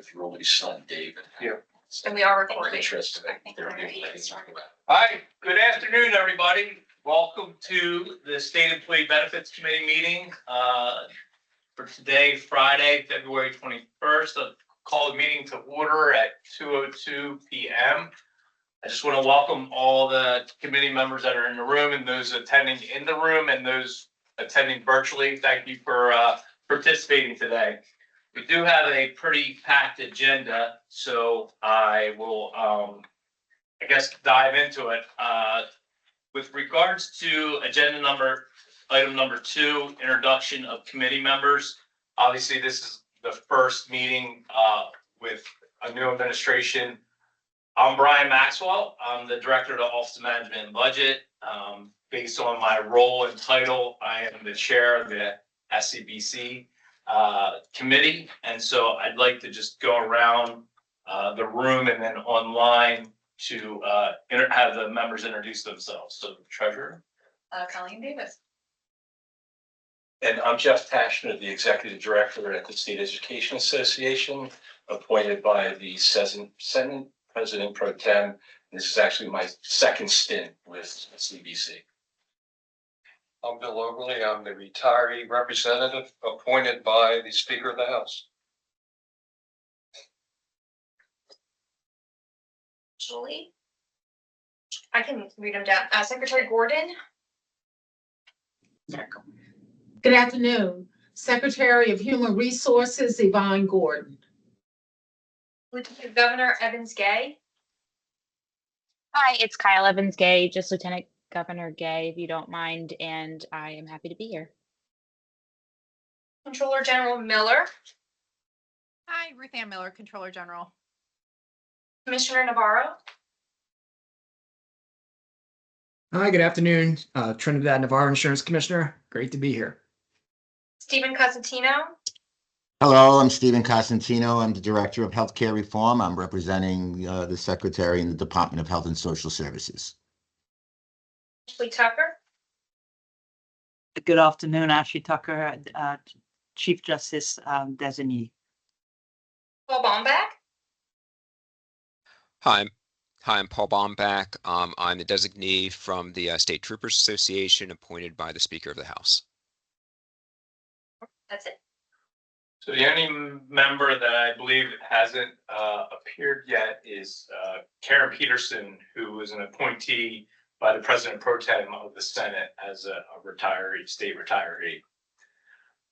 with your only son, David. Yeah. So And we are recording. interesting. They're doing things. Hi, good afternoon, everybody. Welcome to the State Employee Benefits Committee meeting for today, Friday, February 21st. I'll call the meeting to order at 2:02 p.m. I just want to welcome all the committee members that are in the room and those attending in the room and those attending virtually. Thank you for participating today. We do have a pretty packed agenda, so I will, I guess, dive into it. With regards to item number 2, introduction of committee members. Obviously, this is the first meeting with a new administration. I'm Brian Maxwell. I'm the Director of the Office of Management and Budget. Based on my role and title, I am the chair of the SCBC committee. And so I'd like to just go around the room and then online to have the members introduce themselves. So Treasurer. Colleen Davis. And I'm Jeff Tashner, the Executive Director at the State Education Association, appointed by the Senate President Pro Tem. This is actually my second stint with CBC. I'm Bill Overly. I'm the retiree representative appointed by the Speaker of the House. Julie. I can read them down. Secretary Gordon. Good afternoon. Secretary of Human Resources, Yvonne Gordon. Lieutenant Governor Evans Gay. Hi, it's Kyle Evans Gay, just Lieutenant Governor Gay, if you don't mind, and I am happy to be here. Controller General Miller. Hi, Ruth Ann Miller, Controller General. Commissioner Navarro. Hi, good afternoon. Trinidad Navarro Insurance Commissioner. Great to be here. Stephen Cosentino. Hello, I'm Stephen Cosentino. I'm the Director of Healthcare Reform. I'm representing the Secretary in the Department of Health and Social Services. Ashley Tucker. Good afternoon, Ashley Tucker, Chief Justice Designee. Paul Baumback. Hi, I'm Paul Baumback. I'm the designee from the State Troopers Association appointed by the Speaker of the House. That's it. So the only member that I believe hasn't appeared yet is Karen Peterson, who is an appointee by the President Pro Tem of the Senate as a retiree, state retiree.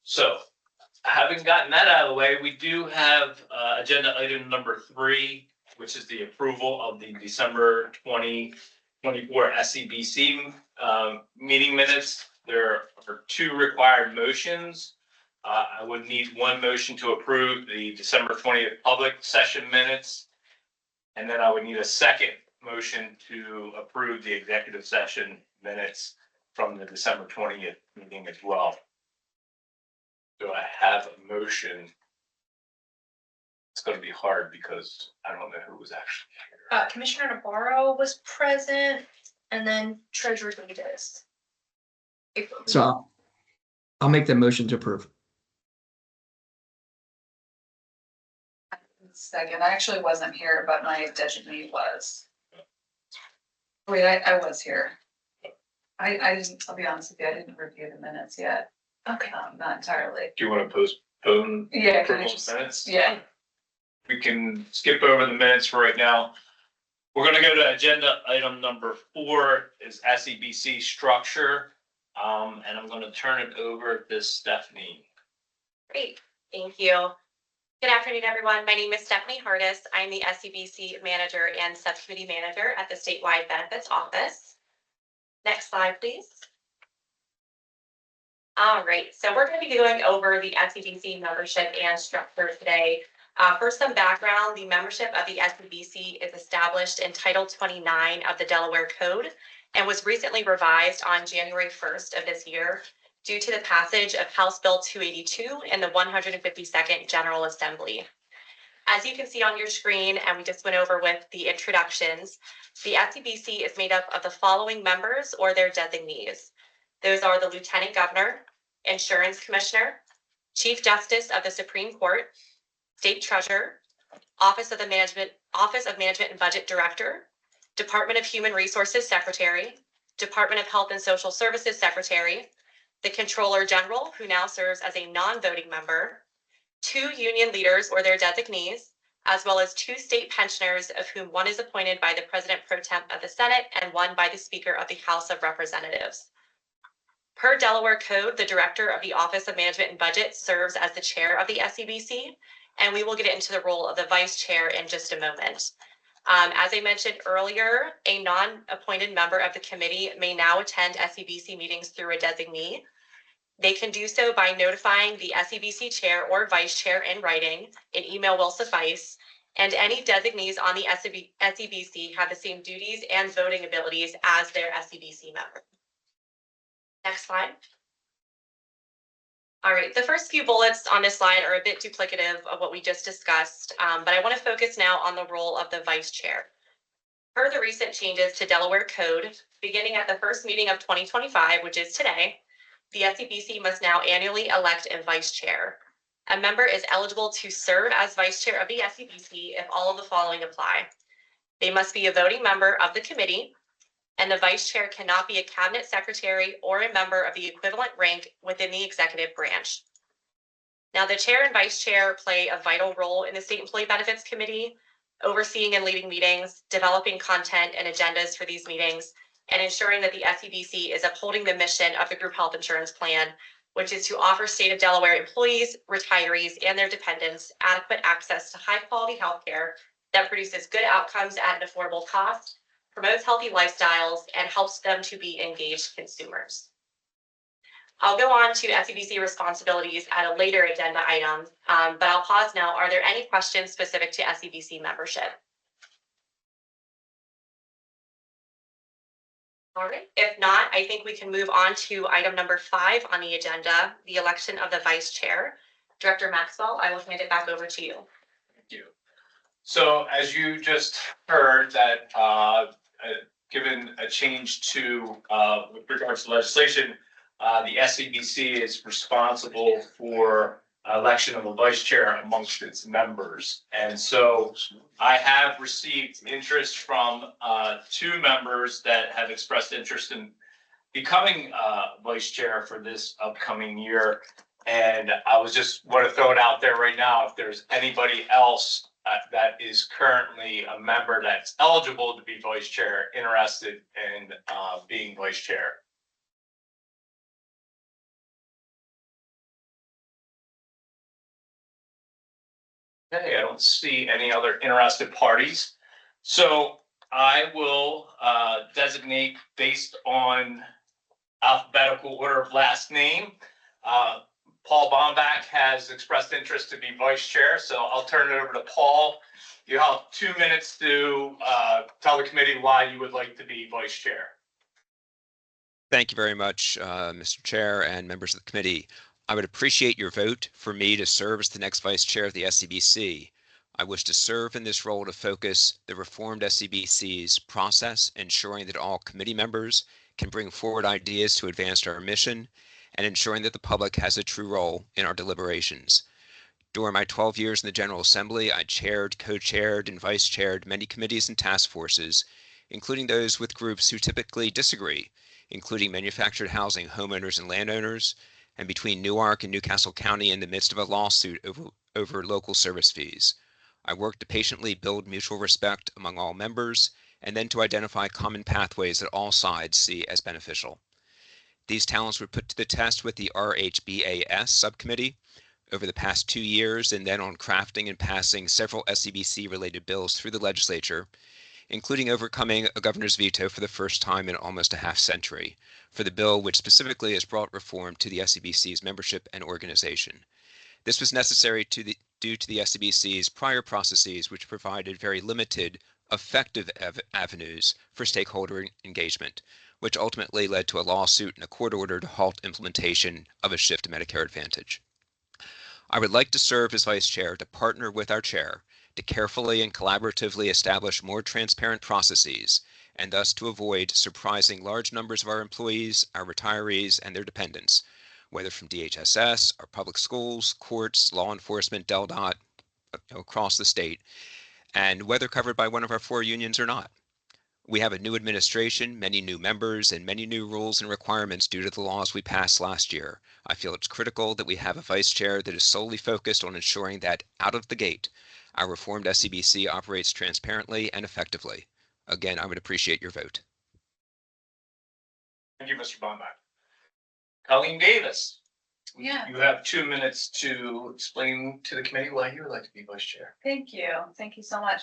So having gotten that out of the way, we do have agenda item number 3, which is the approval of the December 2024 SCBC meeting minutes. There are 2 required motions. I would need one motion to approve the December 20th public session minutes. And then I would need a second motion to approve the executive session minutes from the December 20th meeting as well. Do I have a motion? It's going to be hard because I don't know who was actually here. Commissioner Navarro was present, and then Treasurer Davis. So I'll make the motion to approve. Second, I actually wasn't here, but my designee was. Wait, I was here. I didn't, I'll be honest with you, I didn't review the minutes yet. Okay. Not entirely. Do you want to postpone Yeah, can I approval just, of minutes? yeah. We can skip over the minutes for right now. We're going to go to agenda item number 4 is SCBC structure. And I'm going to turn it over to Stephanie. Great, thank you. Good afternoon, everyone. My name is Stephanie Hardis. I'm the SCBC manager and subcommittee manager at the Statewide Benefits Office. Next slide, please. All right, so we're going to be going over the SCBC membership and structure today. For some background, the membership of the SCBC is established in Title 29 of the Delaware Code and was recently revised on January 1st of this year due to the passage of House Bill 282 in the 152nd General Assembly. As you can see on your screen, and we just went over with the introductions, the SCBC is made up of the following members or their designees. Those are the Lieutenant Governor, Insurance Commissioner, Chief Justice of the Supreme Court, State Treasurer, Office of Management and Budget Director, Department of Human Resources Secretary, Department of Health and Social Services Secretary, the Controller General, who now serves as a non-voting member, 2 union leaders or their designees, as well as 2 state pensioners, of whom one is appointed by the President Pro Tem of the Senate and one by the Speaker of the House of Representatives. Per Delaware Code, the Director of the Office of Management and Budget serves as the chair of the SEBC, and we will get into the role of the vice chair in just a moment. As I mentioned earlier, a non-appointed member of the committee may now attend SEBC meetings through a designee. They can do so by notifying the SEBC chair or vice chair in writing. An email will suffice. And any designees on the SEBC have the same duties and voting abilities as their SEBC member. Next slide. All right, the first few bullets on this slide are a bit duplicative of what we just discussed, but I want to focus now on the role of the vice chair. Per the recent changes to Delaware Code, beginning at the first meeting of 2025, which is today, the SEBC must now annually elect a vice chair. A member is eligible to serve as vice chair of the SEBC if all of the following apply. They must be a voting member of the committee, and the vice chair cannot be a cabinet secretary or a member of the equivalent rank within the executive branch. Now, the chair and vice chair play a vital role in the State Employee Benefits Committee, overseeing and leading meetings, developing content and agendas for these meetings, and ensuring that the SEBC is upholding the mission of the group health insurance plan, which is to offer state of Delaware employees, retirees, and their dependents adequate access to high-quality health care that produces good outcomes at an affordable cost, promotes healthy lifestyles, and helps them to be engaged consumers. I'll go on to SEBC responsibilities at a later agenda item, but I'll pause now. Are there any questions specific to SEBC membership? All right, if not, I think we can move on to item number 5 on the agenda, the election of the vice chair. Director Maxwell, I will hand it back over to you. Thank you. So as you just heard that given a change to with regards to legislation, the SEBC is responsible for election of a vice chair amongst its members. And so I have received interest from 2 members that have expressed interest in becoming vice chair for this upcoming year. And I was just want to throw it out there right now, if there's anybody else that is currently a member that's eligible to be vice chair, interested in being vice chair. Okay, I don't see any other interested parties. So I will designate based on alphabetical order of last name. Paul Bombach has expressed interest to be vice chair, so I'll turn it over to Paul. You have 2 minutes to tell the committee why you would like to be vice chair. Thank you very much, Mr. Chair and members of the committee. I would appreciate your vote for me to serve as the next vice chair of the SEBC. I wish to serve in this role to focus the reformed SEBC's process, ensuring that all committee members can bring forward ideas to advance our mission, and ensuring that the public has a true role in our deliberations. During my 12 years in the General Assembly, I chaired, co-chaired, and vice-chaired many committees and task forces, including those with groups who typically disagree, including manufactured housing homeowners and landowners, and between Newark and Newcastle County in the midst of a lawsuit over local service fees. I worked to patiently build mutual respect among all members, and then to identify common pathways that all sides see as beneficial. These talents were put to the test with the RHBAS subcommittee over the past 2 years, and then on crafting and passing several SEBC-related bills through the legislature, including overcoming a governor's veto for the first time in almost a half-century for the bill which specifically has brought reform to the SEBC's membership and organization. This was necessary due to the SEBC's prior processes, which provided very limited, effective avenues for stakeholder engagement, which ultimately led to a lawsuit and a court order to halt implementation of a shift to Medicare Advantage. I would like to serve as vice chair to partner with our chair to carefully and collaboratively establish more transparent processes, and thus to avoid surprising large numbers of our employees, our retirees, and their dependents, whether from DHSS, our public schools, courts, law enforcement, DelDOT, across the state, and whether covered by one of our 4 unions or not. We have a new administration, many new members, and many new rules and requirements due to the laws we passed last year. I feel it's critical that we have a vice chair that is solely focused on ensuring that, out of the gate, our reformed SCBC operates transparently and effectively. Again, I would appreciate your vote. Thank you, Mr. Bombach. Colleen Davis. Yeah. You have 2 minutes to explain to the committee why you would like to be vice chair. Thank you. Thank you so much.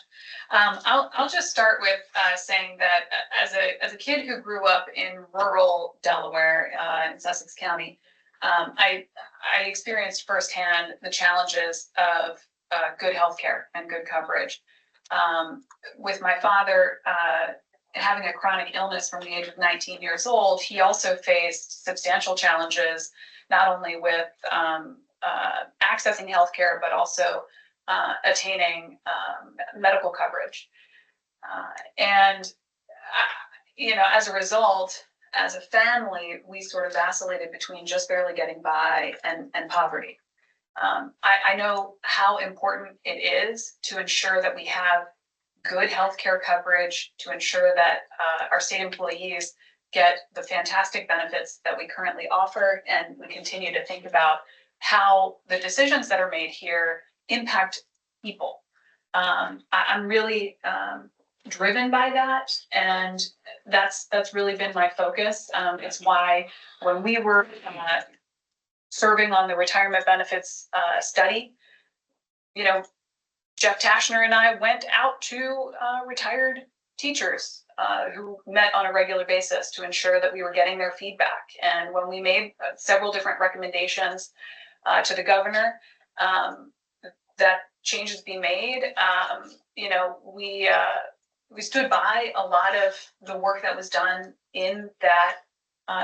I'll just start with saying that as a kid who grew up in rural Delaware, in Sussex County, I experienced firsthand the challenges of good healthcare and good coverage. With my father having a chronic illness from the age of 19 years old, he also faced substantial challenges, not only with accessing healthcare, but also attaining medical coverage. As a result, as a family, we sort of vacillated between just barely getting by and poverty. I know how important it is to ensure that we have good healthcare coverage, to ensure that our state employees get the fantastic benefits that we currently offer, and we continue to think about how the decisions that are made here impact people. I'm really driven by that, and that's really been my focus. It's why when we were serving on the retirement benefits study, Jeff Tashner and I went out to retired teachers who met on a regular basis to ensure that we were getting their feedback. And when we made several different recommendations to the governor, that changes be made, we stood by a lot of the work that was done in that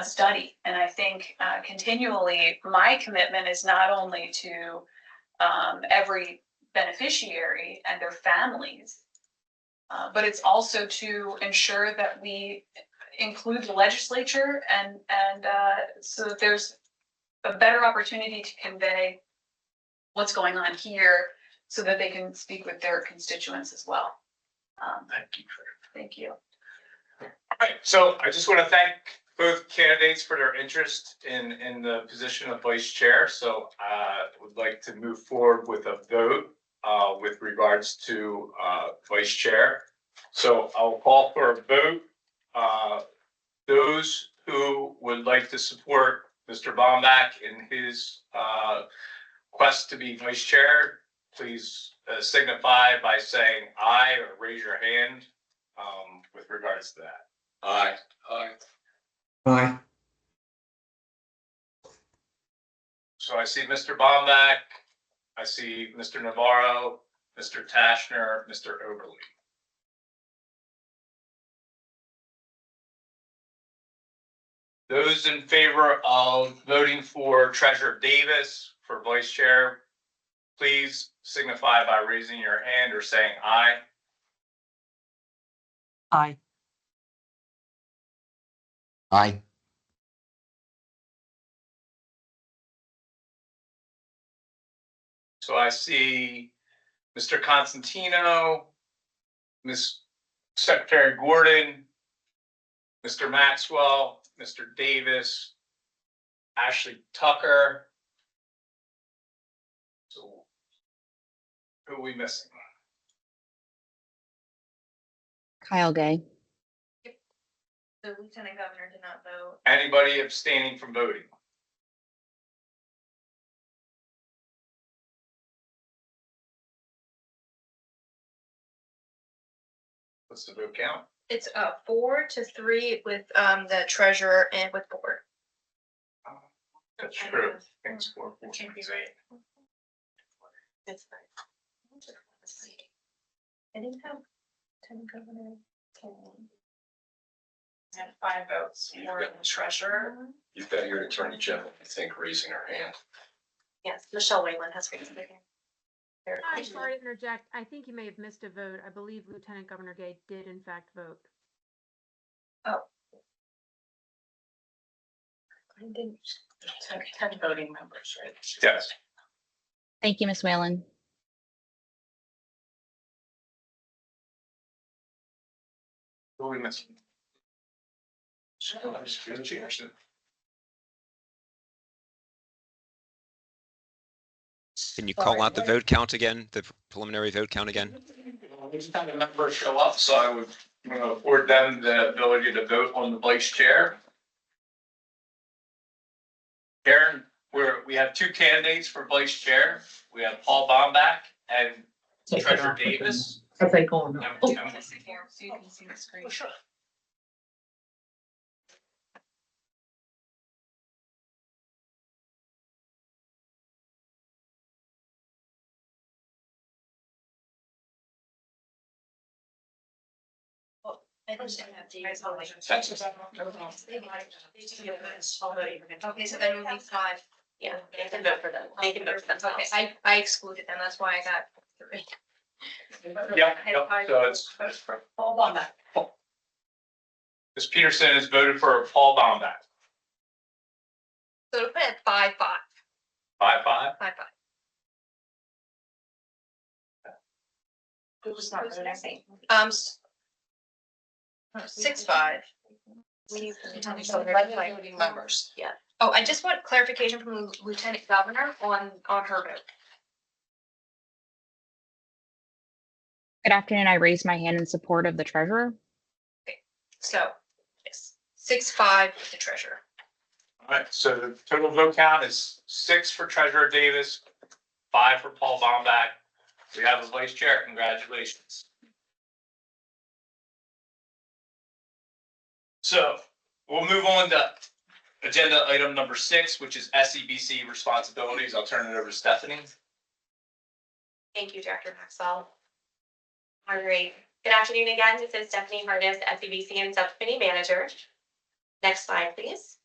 study. And I think continually my commitment is not only to every beneficiary and their families, but it's also to ensure that we include the legislature and so that there's a better opportunity to convey what's going on here so that they can speak with their constituents as well. Thank you. Thank you. All right, so I just want to thank both candidates for their interest in the position of vice chair. So I would like to move forward with a vote with regards to vice chair. So I'll call for a vote. Those who would like to support Mr. Bombach in his quest to be vice chair, please signify by saying aye or raise your hand with regards to that. Aye. Aye. Aye. So I see Mr. Bombach, I see Mr. Navarro, Mr. Tashner, Mr. Oberle. Those in favor of voting for Treasurer Davis for vice chair, please signify by raising your hand or saying aye. Aye. Aye. So I see Mr. Constantino, Ms. Secretary Gordon, Mr. Maxwell, Mr. Davis, Ashley Tucker. So who are we missing? Kyle Gay. The lieutenant governor did not vote. Anybody abstaining from voting? What's the vote count? It's 4-3 with the treasurer and with board. That's true. Thanks for. Can't be right. That's fine. I think lieutenant governor can. And 5 votes for the treasurer. You've got your attorney general, I think, raising her hand. Yes, Michelle Whalen has raised her hand. Hi, sorry to interject. I think you may have missed a vote. I believe Lieutenant Governor Gay did in fact vote. Oh. I didn't. 10 voting members, right? Yes. Thank you, Ms. Whalen. Who are we missing? Can you call out the vote count again, the preliminary vote count again? Each time a member show up, so I would afford them the ability to vote on the vice chair. Karen, we have two candidates for vice chair. We have Paul Bombach and Treasurer Davis. As they go on. So you can see the screen. Sure. Okay, so then we'll be five. Yeah, they can vote for them. They can vote for Okay, themselves. I excluded them, that's why I got three. Yeah, so it's Hold on back. Ms. Peterson has voted for Paul Bombach. So to put it 5-5, 5-5. 5-5. Who's not voting? 6-5. Voting members. Yeah. Oh, I just want clarification from Lieutenant Governor on her vote. Good afternoon. I raised my hand in support of the treasurer. So, yes, 6-5 with the treasurer. All right, so the total vote count is 6 for Treasurer Davis, 5 for Paul Bombach. We have a vice chair. Congratulations. So we'll move on to agenda item number 6, which is SEBC responsibilities. I'll turn it over to Stephanie. Thank you, Director Maxwell. All right, good afternoon again. This is Stephanie Harness, SEBC and Subcommittee Manager. Next slide, please.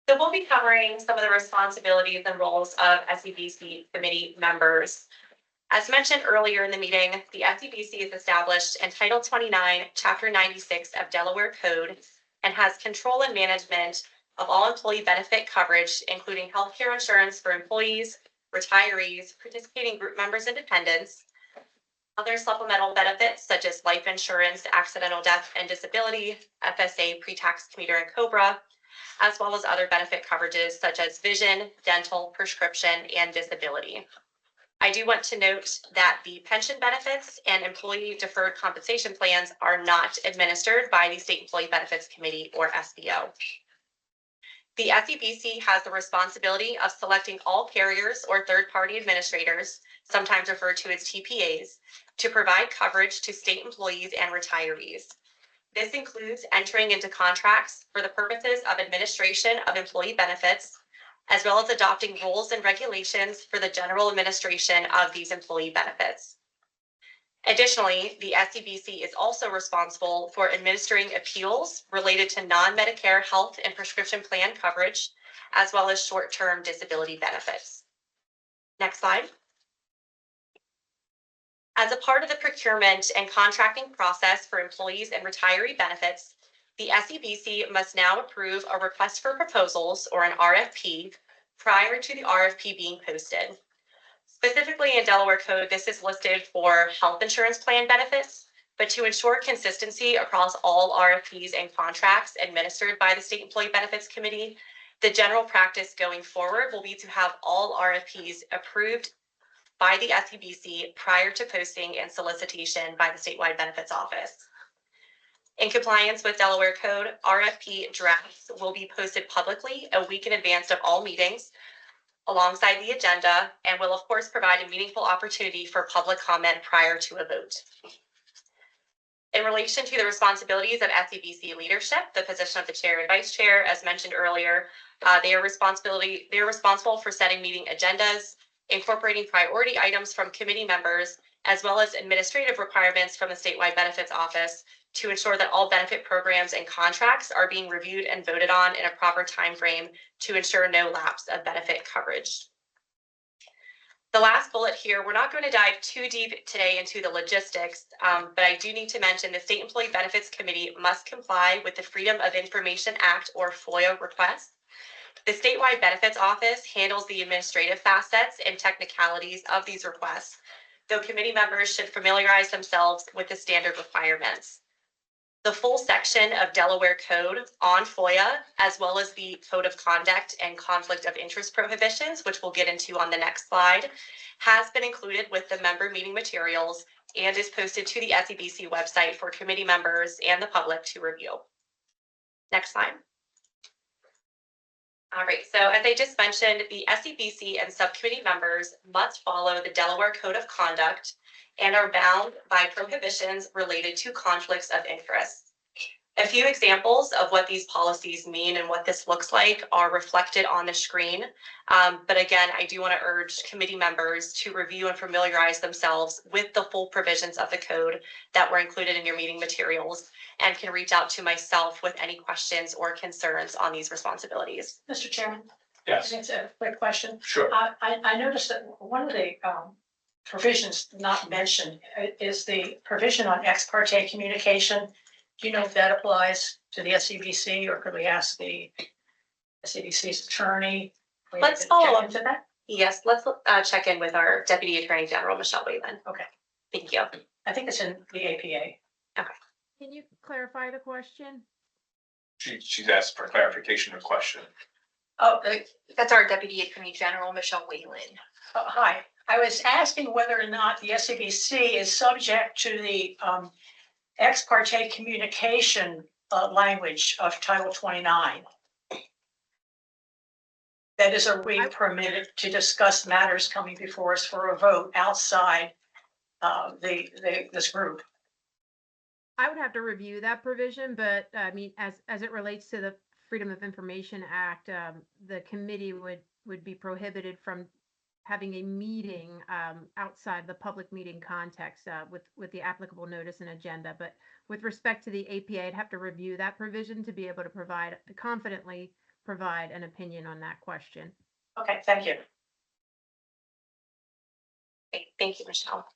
So we'll be covering some of the responsibilities and roles of SEBC committee members. As mentioned earlier in the meeting, the SEBC is established in Title 29, Chapter 96 of Delaware Code and has control and management of all employee benefit coverage, including healthcare insurance for employees, retirees, participating group members and dependents, other supplemental benefits such as life insurance, accidental death and disability, FSA, pre-tax commuter and COBRA, as well as other benefit coverages such as vision, dental, prescription, and disability. I do want to note that the pension benefits and employee deferred compensation plans are not administered by the State Employee Benefits Committee or SBO. The SEBC has the responsibility of selecting all carriers or third-party administrators, sometimes referred to as TPAs, to provide coverage to state employees and retirees. This includes entering into contracts for the purposes of administration of employee benefits, as well as adopting rules and regulations for the general administration of these employee benefits. Additionally, the SEBC is also responsible for administering appeals related to non-Medicare health and prescription plan coverage, as well as short-term disability benefits. Next slide. As a part of the procurement and contracting process for employees and retiree benefits, the SEBC must now approve a request for proposals or an RFP prior to the RFP being posted. Specifically in Delaware Code, this is listed for health insurance plan benefits, but to ensure consistency across all RFPs and contracts administered by the State Employee Benefits Committee, the general practice going forward will be to have all RFPs approved by the SEBC prior to posting and solicitation by the Statewide Benefits Office. In compliance with Delaware Code, RFP drafts will be posted publicly a week in advance of all meetings alongside the agenda and will of course provide a meaningful opportunity for public comment prior to a vote. In relation to the responsibilities of SEBC leadership, the position of the chair and vice chair, as mentioned earlier, they are responsible for setting meeting agendas, incorporating priority items from committee members, as well as administrative requirements from the Statewide Benefits Office to ensure that all benefit programs and contracts are being reviewed and voted on in a proper time frame to ensure no lapse of benefit coverage. The last bullet here, we're not going to dive too deep today into the logistics, but I do need to mention the State Employee Benefits Committee must comply with the Freedom of Information Act or FOIA requests. The Statewide Benefits Office handles the administrative facets and technicalities of these requests, though committee members should familiarize themselves with the standard requirements. The full section of Delaware Code on FOIA, as well as the Code of Conduct and Conflict of Interest prohibitions, which we'll get into on the next slide, has been included with the member meeting materials and is posted to the SEBC website for committee members and the public to review. Next slide. All right, so as I just mentioned, the SEBC and subcommittee members must follow the Delaware Code of Conduct and are bound by prohibitions related to conflicts of interest. A few examples of what these policies mean and what this looks like are reflected on the screen. But again, I do want to urge committee members to review and familiarize themselves with the full provisions of the code that were included in your meeting materials and can reach out to myself with any questions or concerns on these responsibilities. Mr. Chairman? Yes. It's a quick question. Sure. I noticed that one of the provisions not mentioned is the provision on ex parte communication. Do you know if that applies to the SEBC, or could we ask the SEBC's attorney? Let's follow up to that. Yes, let's check in with our Deputy Attorney General, Michelle Whalen. Okay. Thank you. I think it's in the APA. Can you clarify the question? She's asked for clarification or question. Oh, That's our Deputy Attorney General, Michelle Whalen. hi. I was asking whether or not the SEBC is subject to the ex parte communication language of Title 29. That is, are we permitted to discuss matters coming before us for a vote outside this group? I would have to review that provision, but I mean, as it relates to the Freedom of Information Act, the committee would be prohibited from having a meeting outside the public meeting context with the applicable notice and agenda. But with respect to the APA, I'd have to review that provision to be able to confidently provide an opinion on that question. Okay, thank you. Okay, thank you, Michelle.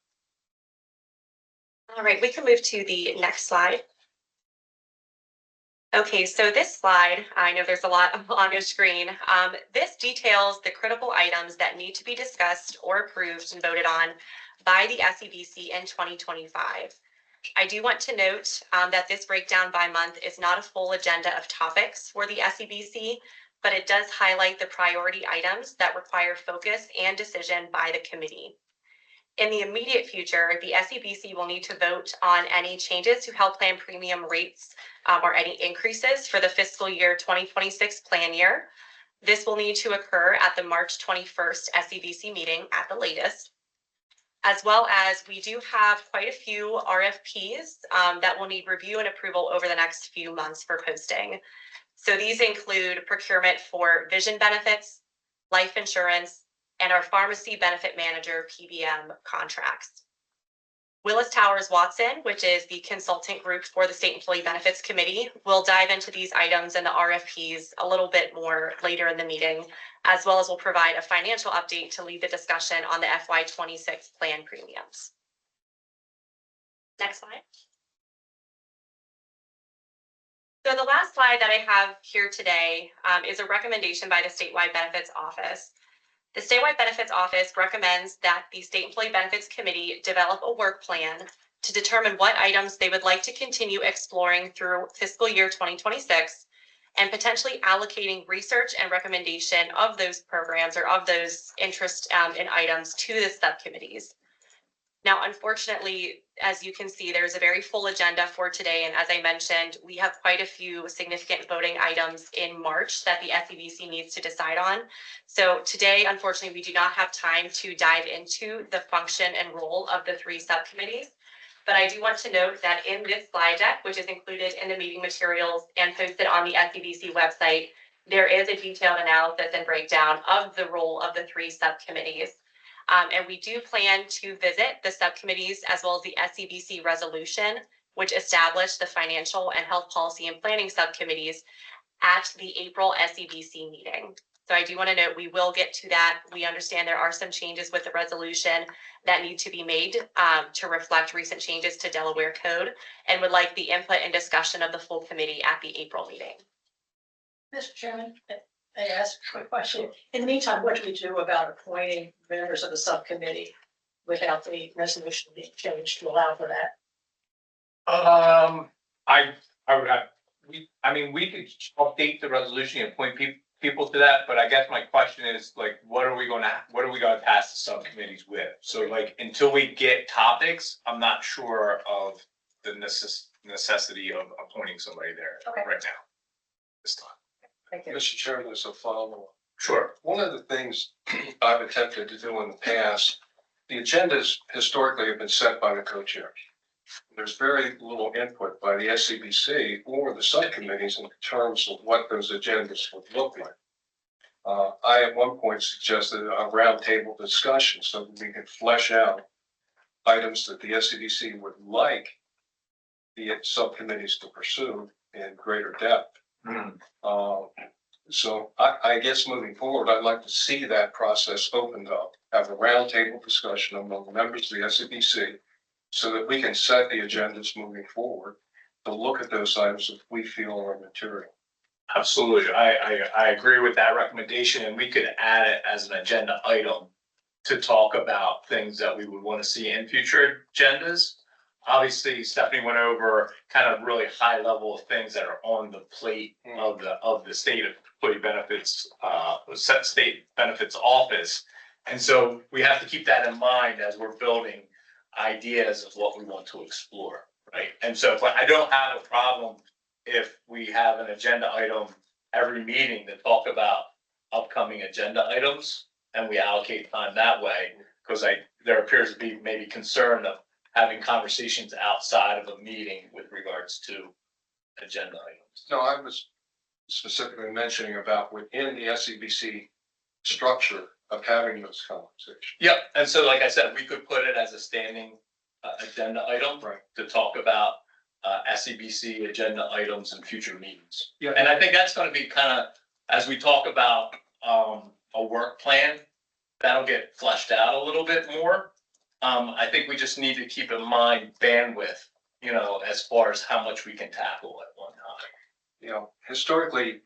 All right, we can move to the next slide. Okay, so this slide, I know there's a lot on your screen. This details the critical items that need to be discussed or approved and voted on by the SEBC in 2025. I do want to note that this breakdown by month is not a full agenda of topics for the SEBC, but it does highlight the priority items that require focus and decision by the committee. In the immediate future, the SEBC will need to vote on any changes to health plan premium rates or any increases for the fiscal year 2026 plan year. This will need to occur at the March 21st SEBC meeting at the latest. As well as we do have quite a few RFPs that will need review and approval over the next few months for posting. So these include procurement for vision benefits, life insurance, and our pharmacy benefit manager PBM contracts. Willis Towers Watson, which is the consultant group for the State Employee Benefits Committee, will dive into these items and the RFPs a little bit more later in the meeting, as well as will provide a financial update to lead the discussion on the FY26 plan premiums. Next slide. So the last slide that I have here today is a recommendation by the Statewide Benefits Office. The Statewide Benefits Office recommends that the State Employee Benefits Committee develop a work plan to determine what items they would like to continue exploring through fiscal year 2026 and potentially allocating research and recommendation of those programs or of those interest in items to the subcommittees. Now, unfortunately, as you can see, there's a very full agenda for today. And as I mentioned, we have quite a few significant voting items in March that the SEBC needs to decide on. So today, unfortunately, we do not have time to dive into the function and role of the three subcommittees. But I do want to note that in this slide deck, which is included in the meeting materials and posted on the SEBC website, there is a detailed analysis and breakdown of the role of the three subcommittees. And we do plan to visit the subcommittees as well as the SEBC resolution, which established the financial and health policy and planning subcommittees at the April SEBC meeting. So I do want to note we will get to that. We understand there are some changes with the resolution that need to be made to reflect recent changes to Delaware Code and would like the input and discussion of the full committee at the April meeting. Mr. Chairman, I ask a quick question. In the meantime, what do we do about appointing members of the subcommittee without the resolution being changed to allow for that? I would have, we could update the resolution and point people to that, but I guess my question is like, what are we gonna task the subcommittees with? So like, until we get topics, I'm not sure of the necessity of appointing somebody there Okay. right now. This time. Thank you. Mr. Chairman, there's a follow-up. Sure. One of the things I've attempted to do in the past, the agendas historically have been set by the co-chairs. There's very little input by the SCBC or the subcommittees in terms of what those agendas would look like. I at one point suggested a roundtable discussion so that we could flesh out items that the SCBC would like the subcommittees to pursue in greater depth. So I guess moving forward, I'd like to see that process opened up, have a roundtable discussion among the members of the SCBC so that we can set the agendas moving forward to look at those items if we feel are material. Absolutely. I agree with that recommendation, and we could add it as an agenda item to talk about things that we would want to see in future agendas. Obviously, Stephanie went over kind of really high level of things that are on the plate of the state employee benefits, state benefits office. And so we have to keep that in mind as we're building ideas of what we want to explore, right? And so if I don't have a problem if we have an agenda item every meeting to talk about upcoming agenda items and we allocate time that way, because there appears to be maybe concern of having conversations outside of a meeting with regards to agenda items. No, I was specifically mentioning about within the SCBC structure of having those conversations. Yep, and so like I said, we could put it as a standing agenda item to talk about SCBC agenda items in future meetings. Yeah. And I think that's gonna be kind of, as we talk about a work plan, that'll get fleshed out a little bit more. I think we just need to keep in mind bandwidth, as far as how much we can tackle at one time. Historically,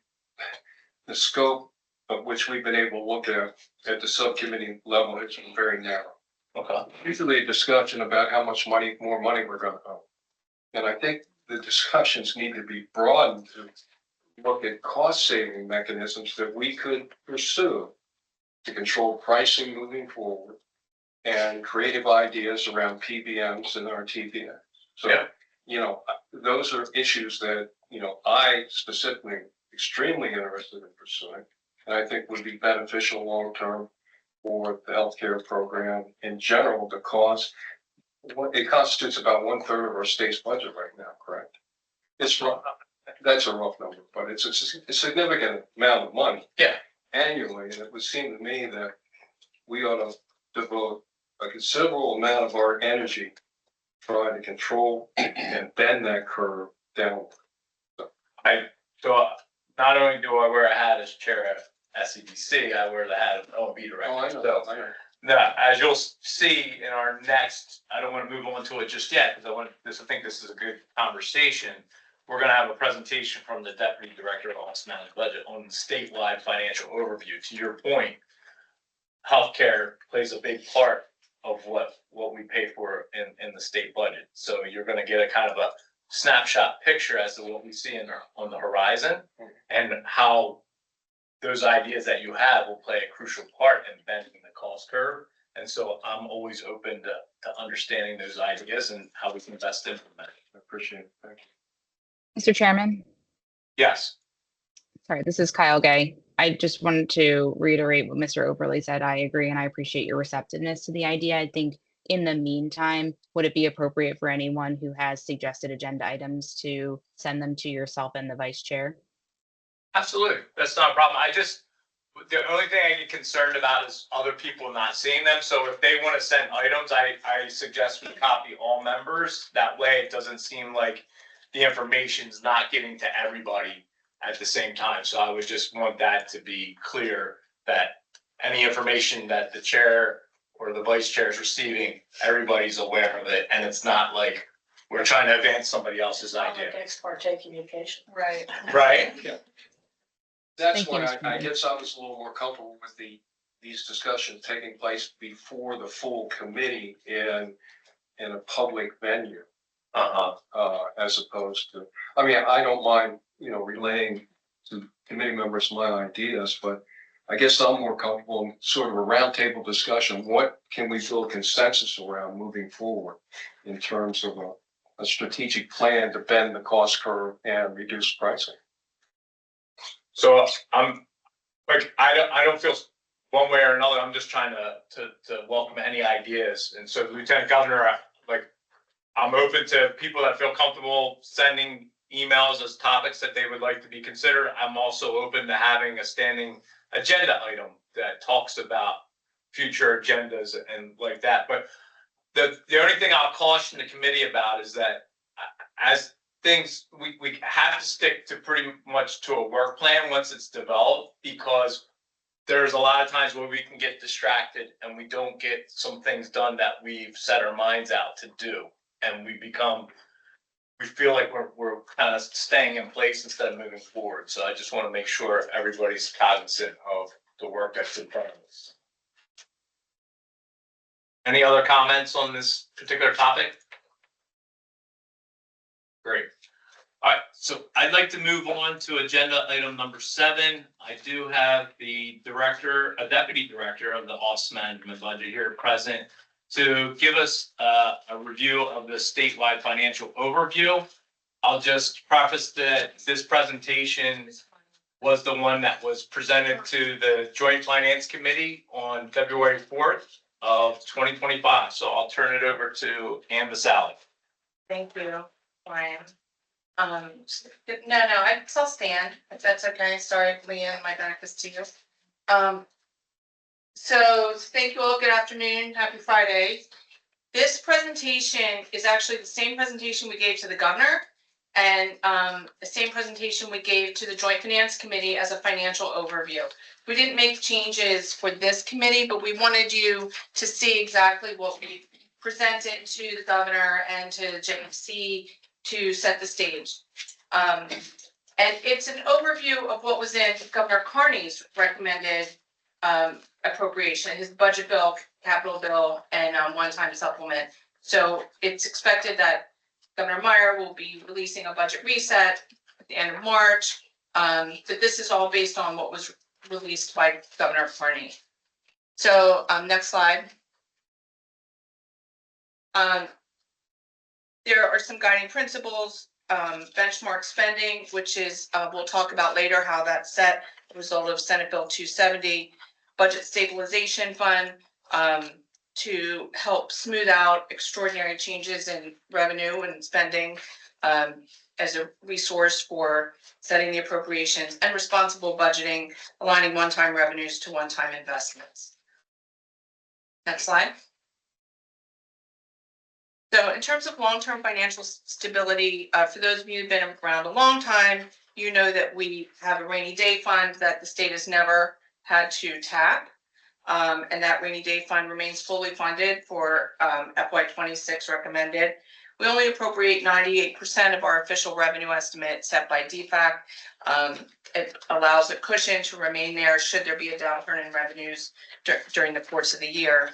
the scope of which we've been able to look at the subcommittee level has been very narrow. Okay. Usually a discussion about how much more money we're going to owe. And I think the discussions need to be broadened to look at cost saving mechanisms that we could pursue to control pricing moving forward and creative ideas around PBMs and RTVs. So, those are issues that, I specifically extremely interested in pursuing, and I think would be beneficial long-term for the healthcare program in general. The cost, it constitutes about 1/3 of our state's budget right now, correct? It's rough. That's a rough number, but it's a significant amount of money. Yeah. Annually, and it would seem to me that we ought to devote a considerable amount of our energy trying to control and bend that curve down. So not only do I wear a hat as chair of SCDC, I wear the hat of OMB director. Oh, I know. So, now, as you'll see in our next, I don't want to move on to it just yet, because I think this is a good conversation. We're going to have a presentation from the Deputy Director of Office Management Budget on the statewide financial overview. To your point, healthcare plays a big part of what we pay for in the state budget. So you're going to get a kind of a snapshot picture as to what we see on the horizon and how those ideas that you have will play a crucial part in bending the cost curve. And so I'm always open to understanding those ideas and how we can best implement it. I appreciate it. Thank you. Mr. Chairman, Yes. sorry, this is Kyle Gay. I just wanted to reiterate what Mr. Oberle said. I agree, and I appreciate your receptiveness to the idea. I think in the meantime, would it be appropriate for anyone who has suggested agenda items to send them to yourself and the vice chair? Absolutely. That's not a problem. The only thing I get concerned about is other people not seeing them. So if they want to send items, I suggest we copy all members. That way it doesn't seem like the information's not getting to everybody at the same time. So I would just want that to be clear, that any information that the chair or the vice chair is receiving, everybody's aware of it. And it's not like we're trying to advance somebody else's idea. Like ex parte communication. Right. Right? That's Thank you, why Mr. I Chairman. guess I was a little more comfortable with these discussions taking place before the full committee in a public venue. as opposed to, I mean, I don't mind, relaying to committee members my ideas, but I guess I'm more comfortable in sort of a roundtable discussion. What can we build consensus around moving forward in terms of a strategic plan to bend the cost curve and reduce pricing? So I'm, like, I don't feel one way or another. I'm just trying to welcome any ideas. And so Lieutenant Governor, like, I'm open to people that feel comfortable sending emails as topics that they would like to be considered. I'm also open to having a standing agenda item that talks about future agendas and like that. But the only thing I'll caution the committee about is that as things, we have to stick to pretty much to a work plan once it's developed, because there's a lot of times where we can get distracted and we don't get some things done that we've set our minds out to do. And we feel like we're kind of staying in place instead of moving forward. So I just want to make sure everybody's cognizant of the work that's in front of us. Any other comments on this particular topic? Great. All right, so I'd like to move on to agenda item number 7. I do have the deputy director of the Office of Management Budget here present to give us a review of the statewide financial overview. I'll just preface that this presentation was the one that was presented to the Joint Finance Committee on February 4th of 2025. So I'll turn it over to Ann Vasali. Thank you, Brian. I'll stand, if that's okay. Sorry, Leanne, my back is to you. So thank you all. Good afternoon. Happy Friday. This presentation is actually the same presentation we gave to the governor and the same presentation we gave to the Joint Finance Committee as a financial overview. We didn't make changes for this committee, but we wanted you to see exactly what we presented to the governor and to JFC to set the stage. And it's an overview of what was in Governor Carney's recommended appropriation, his budget bill, capital bill, and one-time supplement. So it's expected that Governor Meyer will be releasing a budget reset at the end of March. But this is all based on what was released by Governor Carney. So next slide. There are some guiding principles, benchmark spending, which is, we'll talk about later how that's set, the result of Senate Bill 270, budget stabilization fund, to help smooth out extraordinary changes in revenue and spending, as a resource for setting the appropriations, and responsible budgeting, aligning one-time revenues to one-time investments. Next slide. So in terms of long-term financial stability, for those of you who've been around a long time, you know that we have a rainy day fund that the state has never had to tap. And that rainy day fund remains fully funded for FY26 recommended. We only appropriate 98% of our official revenue estimate set by DFAC. It allows a cushion to remain there should there be a downturn in revenues during the course of the year.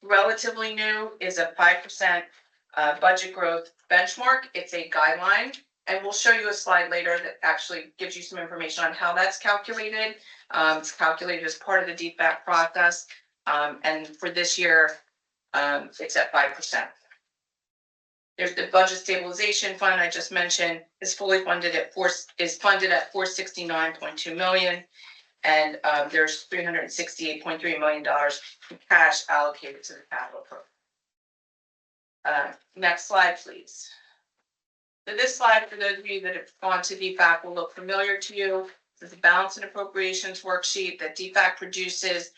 Relatively new is a 5% budget growth benchmark. It's a guideline, and we'll show you a slide later that actually gives you some information on how that's calculated. It's calculated as part of the DFAC process, and for this year, it's at 5%. There's the budget stabilization fund I just mentioned is fully funded at $469.2 million. And there's $368.3 million in cash allocated to the capital program. Next slide, please. So this slide, for those of you that have gone to DFAC, will look familiar to you. This is a balance and appropriations worksheet that DFAC produces.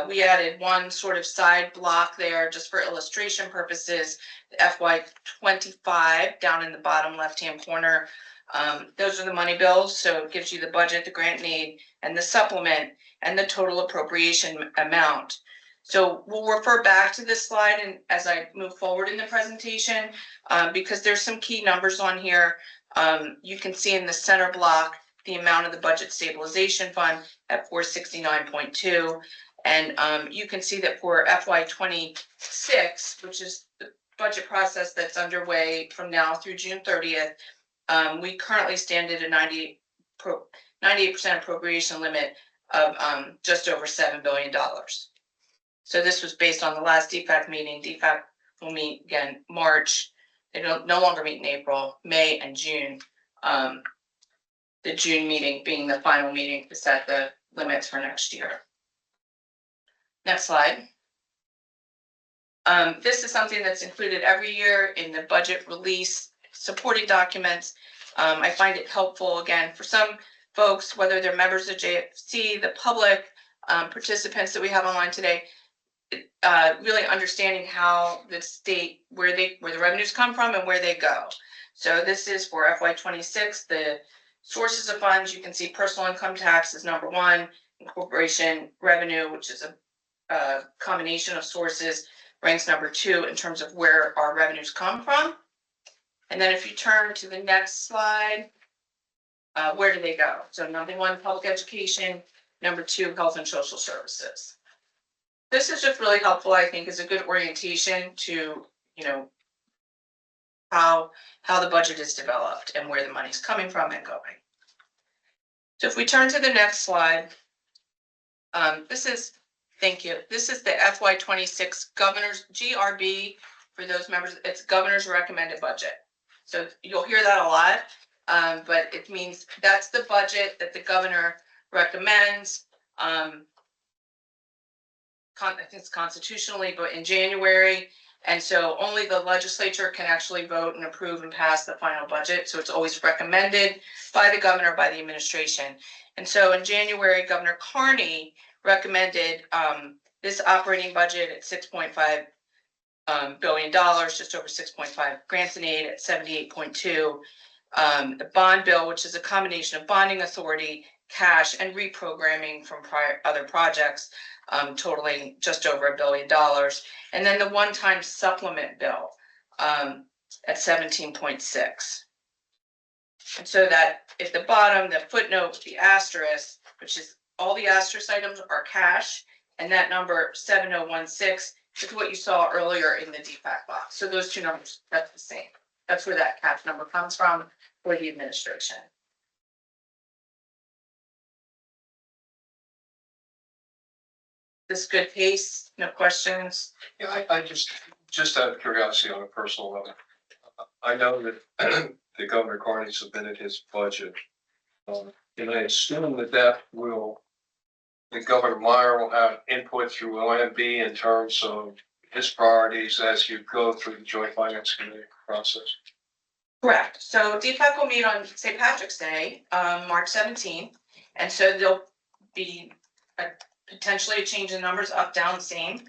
We added one sort of side block there just for illustration purposes. The FY25 down in the bottom left-hand corner. Those are the money bills, so it gives you the budget, the grant need, and the supplement, and the total appropriation amount. So we'll refer back to this slide and as I move forward in the presentation, because there's some key numbers on here. You can see in the center block the amount of the budget stabilization fund at 469.2, and you can see that for FY26, which is budget process that's underway from now through June 30th. We currently stand at a 98% appropriation limit of just over $7 billion. So this was based on the last DFAC meeting. DFAC will meet again March. They don't no longer meet in April, May, and June. The June meeting being the final meeting to set the limits for next year. Next slide. This is something that's included every year in the budget release supporting documents. I find it helpful, again, for some folks, whether they're members of JFC, the public, participants that we have online today, really understanding how the state, where the revenues come from and where they go. So this is for FY26, the sources of funds. You can see personal income tax is number one, and corporation revenue, which is a combination of sources, ranks number two in terms of where our revenues come from. And then if you turn to the next slide, where do they go? So number one, public education. Number two, health and social services. This is just really helpful, I think, is a good orientation to, you know, how the budget is developed and where the money's coming from and going. So if we turn to the next slide, thank you. This is the FY26 governor's GRB for those members. It's governor's recommended budget. So you'll hear that a lot, but it means that's the budget that the governor recommends. I think it's constitutionally, but in January. And so only the legislature can actually vote and approve and pass the final budget. So it's always recommended by the governor, by the administration. And so in January, Governor Carney recommended this operating budget at $6.5 billion, just over 6.5, grants and aid at 78.2. The bond bill, which is a combination of bonding authority, cash, and reprogramming from other projects, totaling just over $1 billion. And then the one-time supplement bill at 17.6. And so that at the bottom, the footnote, the asterisk, which is all the asterisk items are cash, and that number 7016 is what you saw earlier in the DFAC box. So those two numbers, that's the same. That's where that cash number comes from for the administration. This good pace, no questions. Yeah, I just out of curiosity on a personal level, I know that the Governor Carney submitted his budget. And I assume that the Governor Meyer will have input through OMB in terms of his priorities as you go through the Joint Finance Committee process. Correct. So DFAC will meet on St. Patrick's Day, March 17th. And so there'll be potentially a change in numbers up, down, same.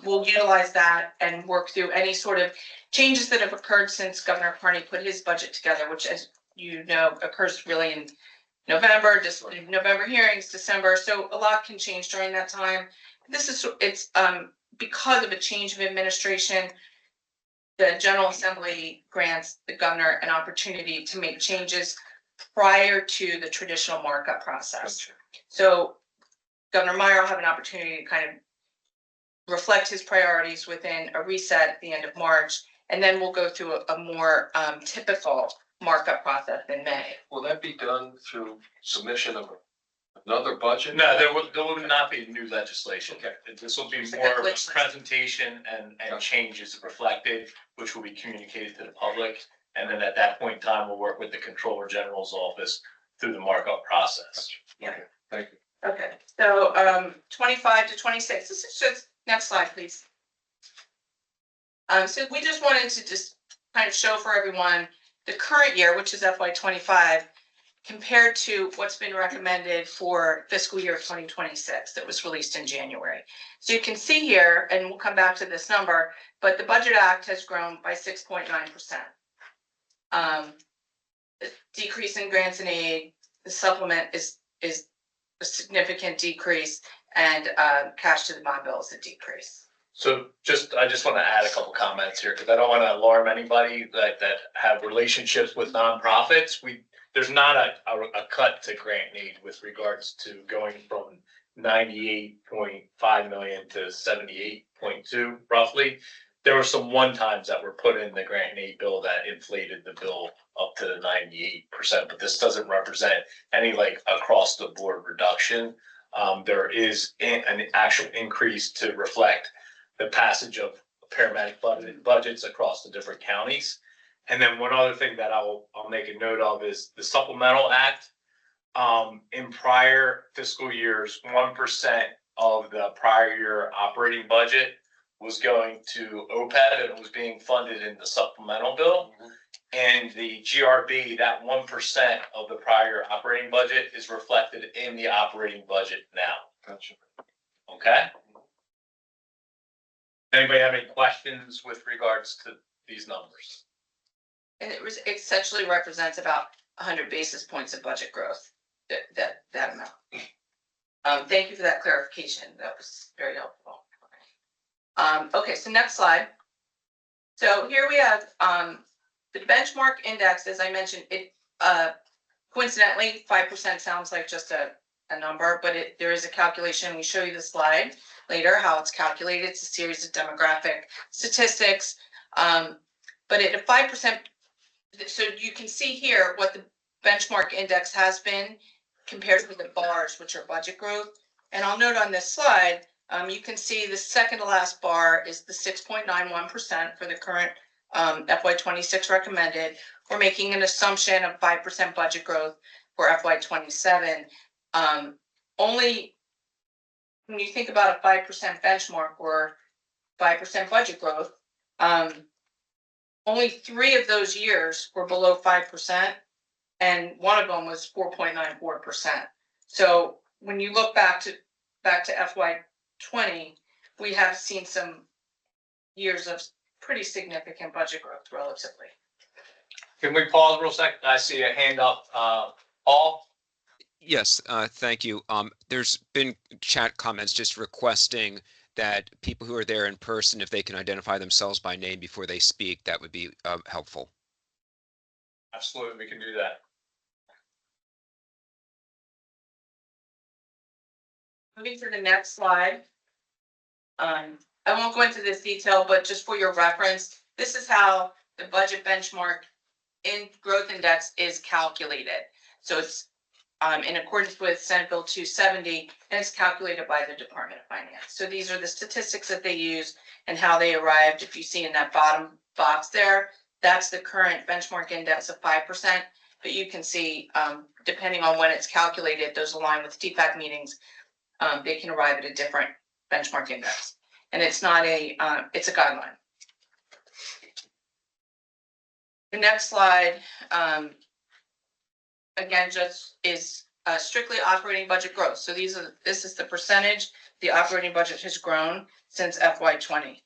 We'll utilize that and work through any sort of changes that have occurred since Governor Carney put his budget together, which, as you know, occurs really in November, just November hearings, December. So a lot can change during that time. It's because of a change of administration. The General Assembly grants the governor an opportunity to make changes prior to the traditional markup process. So Governor Meyer will have an opportunity to kind of reflect his priorities within a reset at the end of March, and then we'll go through a more typical markup process in May. Will that be done through submission of another budget? No, there will not be new legislation. Okay. This will be more of a presentation and changes reflected, which will be communicated to the public. And then at that point in time, we'll work with the Comptroller General's office through the markup process. Yeah. Okay, thank you. Okay, so 25 to 26. This is just next slide, please. So we just wanted to just kind of show for everyone the current year, which is FY25, compared to what's been recommended for fiscal year 2026 that was released in January. So you can see here, and we'll come back to this number, but the Budget Act has grown by 6.9%. The decrease in grants and aid, the supplement is a significant decrease, and cash to the bond bill is a decrease. So I just want to add a couple comments here, because I don't want to alarm anybody that have relationships with nonprofits. There's not a cut to grant and aid with regards to going from 98.5 million to 78.2 roughly. there were some one-times that were put in the grant and aid bill that inflated the bill up to the 98%, but this doesn't represent any like across the board reduction. There is an actual increase to reflect the passage of paramedic budgets across the different counties. And then one other thing that I'll make a note of is the supplemental act. In prior fiscal years, 1% of the prior year operating budget was going to OPEB and it was being funded in the supplemental bill. And the GRB, that 1% of the prior operating budget is reflected in the operating budget now. Gotcha. Okay? Anybody have any questions with regards to these numbers? And it essentially represents about 100 basis points of budget growth, that amount. Thank you for that clarification. That was very helpful. Okay, so next slide. So here we have the benchmark index, as I mentioned, it coincidentally, 5% sounds like just a number, but there is a calculation. We show you the slide later, how it's calculated. It's a series of demographic statistics. But at a 5%, so you can see here what the benchmark index has been compared to the bars, which are budget growth. And I'll note on this slide, you can see the second to last bar is the 6.91% for the current FY26 recommended. We're making an assumption of 5% budget growth for FY27. Only when you think about a 5% benchmark or 5% budget growth, only 3 of those years were below 5%, and one of them was 4.94%. So when you look back to FY20, we have seen some years of pretty significant budget growth relatively. Can we pause real second? I see a hand up. Paul? Yes, thank you. There's been chat comments just requesting that people who are there in person, if they can identify themselves by name before they speak, that would be helpful. Absolutely, we can do that. Moving to the next slide. I won't go into this detail, but just for your reference, this is how the budget benchmark in growth index is calculated. So it's in accordance with Senate Bill 270, and it's calculated by the Department of Finance. So these are the statistics that they use and how they arrived. If you see in that bottom box there, that's the current benchmark index of 5%. But you can see, depending on when it's calculated, those align with DFAC meetings, they can arrive at a different benchmark index. And it's not it's a guideline. The next slide, again, just is strictly operating budget growth. So this is the percentage the operating budget has grown since FY20.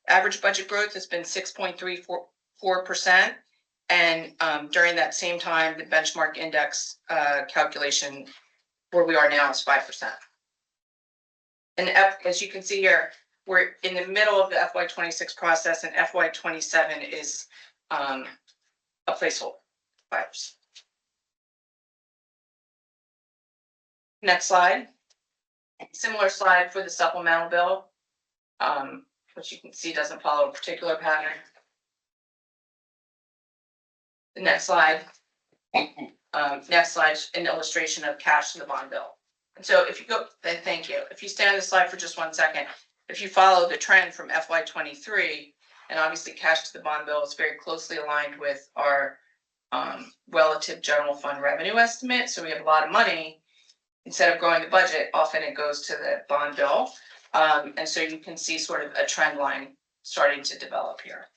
Average budget growth has been 6.34%. And during that same time, the benchmark index calculation where we are now is 5%. And as you can see here, we're in the middle of the FY26 process, and FY27 is a placeholder, 5%. Next slide. Similar slide for the supplemental bill, which you can see doesn't follow a particular pattern. The next slide. Next slide, an illustration of cash to the bond bill. And so if you go, then thank you. If you stay on the slide for just 1 second, if you follow the trend from FY23, and obviously cash to the bond bill is very closely aligned with our relative general fund revenue estimate. So we have a lot of money. Instead of growing the budget, often it goes to the bond bill. And so you can see sort of a trend line starting to develop here.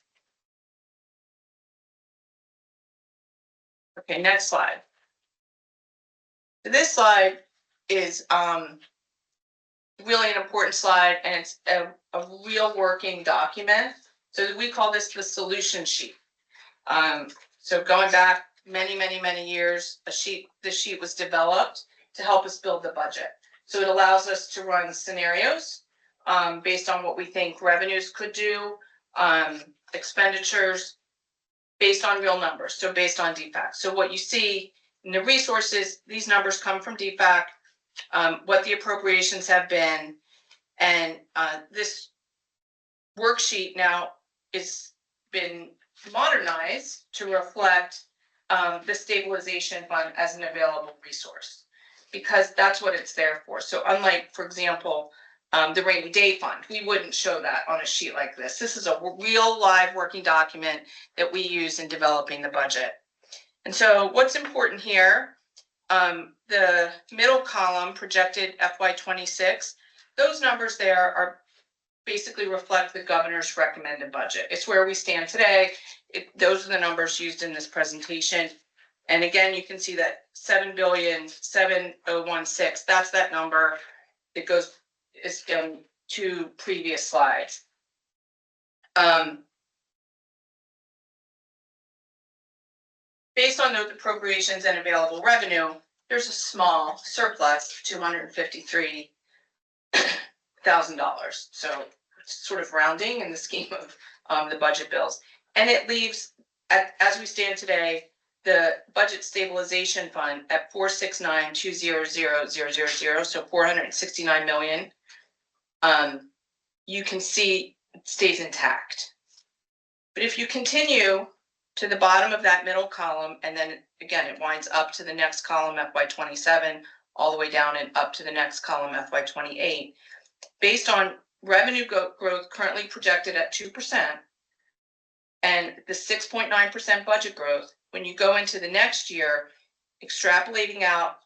Okay, next slide. So this slide is really an important slide, and it's a real working document. So we call this the solution sheet. So going back many years, this sheet was developed to help us build the budget. So it allows us to run scenarios based on what we think revenues could do, expenditures based on real numbers, so based on DFAC. So what you see in the resources, these numbers come from DFAC, what the appropriations have been, and this worksheet now is been modernized to reflect the stabilization fund as an available resource, because that's what it's there for. So unlike, for example, the rainy day fund, we wouldn't show that on a sheet like this. This is a real live working document that we use in developing the budget. And so what's important here, the middle column projected FY26, those numbers there are basically reflect the governor's recommended budget. It's where we stand today. Those are the numbers used in this presentation. And again, you can see that 7,000,000,716, that's that number. It goes is to previous slides. Based on those appropriations and available revenue, there's a small surplus, $253,000. So it's sort of rounding in the scheme of the budget bills. And it leaves, as we stand today, the budget stabilization fund at 469,200,000, so 469 million. You can see it stays intact. But if you continue to the bottom of that middle column, and then again, it winds up to the next column, FY27, all the way down and up to the next column, FY28. Based on revenue growth currently projected at 2% and the 6.9% budget growth, when you go into the next year, extrapolating out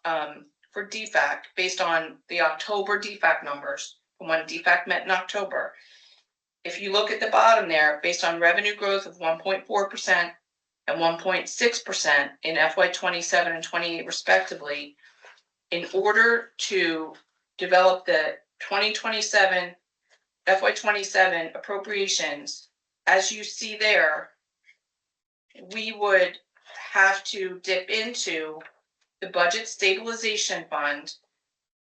for DFAC based on the October DFAC numbers, from when DFAC met in October, if you look at the bottom there, based on revenue growth of 1.4% and 1.6% in FY27 and 28 respectively, in order to develop the 2027 FY27 appropriations, as you see there, we would have to dip into the budget stabilization fund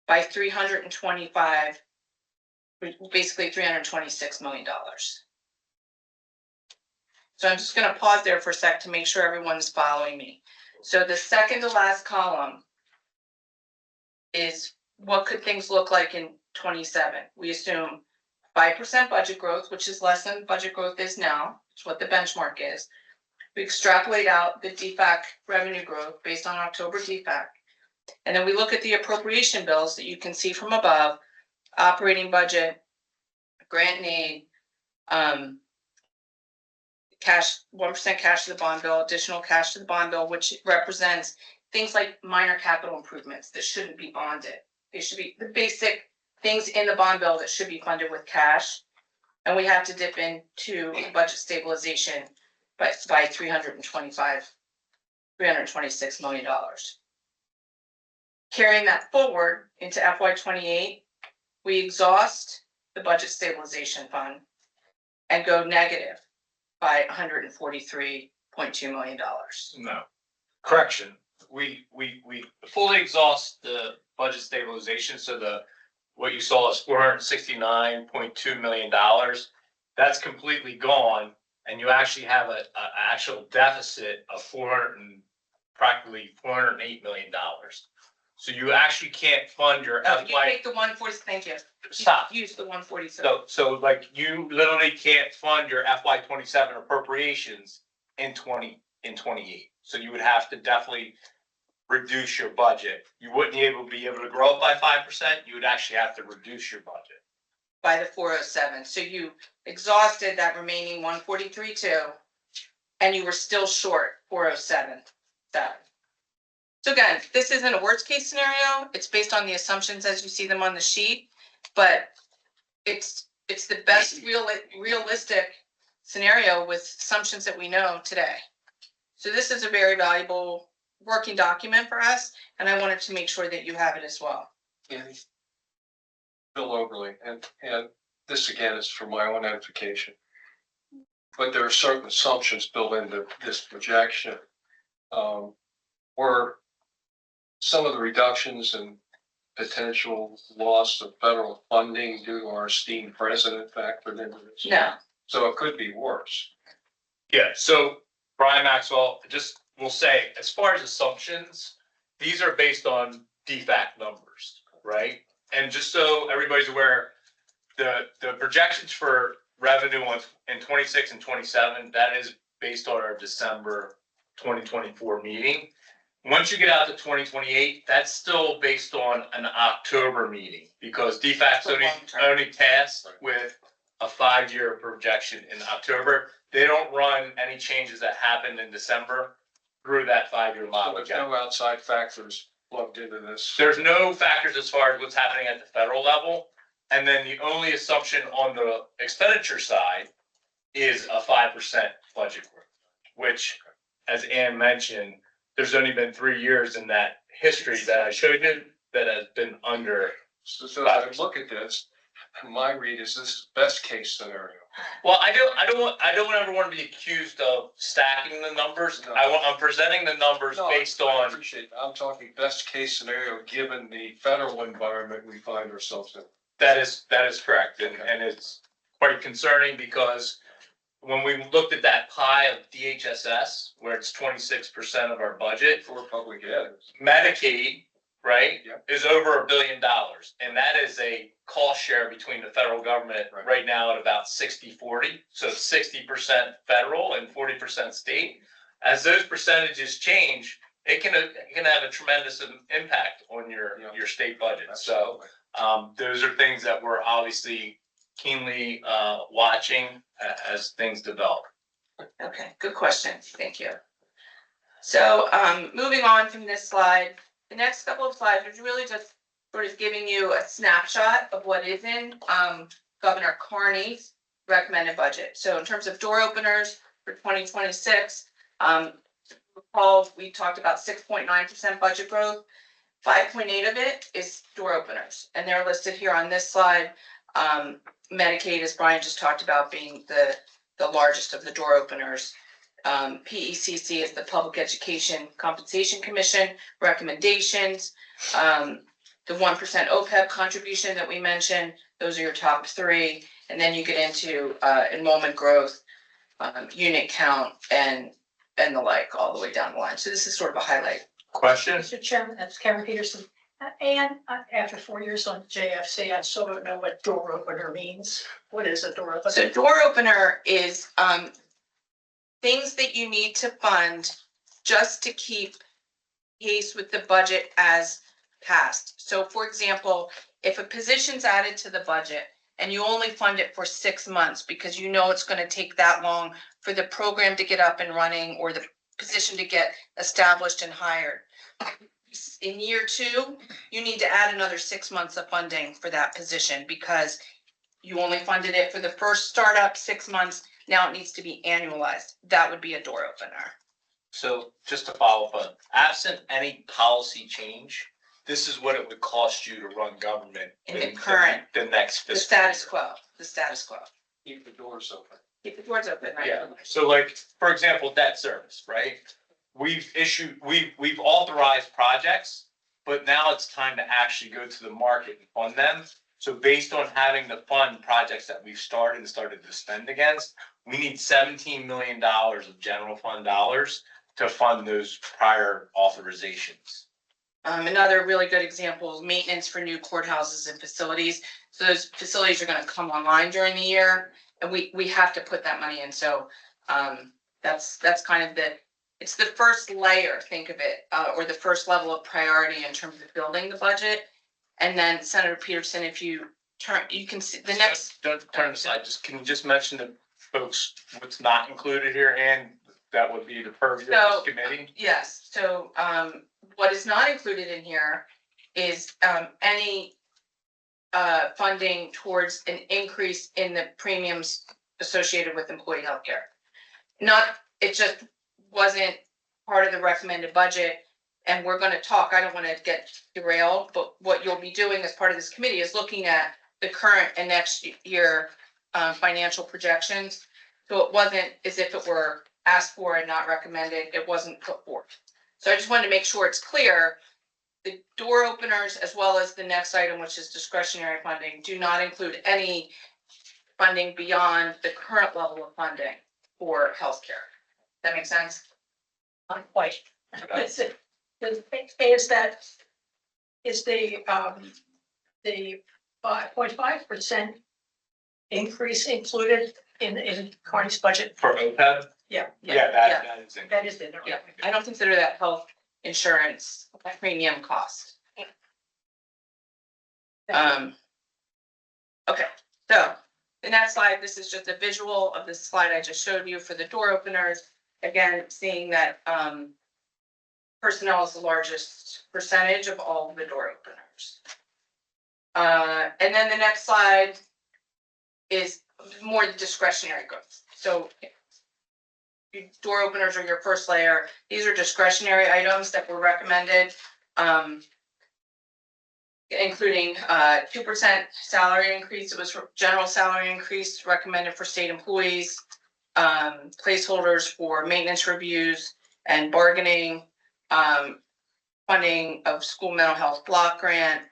by 325, basically $326 million. So I'm just going to pause there for a sec to make sure everyone's following me. So the second to last column is what could things look like in 27? We assume 5% budget growth, which is less than budget growth is now. It's what the benchmark is. We extrapolate out the DFAC revenue growth based on October DFAC. And then we look at the appropriation bills that you can see from above, operating budget, grant and aid, cash, 1% cash to the bond bill, additional cash to the bond bill, which represents things like minor capital improvements that shouldn't be bonded. They should be the basic things in the bond bill that should be funded with cash. And we have to dip into budget stabilization by $326 million. Carrying that forward into FY28, we exhaust the budget stabilization fund and go negative by $143.2 million. No, correction. We fully exhaust the budget stabilization. So what you saw is $469.2 million. That's completely gone. And you actually have an actual deficit of practically $408 million. So you actually can't fund your Oh, you FY. take the 140, thank you. Stop. Use the 147. So like you literally can't fund your FY27 appropriations in 28. So you would have to definitely reduce your budget. You wouldn't be able to grow it by 5%. You would actually have to reduce your budget. By the 407. So you exhausted that remaining 143.2 and you were still short 407. So again, this isn't a worst case scenario. It's based on the assumptions as you see them on the sheet, but it's the best realistic scenario with assumptions that we know today. So this is a very valuable working document for us, and I wanted to make sure that you have it as well. And Bill Oberly, and this again is for my own edification. But there are certain assumptions built into this projection. Were some of the reductions and potential loss of federal funding due to our esteemed president factored into this? No. So it could be worse. Yeah, so Brian Maxwell, just will say, as far as assumptions, these are based on DFAC numbers, right? And just so everybody's aware, the projections for revenue in 26 and 27, that is based on our December 2024 meeting. Once you get out to 2028, that's still based on an October meeting because DFAC's only tasked with a 5-year projection in October. They don't run any changes that happened in December through that 5-year So model. there's no outside factors plugged into this. There's no factors as far as what's happening at the federal level. And then the only assumption on the expenditure side is a 5% budget growth, which, as Ann mentioned, there's only been 3 years in that history that I showed you that has been under. So as I look at this, my read is this is best case scenario. Well, I don't ever want to be accused of stacking the numbers. No. I'm presenting the numbers No, based I on. appreciate it. I'm talking best case scenario, given the federal environment we find ourselves in. That is correct, and it's quite concerning because when we looked at that pie of DHSS, where it's 26% of our budget, For public ed. Medicaid, right, Yep. is over $1 billion, and that is a cost share between the federal government Right. right now at about 60-40, so 60% federal and 40% state. As those percentages change, it can have a tremendous impact on your state budget. So. Those are things that we're obviously keenly watching as things develop. Okay, good question. Thank you. So, moving on from this slide, the next couple of slides are really just sort of giving you a snapshot of what is in, Governor Carney's recommended budget. So in terms of door openers for 2026, recall we talked about 6.9% budget growth. 5.8 of it is door openers, and they're listed here on this slide. Medicaid, as Brian just talked about, being the largest of the door openers. PECC is the Public Education Compensation Commission recommendations. The 1% OPEB contribution that we mentioned, those are your top 3. And then you get into enrollment growth, unit count, and the like, all the way down the line. So this is sort of a highlight. Question? Mr. Chairman, that's Karen Peterson. And after 4 years on JFC, I still don't know what door opener means. What is a door opener? So door opener is things that you need to fund just to keep pace with the budget as passed. So for example, if a position's added to the budget and you only fund it for 6 months because you know it's going to take that long for the program to get up and running or the position to get established and hired. In year 2, you need to add another 6 months of funding for that position because you only funded it for the first startup 6 months. Now it needs to be annualized. That would be a door opener. So just to follow up on, absent any policy change, this is what it would cost you to run government In the current- the next The fiscal status year. quo, the status quo. Keep the doors open. Keep the doors open, right? Yeah, so like, for example, debt service, right? We've authorized projects, but now it's time to actually go to the market and fund them. So based on having to fund projects that we've started to spend against, we need $17 million of general fund dollars to fund those prior authorizations. Another really good example is maintenance for new courthouses and facilities. So those facilities are gonna come online during the year, and we have to put that money in. So that's kind of it's the first layer, think of it, or the first level of priority in terms of building the budget. And then Senator Peterson, if you turn, you can see the next. Don't turn the slide, can you just mention to folks what's not included here, and that would be the purview of this committee? Yes, so what is not included in here is any funding towards an increase in the premiums associated with employee healthcare. It just wasn't part of the recommended budget, and we're gonna talk, I don't wanna get derailed, but what you'll be doing as part of this committee is looking at the current and next year financial projections. So it wasn't as if it were asked for and not recommended, it wasn't put forth. So I just wanted to make sure it's clear, the door openers as well as the next item, which is discretionary funding, do not include any funding beyond the current level of funding for healthcare. That makes sense? Not quite. Is the 5.5% increase included in Carney's budget? For OPEB? Yeah. That is. That is in there. Yeah, I don't consider that health insurance premium cost. Okay, so the next slide, this is just a visual of the slide I just showed you for the door openers. Again, seeing that personnel is the largest percentage of all the door openers. And then the next slide is more discretionary growth. So door openers are your first layer. These are discretionary items that were recommended, including 2% salary increase. It was for general salary increase recommended for state employees, placeholders for maintenance reviews and bargaining, funding of school mental health block grant,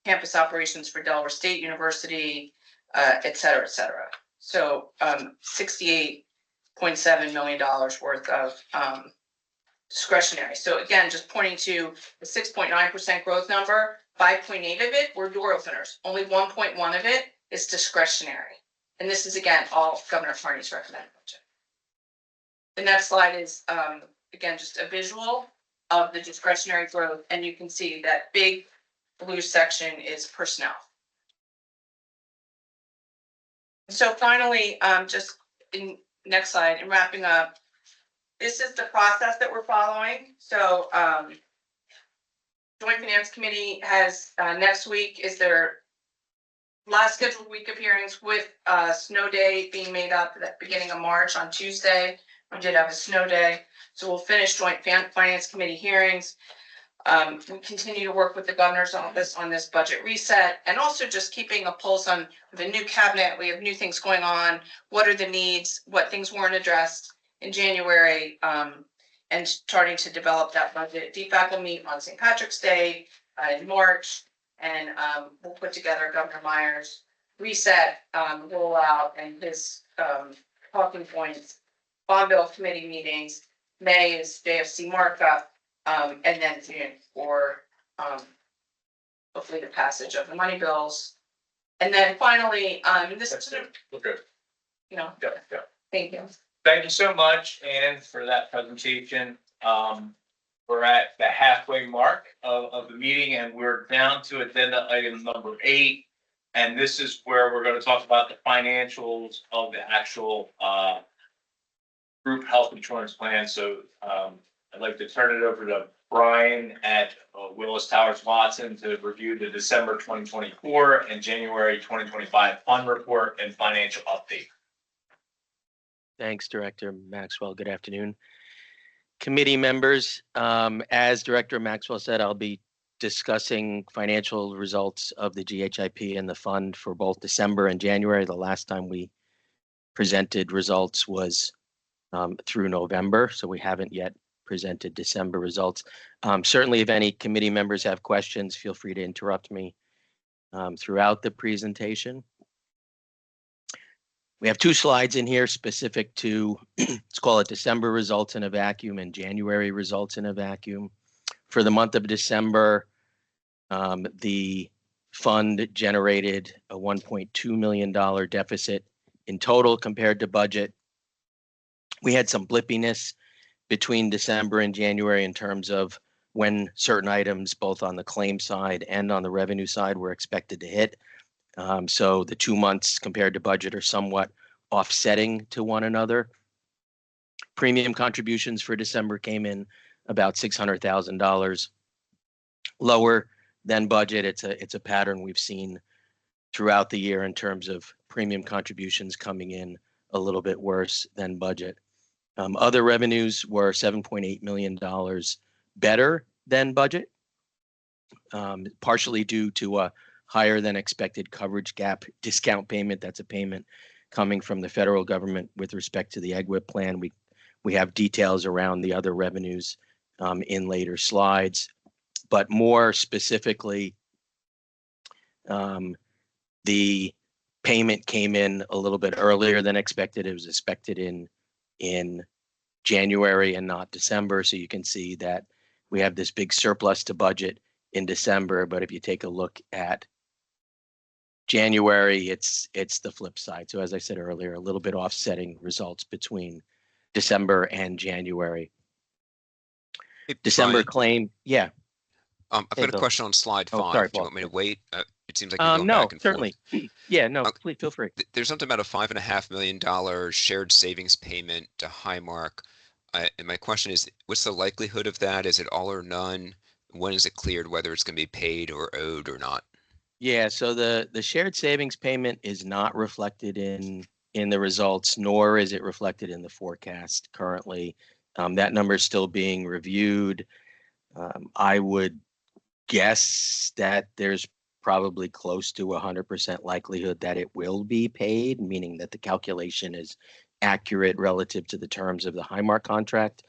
campus operations for Delaware State University, et cetera, et cetera. So $68.7 million worth of discretionary. So again, just pointing to the 6.9% growth number, 5.8 of it were door openers. Only 1.1 of it is discretionary. And this is again, all Governor Carney's recommended budget. The next slide is again, just a visual of the discretionary growth. And you can see that big blue section is personnel. So finally, just in next slide, and wrapping up, this is the process that we're following. So Joint Finance Committee has next week is their last scheduled week of hearings, with snow day being made up at the beginning of March on Tuesday. We did have a snow day, so we'll finish Joint Finance Committee hearings. We continue to work with the governor's office on this budget reset, and also just keeping a pulse on the new cabinet. We have new things going on. What are the needs? What things weren't addressed in January, and starting to develop that budget. DFAC will meet on St. Patrick's Day in March, and we'll put together Governor Meyer's reset rollout and his talking points. Bond bill committee meetings. May is JFC markup. And then June for hopefully the passage of the money bills. And then finally, this is sort of, We're good. you know, Yeah. thank you. Thank you so much, Ann, for that presentation. We're at the halfway mark of the meeting, and we're down to agenda item number 8. And this is where we're going to talk about the financials of the actual group health insurance plan. So I'd like to turn it over to Brian at Willis Towers Watson to review the December 2024 and January 2025 fund report and financial update. Thanks, Director Maxwell. Good afternoon. Committee members, as Director Maxwell said, I'll be discussing financial results of the GHIP and the fund for both December and January. The last time we presented results was through November, so we haven't yet presented December results. Certainly, if any committee members have questions, feel free to interrupt me throughout the presentation. We have 2 slides in here specific to, let's call it December results in a vacuum and January results in a vacuum. For the month of December, the fund generated a $1.2 million deficit in total compared to budget. We had some blippiness between December and January in terms of when certain items, both on the claim side and on the revenue side, were expected to hit. So the 2 months compared to budget are somewhat offsetting to one another. Premium contributions for December came in about $600,000 lower than budget. It's a pattern we've seen throughout the year in terms of premium contributions coming in a little bit worse than budget. Other revenues were $7.8 million better than budget, partially due to a higher than expected coverage gap discount payment. That's a payment coming from the federal government with respect to the EGWP plan. We have details around the other revenues in later slides, but more specifically, the payment came in a little bit earlier than expected. It was expected in January and not December. So you can see that we have this big surplus to budget in December, but if you take a look at January, it's the flip side. So as I said earlier, a little bit offsetting results between December and January. Hey, December Brian, claim, yeah. I've Hey, got a Bill. question on slide Oh, 5. sorry, Do you Paul. want me to wait? It seems like you're going No, back and certainly. forth. Yeah, no, please feel free. There's something about a $5.5 million shared savings payment to Highmark. And my question is, what's the likelihood of that? Is it all or none? When is it cleared whether it's going to be paid or owed or not? Yeah, so the shared savings payment is not reflected in the results, nor is it reflected in the forecast currently. That number is still being reviewed. I would guess that there's probably close to 100% likelihood that it will be paid, meaning that the calculation is accurate relative to the terms of the Highmark contract.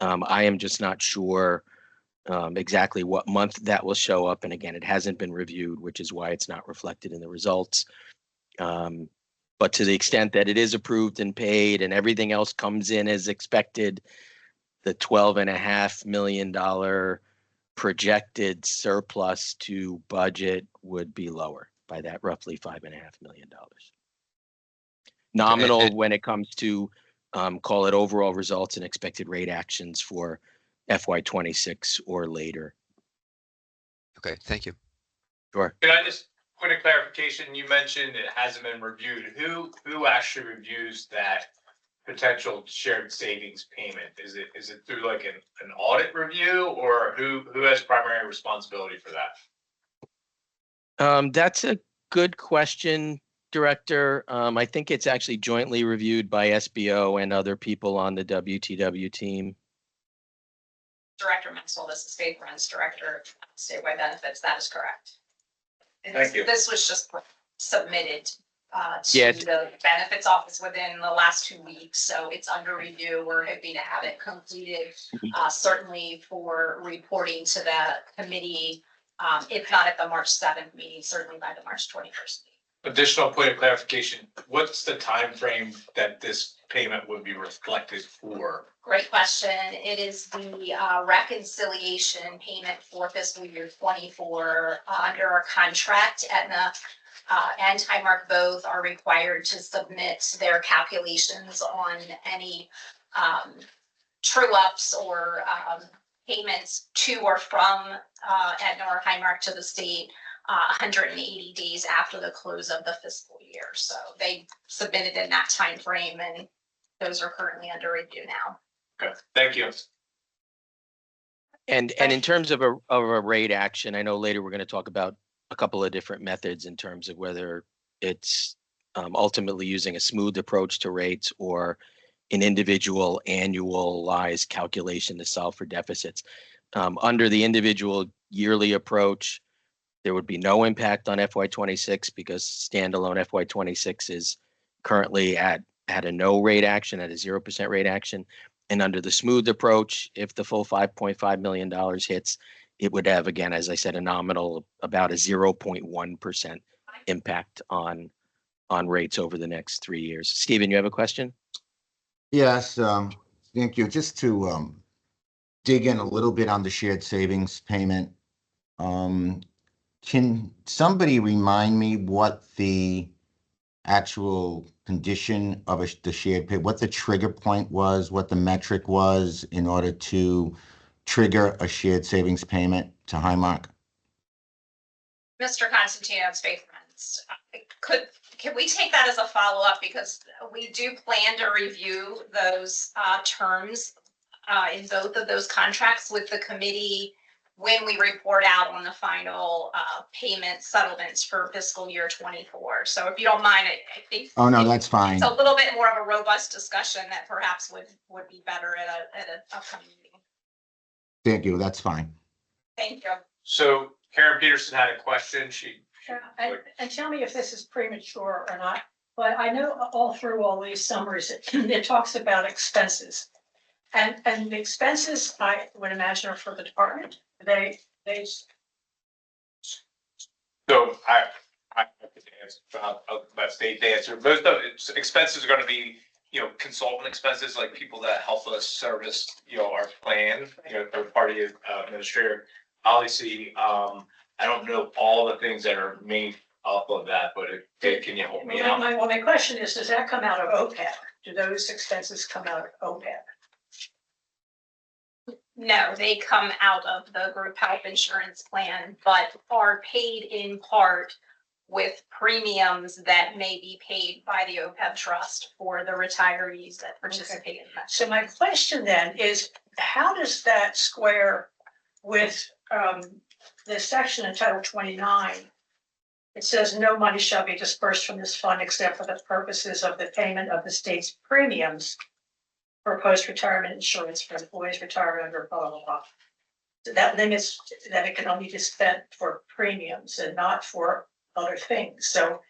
I am just not sure exactly what month that will show up. And again, it hasn't been reviewed, which is why it's not reflected in the results. But to the extent that it is approved and paid and everything else comes in as expected, the $12.5 million projected surplus to budget would be lower by that roughly $5.5 million. Nominal when it comes to call it overall results and expected rate actions for FY26 or later. Okay, thank you. Sure. Can I just, point of clarification, you mentioned it hasn't been reviewed. Who actually reviews that potential shared savings payment? Is it through like an audit review, or who has primary responsibility for that? That's a good question, Director. I think it's actually jointly reviewed by SBO and other people on the WTW team. Director Maxwell, this is Faith Renz, Director of Statewide Benefits. That is correct. Thank you. This was just submitted to Yes. the benefits office within the last 2 weeks, so it's under review. We're hoping to have it completed, certainly for reporting to the committee, if not at the March 7th meeting, certainly by the March 21st meeting. Additional point of clarification, what's the time frame that this payment would be reflected for? Great question. It is the reconciliation payment for fiscal year 24. Under our contract, Aetna and Highmark both are required to submit their calculations on any true ups or payments to or from Aetna or Highmark to the state 180 days after the close of the fiscal year. So they submitted in that time frame, and those are currently under review now. Okay, thank you. And in terms of a rate action, I know later we're going to talk about a couple of different methods in terms of whether it's ultimately using a smooth approach to rates or an individual annualized calculation to solve for deficits. Under the individual yearly approach, there would be no impact on FY26 because standalone FY26 is currently at a no rate action, at a 0% rate action. And under the smooth approach, if the full $5.5 million hits, it would have, again, as I said, a nominal about a 0.1% impact on rates over the next 3 years. Stephen, you have a question? Yes, thank you. Just to dig in a little bit on the shared savings payment. Can somebody remind me what the actual condition of the shared pay, what the trigger point was, what the metric was in order to trigger a shared savings payment to Highmark? Mr. Constantino's Faith Friends, can we take that as a follow-up, because we do plan to review those terms in both of those contracts with the committee when we report out on the final payment settlements for fiscal year 24. So if you don't mind, I think. Oh, no, that's fine. It's a little bit more of a robust discussion that perhaps would be better at an upcoming meeting. Thank you, that's fine. Thank you. So Karen Peterson had a question. And tell me if this is premature or not, but I know all through all these summaries, it talks about expenses. And the expenses, I would imagine, are for the department. So I could answer, let state answer. Most of its expenses are going to be, consultant expenses, like people that help us service, our plan, third party administrator. Obviously, I don't know all the things that are off of that, but can you help me out? My question is, does that come out of OPEB? Do those expenses come out of OPEB? No, they come out of the group health insurance plan, but are paid in part with premiums that may be paid by the OPEB trust for the retirees that participate in that. So my question then is, how does that square with the section in Title 29? It says no money shall be dispersed from this fund except for the purposes of the payment of the state's premiums for post-retirement insurance for employees retired under blah, blah, blah. So that limits that it can only be spent for premiums and not for other things. So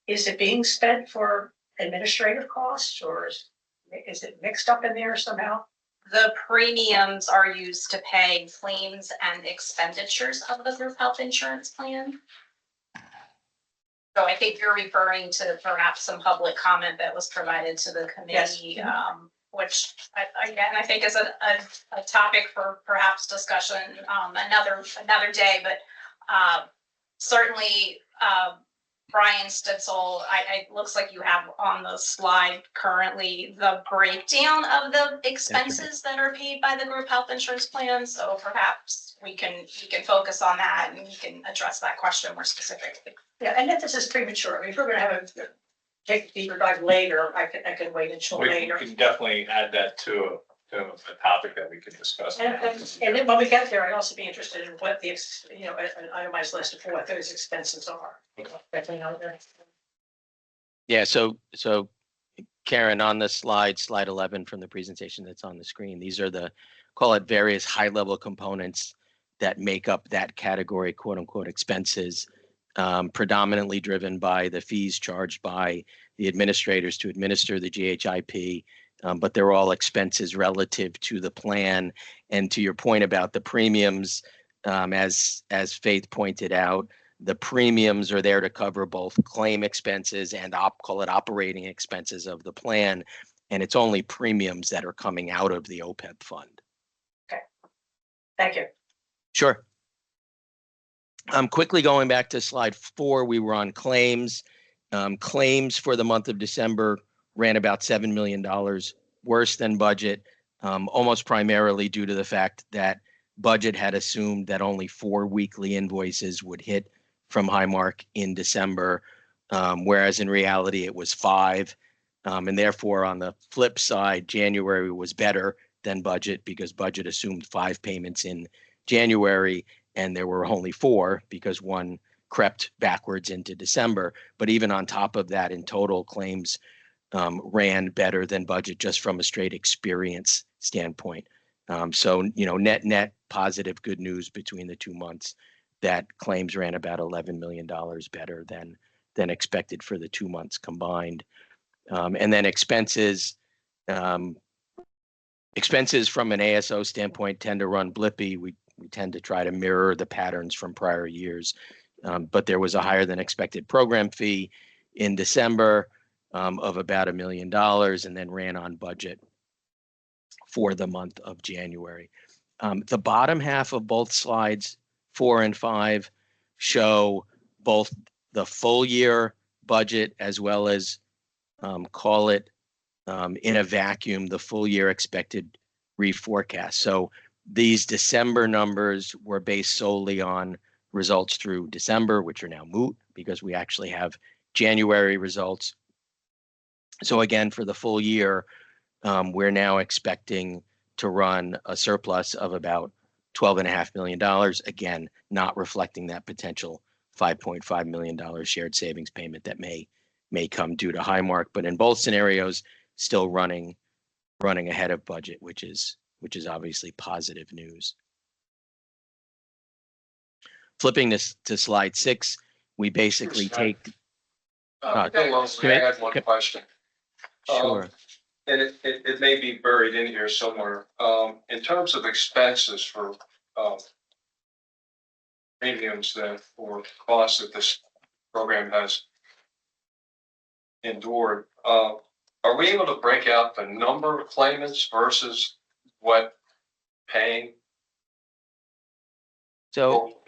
is it being spent for administrative costs, or is it mixed up in there somehow? The premiums are used to pay claims and expenditures of the group health insurance plan. So I think you're referring to perhaps some public comment that was provided to the committee, which again, I think is a topic for perhaps discussion another day, but certainly Brian Stitzel, it looks like you have on the slide currently the breakdown of the expenses that are paid by the group health insurance plan. So perhaps we can focus on that and we can address that question more specifically. Yeah, and if this is premature, I mean, if we're gonna take a deeper dive later, I can wait until later. We can definitely add that to a topic that we could discuss. And then when we get there, I'd also be interested in what the, an itemized list of what those expenses are. Definitely out there. Yeah, so Karen, on the slide 11 from the presentation that's on the screen, these are the, call it various high-level components that make up that category, quote unquote, expenses, predominantly driven by the fees charged by the administrators to administer the GHIP. But they're all expenses relative to the plan. And to your point about the premiums, as Faith pointed out, the premiums are there to cover both claim expenses and call it operating expenses of the plan. And it's only premiums that are coming out of the OPEB fund. Okay, thank you. Sure. Quickly going back to slide 4, we were on claims. Claims for the month of December ran about $7 million worse than budget, almost primarily due to the fact that budget had assumed that only 4 weekly invoices would hit from Highmark in December, whereas in reality it was 5. And therefore, on the flip side, January was better than budget because budget assumed 5 payments in January, and there were only 4 because 1 crept backwards into December. But even on top of that, in total, claims ran better than budget just from a straight experience standpoint. So, net positive good news between the 2 months, that claims ran about $11 million better than expected for the 2 months combined. And then expenses from an ASO standpoint tend to run blippy. We tend to try to mirror the patterns from prior years. But there was a higher than expected program fee in December of about $1 million, and then ran on budget for the month of January. The bottom half of both slides 4 and 5 show both the full year budget as well as call it in a vacuum, the full year expected reforecast. So these December numbers were based solely on results through December, which are now moot because we actually have January results. So again, for the full year, we're now expecting to run a surplus of about $12.5 million. Again, not reflecting that potential $5.5 million shared savings payment that may come due to Highmark, but in both scenarios, still running ahead of budget, which is obviously positive news. Flipping this to slide 6, we basically take. I had one question. Sure. And it may be buried in here somewhere. In terms of expenses for premiums that or costs that this program has endured, are we able to break out the number of claimants versus what paying? So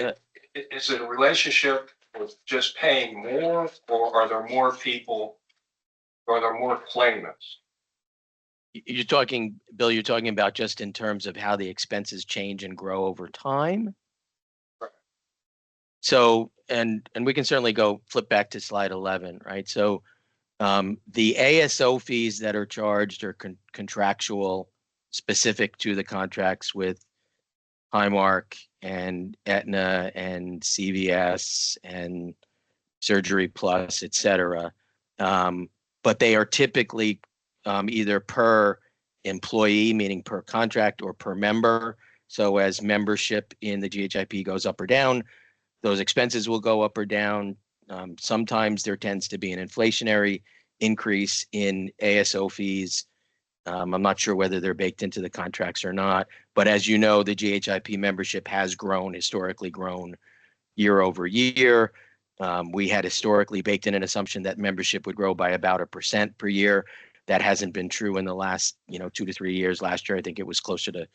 is it a relationship was just paying more, or are there more people? Are there more claimants? You're talking, Bill, you're talking about just in terms of how the expenses change and grow over time? Right. So, and we can certainly go flip back to slide 11, right? So the ASO fees that are charged are contractual, specific to the contracts with Highmark and Aetna and CVS and Surgery Plus, et cetera. But they are typically either per employee, meaning per contract, or per member. So as membership in the GHIP goes up or down, those expenses will go up or down. Sometimes there tends to be an inflationary increase in ASO fees. I'm not sure whether they're baked into the contracts or not, but as you know, the GHIP membership has grown, historically grown year over year. We had historically baked in an assumption that membership would grow by about 1% per year. That hasn't been true in the last, 2 to 3 years. Last year, I think it was closer to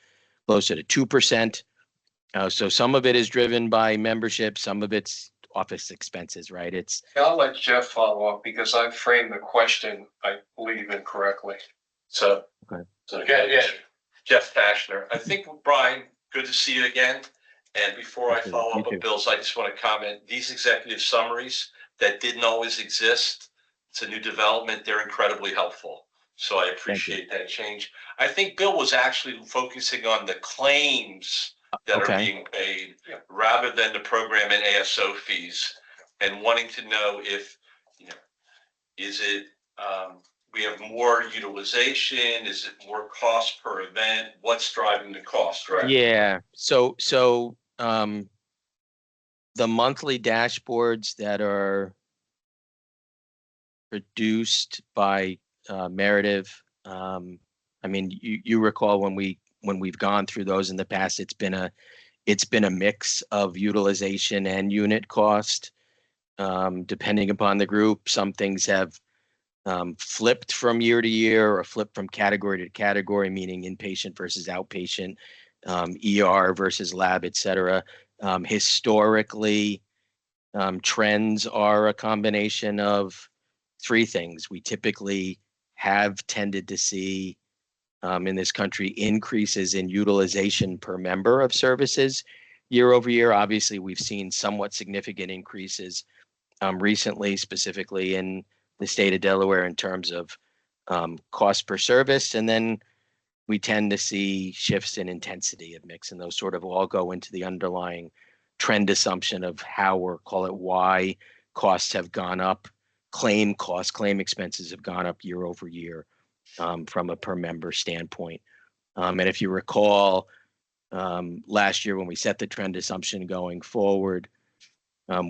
2%. So some of it is driven by membership, some of it's office expenses, right? I'll let Jeff follow up because I framed the question, I believe, incorrectly. So, Okay. yeah, Jeff Tashner. I think, Brian, good to see you again. And before I follow up with Bill's, I just want to comment, these executive summaries that didn't always exist, it's a new development, they're incredibly helpful. So I appreciate that change. I think Bill was actually focusing on the claims that are being paid rather than the program and ASO fees, and wanting to know if, is it, we have more utilization? Is it more cost per event? What's driving the cost, right? Yeah. So the monthly dashboards that are produced by Meredith, I mean, you recall when we've gone through those in the past, it's been a mix of utilization and unit cost, depending upon the group. Some things have flipped from year to year or flipped from category to category, meaning inpatient versus outpatient, ER versus lab, et cetera. Historically, trends are a combination of 3 things. We typically have tended to see in this country increases in utilization per member of services year over year. Obviously, we've seen somewhat significant increases recently, specifically in the state of Delaware in terms of cost per service. And then we tend to see shifts in intensity of mix, and those sort of all go into the underlying trend assumption of how, or call it why, costs have gone up. Claim expenses have gone up year over year from a per member standpoint. And if you recall, last year when we set the trend assumption going forward,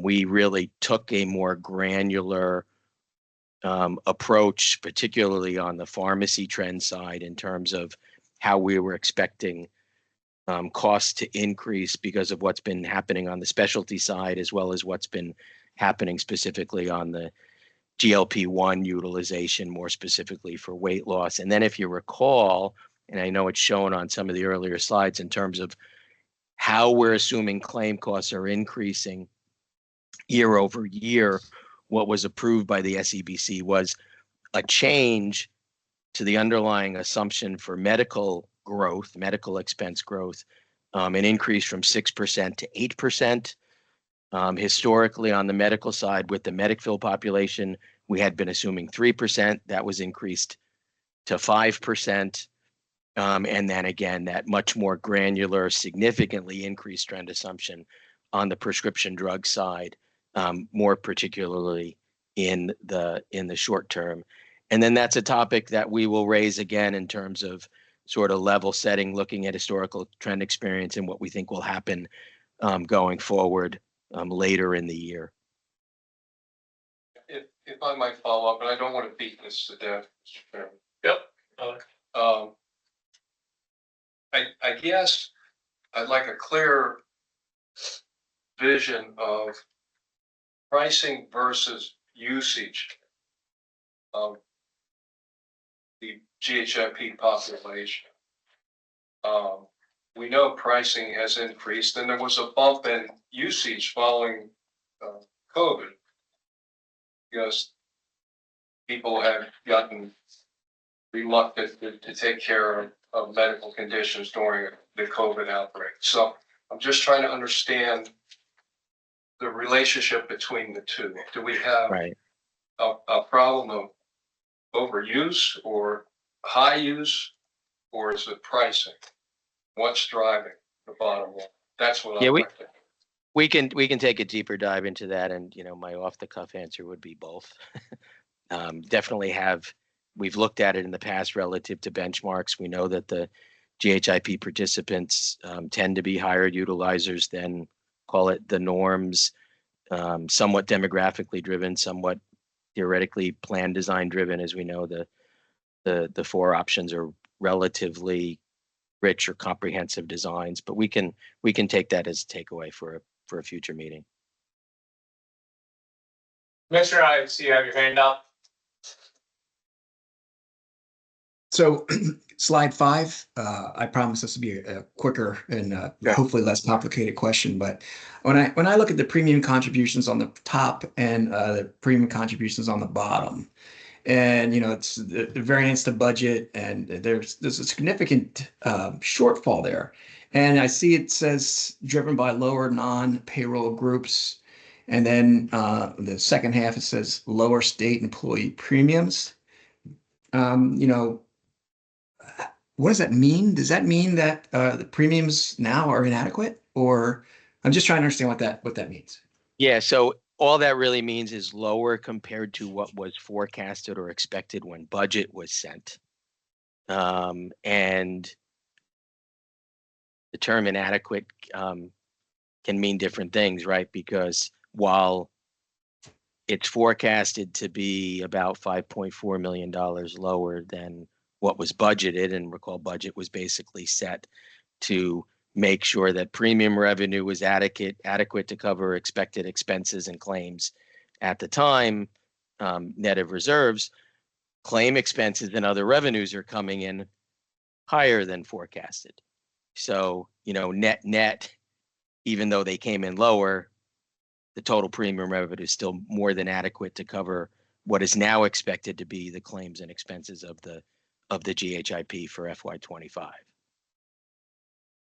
we really took a more granular approach, particularly on the pharmacy trend side, in terms of how we were expecting costs to increase because of what's been happening on the specialty side, as well as what's been happening specifically on the GLP-1 utilization, more specifically for weight loss. And then if you recall, and I know it's shown on some of the earlier slides in terms of how we're assuming claim costs are increasing year over year, what was approved by the SEBC was a change to the underlying assumption for medical growth, medical expense growth, an increase from 6% to 8%. Historically, on the medical side, with the Medicaid population, we had been assuming 3%. That was increased to 5%. And then again, that much more granular, significantly increased trend assumption on the prescription drug side, more particularly in the short term. And then that's a topic that we will raise again in terms of sort of level setting, looking at historical trend experience and what we think will happen going forward later in the year. If I might follow up, and I don't want to beat this to death, Mr. Chairman. Yep. I guess I'd like a clear vision of pricing versus usage of the GHIP population. We know pricing has increased, and there was a bump in usage following COVID. Because people have gotten reluctant to take care of medical conditions during the COVID outbreak. So I'm just trying to understand the relationship between the two. Do we have Right. a problem of overuse or high use, or is it pricing? What's driving the bottom line? That's what Yeah, I'm we- looking. We can take a deeper dive into that, and my off the cuff answer would be both. Definitely we've looked at it in the past relative to benchmarks. We know that the GHIP participants tend to be higher utilizers than, call it, the norms, somewhat demographically driven, somewhat theoretically plan design driven. As we know, the four options are relatively rich or comprehensive designs, but we can take that as a takeaway for a future meeting. Commissioner, I see you have your hand up. So slide 5, I promise this will be a quicker and hopefully less complicated question. But when I look at the premium contributions on the top and the premium contributions on the bottom, and it's the variance to budget, and there's a significant shortfall there. And I see it says driven by lower non-payroll groups. And then the second half, it says lower state employee premiums. What does that mean? Does that mean that the premiums now are inadequate? Or I'm just trying to understand what that means. Yeah, so all that really means is lower compared to what was forecasted or expected when budget was sent. And the term inadequate can mean different things, right? Because while it's forecasted to be about $5.4 million lower than what was budgeted, and recall budget was basically set to make sure that premium revenue was adequate to cover expected expenses and claims at the time, net of reserves. Claim expenses and other revenues are coming in higher than forecasted. So, net, even though they came in lower, the total premium revenue is still more than adequate to cover what is now expected to be the claims and expenses of the GHIP for FY25.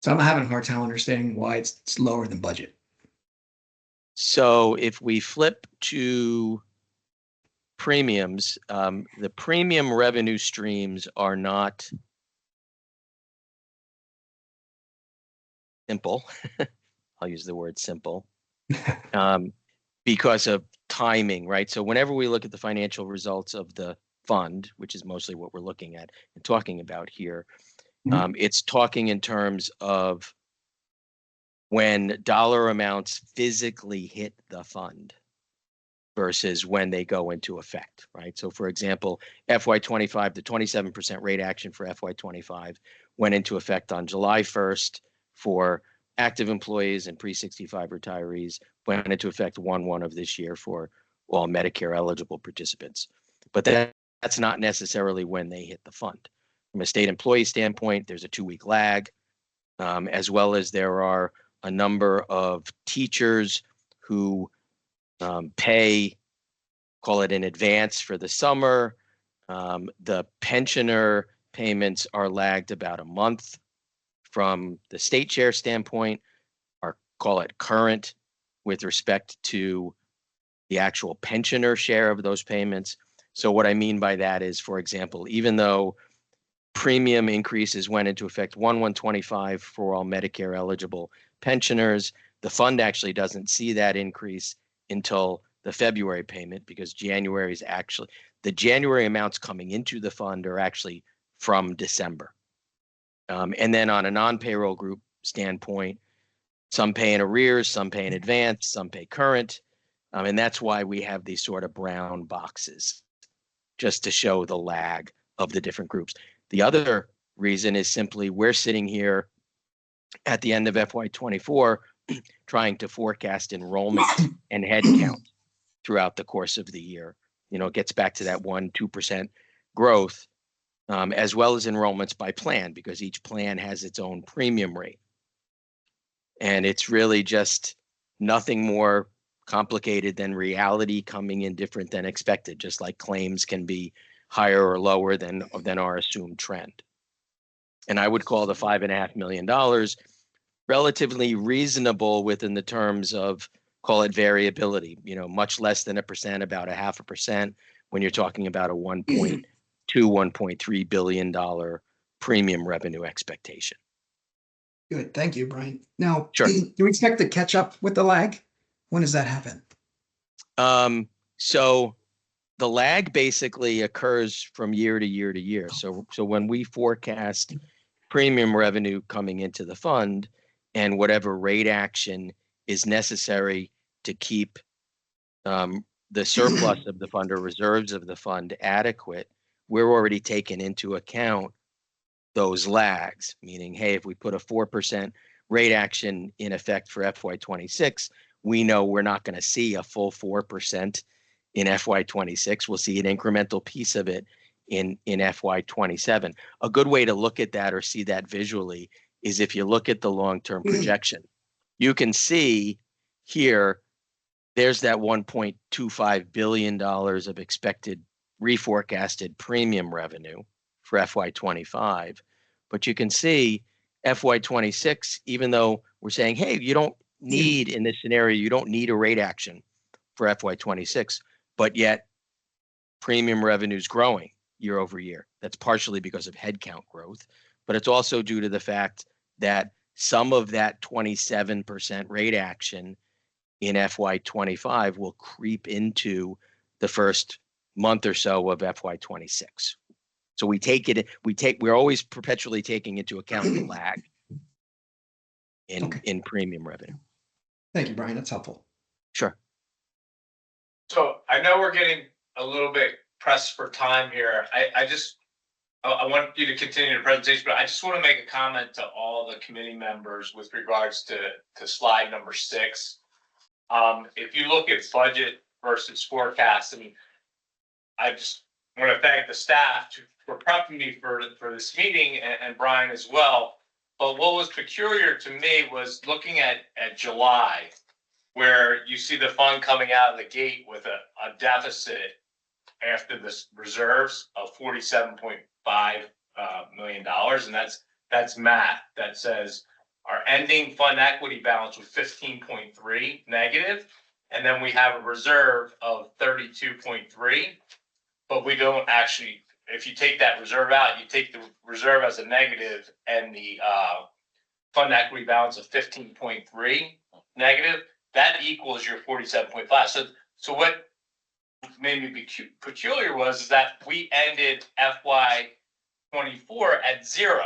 So I'm having a hard time understanding why it's lower than budget. So if we flip to premiums, the premium revenue streams are not simple. I'll use the word simple. Because of timing, right? So whenever we look at the financial results of the fund, which is mostly what we're looking at and talking about here, it's talking in terms of when dollar amounts physically hit the fund versus when they go into effect, right? So for example, FY25, the 27% rate action for FY25 went into effect on July 1st for active employees and pre-65 retirees, went into effect 1/1 of this year for all Medicare eligible participants. But that's not necessarily when they hit the fund. From a state employee standpoint, there's a 2-week lag, as well as there are a number of teachers who pay, call it in advance for the summer. The pensioner payments are lagged about a month. From the state share standpoint, or call it current with respect to the actual pensioner share of those payments. So what I mean by that is, for example, even though premium increases went into effect 1/1/25 for all Medicare eligible pensioners, the fund actually doesn't see that increase until the February payment, because the January amounts coming into the fund are actually from December. And then on a non-payroll group standpoint, some pay in arrears, some pay in advance, some pay current. And that's why we have these sort of brown boxes, just to show the lag of the different groups. The other reason is simply we're sitting here at the end of FY24 trying to forecast enrollment and head count throughout the course of the year. It gets back to that 1-2% growth, as well as enrollments by plan, because each plan has its own premium rate. And it's really just nothing more complicated than reality coming in different than expected, just like claims can be higher or lower than our assumed trend. And I would call the $5.5 million relatively reasonable within the terms of, call it variability, much less than 1%, about 0.5% when you're talking about a $1.2, $1.3 billion premium revenue expectation. Good, thank you, Brian. Now, Sure. do we expect to catch up with the lag? When does that happen? So the lag basically occurs from year to year to year. So when we forecast premium revenue coming into the fund and whatever rate action is necessary to keep the surplus of the fund or reserves of the fund adequate, we're already taking into account those lags, meaning, hey, if we put a 4% rate action in effect for FY26, we know we're not going to see a full 4% in FY26. We'll see an incremental piece of it in FY27. A good way to look at that or see that visually is if you look at the long-term projection. You can see here, there's that $1.25 billion of expected reforecasted premium revenue for FY25. But you can see FY26, even though we're saying, hey, you don't need, in this scenario, you don't need a rate action for FY26, but yet premium revenue is growing year over year. That's partially because of headcount growth, but it's also due to the fact that some of that 27% rate action in FY25 will creep into the first month or so of FY26. So we're always perpetually taking into account the lag in premium revenue. Thank you, Brian. That's helpful. Sure. So I know we're getting a little bit pressed for time here. I want you to continue the presentation, but I just want to make a comment to all the committee members with regards to slide number 6. If you look at budget versus forecast, I just want to thank the staff for prepping me for this meeting and Brian as well. But what was peculiar to me was looking at July, where you see the fund coming out of the gate with a deficit after the reserves of $47.5 million. And that's math that says our ending fund equity balance was 15.3 negative. And then we have a reserve of 32.3, but we don't actually, if you take that reserve out, you take the reserve as a negative and the fund equity balance of 15.3 negative, that equals your 47.5. So what made me peculiar was that we ended FY24 at 0,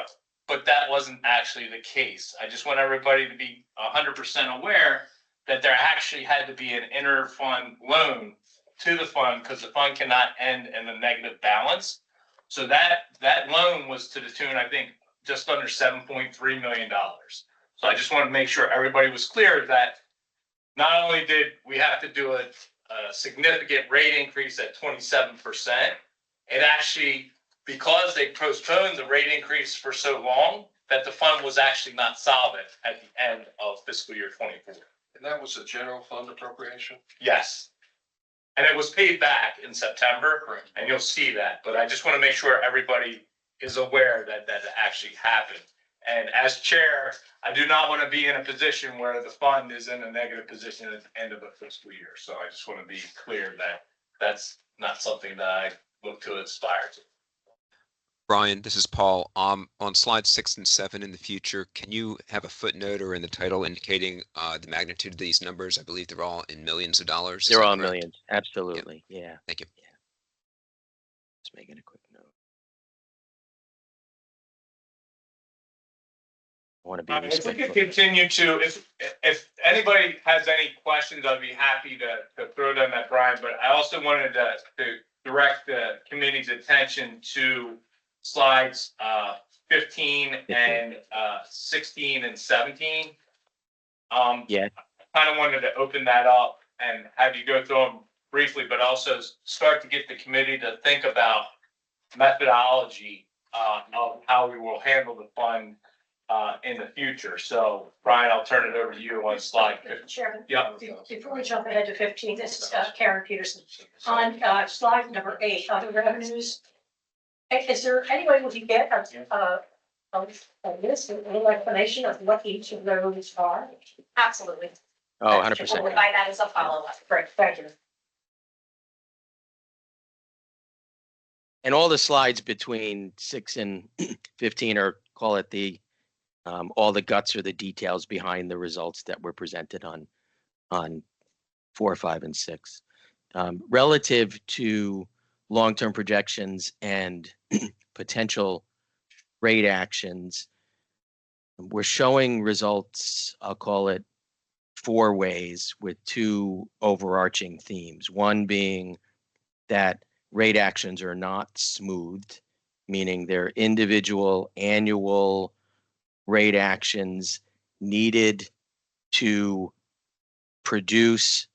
but that wasn't actually the case. I just want everybody to be 100% aware that there actually had to be an inter-fund loan to the fund because the fund cannot end in a negative balance. So that loan was to the tune, I think, just under $7.3 million. So I just wanted to make sure everybody was clear that not only did we have to do a significant rate increase at 27%, it actually, because they postponed the rate increase for so long, that the fund was actually not solvent at the end of fiscal year 24. And that was a general fund appropriation? Yes. And it was paid back in September, and you'll see that. But I just want to make sure everybody is aware that that actually happened. And as chair, I do not want to be in a position where the fund is in a negative position at the end of a fiscal year. So I just want to be clear that that's not something that I look to aspire to. Brian, this is Paul. On slides 6 and 7 in the future, can you have a footnote or in the title indicating the magnitude of these numbers? I believe they're all in millions of dollars. They're all millions. Absolutely. Yeah. Thank you. Yeah. Just making a quick note. I want to be If we respectful. could continue to, if anybody has any questions, I'd be happy to throw them at Brian. But I also wanted to direct the committee's attention to slides 15 and 16 and 17. Yeah. I kind of wanted to open that up and have you go through them briefly, but also start to get the committee to think about methodology of how we will handle the fund in the future. So Brian, I'll turn it over to you on slide 15. Chairman. Yep. Before we jump ahead to 15, this is Karen Peterson. On slide number 8, other revenues. Is there any way we can get a list, a little explanation of what each of those are? Absolutely. Oh, We'll 100%. provide that as a follow-up. Great, thank you. And all the slides between 6 and 15 are, call it the, all the guts or the details behind the results that were presented on 4, 5, and 6. Relative to long-term projections and potential rate actions, we're showing results, I'll call it 4 ways with 2 overarching themes. One being that rate actions are not smoothed, meaning they're individual annual rate actions needed to produce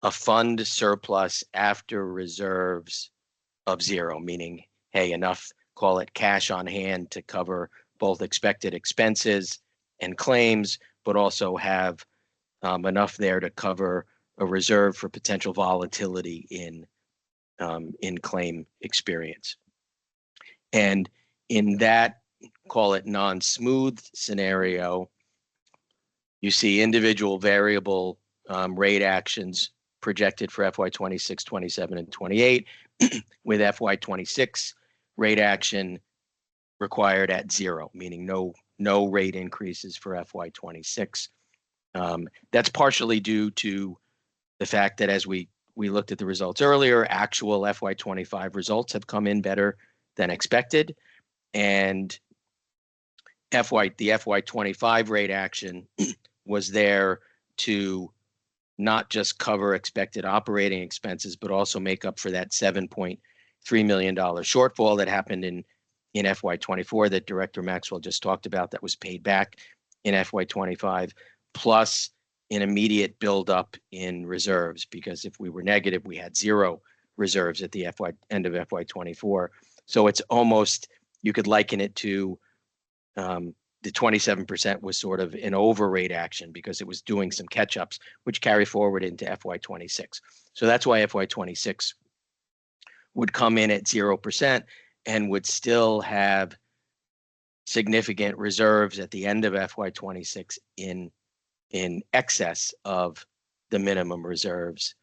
a fund surplus after reserves of 0, meaning, hey, enough, call it cash on hand to cover both expected expenses and claims, but also have enough there to cover a reserve for potential volatility in claim experience. And in that, call it non-smooth scenario, you see individual variable rate actions projected for FY 26, 27, and 28, with FY 26 rate action required at 0, meaning no rate increases for FY 26. That's partially due to the fact that as we looked at the results earlier, actual FY 25 results have come in better than expected. And the FY 25 rate action was there to not just cover expected operating expenses, but also make up for that $7.3 million shortfall that happened in FY 24 that Director Maxwell just talked about, that was paid back in FY 25, plus an immediate buildup in reserves, because if we were negative, we had 0 reserves at the end of FY 24. So it's almost, you could liken it to the 27% was sort of an overrate action because it was doing some catch-ups, which carry forward into FY 26. So that's why FY 26 would come in at 0% and would still have significant reserves at the end of FY 26 in excess of the minimum reserves.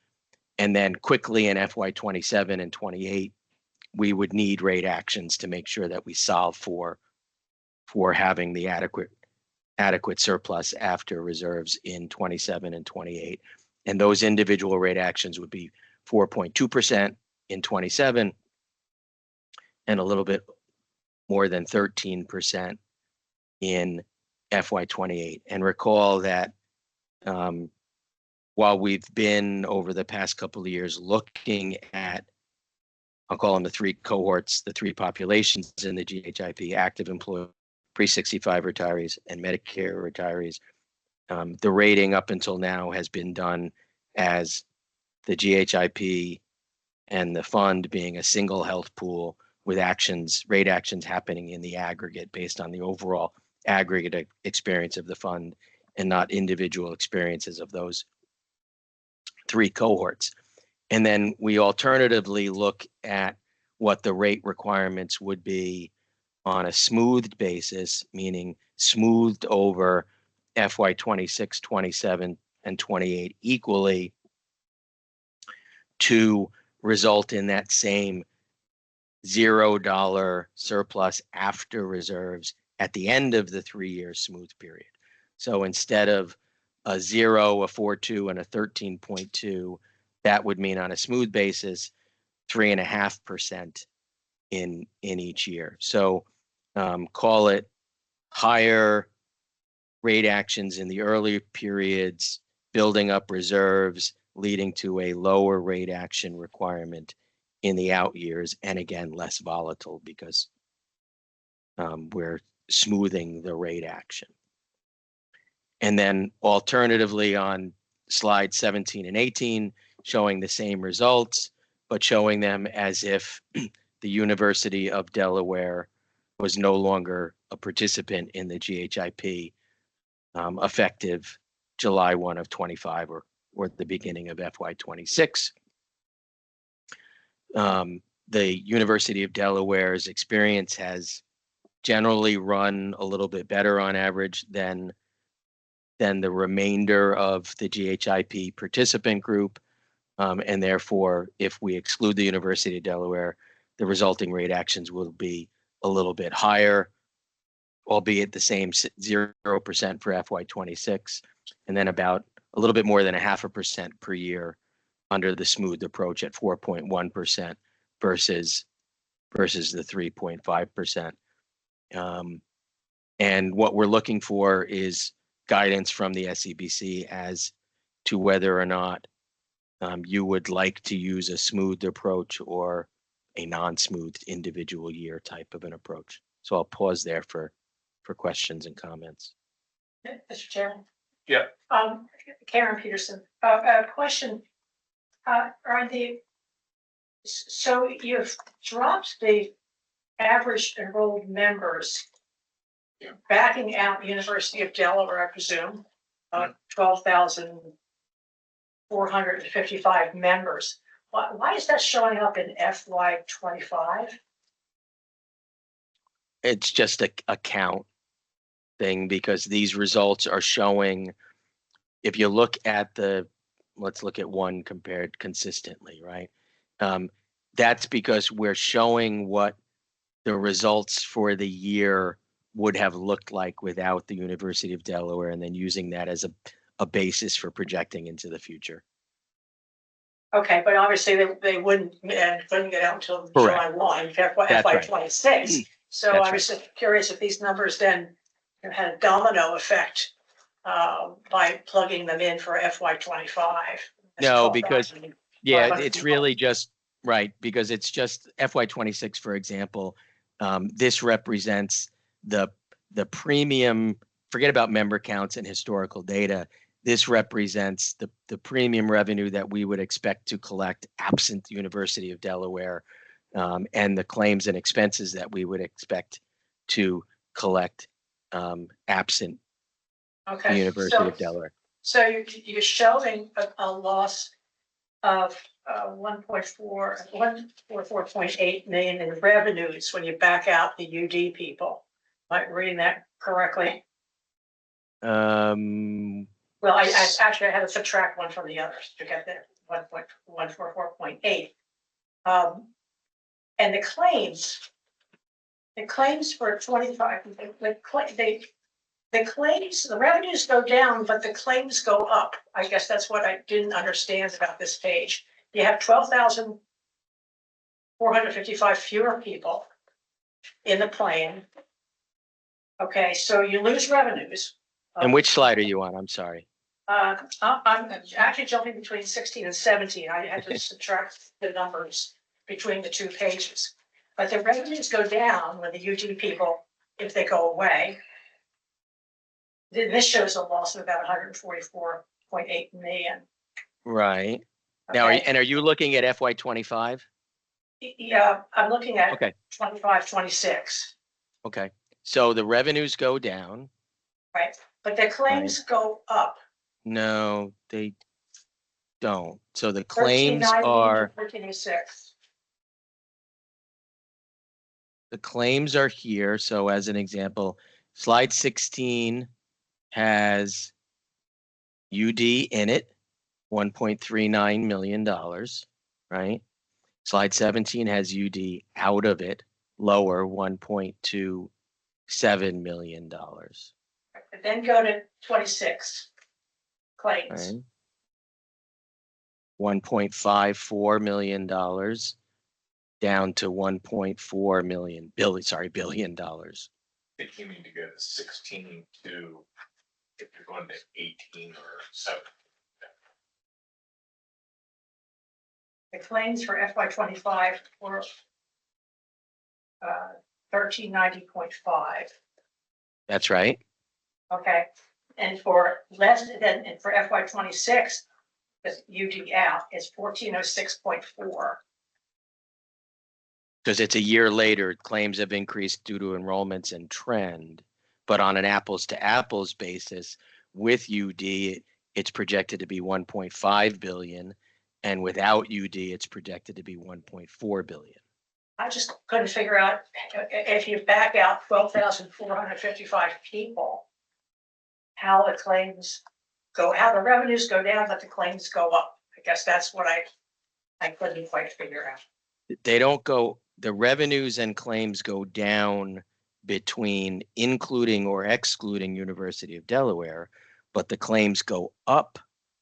And then quickly in FY 27 and 28, we would need rate actions to make sure that we solve for having the adequate surplus after reserves in 27 and 28. And those individual rate actions would be 4.2% in 27 and a little bit more than 13% in FY 28. And recall that while we've been over the past couple of years looking at, I'll call them the 3 cohorts, the 3 populations in the GHIP, active employee, pre-65 retirees, and Medicare retirees, the rating up until now has been done as the GHIP and the fund being a single health pool with rate actions happening in the aggregate based on the overall aggregate experience of the fund and not individual experiences of those 3 cohorts. And then we alternatively look at what the rate requirements would be on a smoothed basis, meaning smoothed over FY 26, 27, and 28 equally to result in that same $0 surplus after reserves at the end of the 3-year smooth period. So instead of a 0, a 4.2, and a 13.2, that would mean on a smooth basis, 3.5% in each year. So call it higher rate actions in the earlier periods, building up reserves, leading to a lower rate action requirement in the out years, and again, less volatile because we're smoothing the rate action. And then alternatively on slide 17 and 18, showing the same results, but showing them as if the University of Delaware was no longer a participant in the GHIP effective July 1 of 25 or the beginning of FY 26. The University of Delaware's experience has generally run a little bit better on average than the remainder of the GHIP participant group. And therefore, if we exclude the University of Delaware, the resulting rate actions will be a little bit higher, albeit the same 0% for FY 26, and then about a little bit more than 0.5% per year under the smooth approach at 4.1% versus the 3.5%. And what we're looking for is guidance from the SCBC as to whether or not you would like to use a smooth approach or a non-smooth individual year type of an approach. So I'll pause there for questions and comments. Mr. Chairman. Yeah. Karen Peterson, question. So you've dropped the average enrolled members, backing out University of Delaware, I presume, 12,455 members. Why is that showing up in FY 25? It's just a count thing because these results are showing, if you look at let's look at one compared consistently, right? That's because we're showing what the results for the year would have looked like without the University of Delaware, and then using that as a basis for projecting into the future. Okay, but obviously they wouldn't get out until July 1, FY 26. So I was just curious if these numbers then had a domino effect by plugging them in for FY 25. No, because it's really just right, because it's just FY 26, for example. This represents the premium. Forget about member counts and historical data. This represents the premium revenue that we would expect to collect absent the University of Delaware, and the claims and expenses that we would expect to collect absent the University of Delaware. So you're showing a loss of 144.8 million in revenues when you back out the UD people. Am I reading that correctly? Well, I actually had to subtract one from the others to get the 144.8. And the claims for 25, the claims, the revenues go down, but the claims go up. I guess that's what I didn't understand about this page. You have 12,455 fewer people in the plan. Okay, so you lose revenues. And which slide are you on? I'm sorry. I'm actually jumping between 16 and 17. I had to subtract the numbers between the two pages. But the revenues go down when the UD people, if they go away. This shows a loss of about 144.8 million. Right. Now, are you looking at FY 25? Yeah, I'm looking at 25, 26. Okay. So the revenues go down. Right. But the claims go up. No, they don't. So the claims are 1306. The claims are here. So as an example, slide 16 has UD in it, $1.39 million, right? Slide 17 has UD out of it, lower, $1.27 million. Then go to 26 claims. Right. $1.54 million down to $1.4 billion. I think you need to go to 16 to, if you're going to 18 or 7. The claims for FY 25 were 1390.5. That's right. Okay, and for less than, and for FY 26, the UD out is 1406.4. Because it's a year later, claims have increased due to enrollments and trend. But on an apples to apples basis with UD, it's projected to be 1.5 billion. And without UD, it's projected to be 1.4 billion. I just couldn't figure out if you back out 12,455 people, how the claims go, how the revenues go down, but the claims go up. I guess that's what I couldn't quite figure out. They don't go, the revenues and claims go down between including or excluding University of Delaware, but the claims go up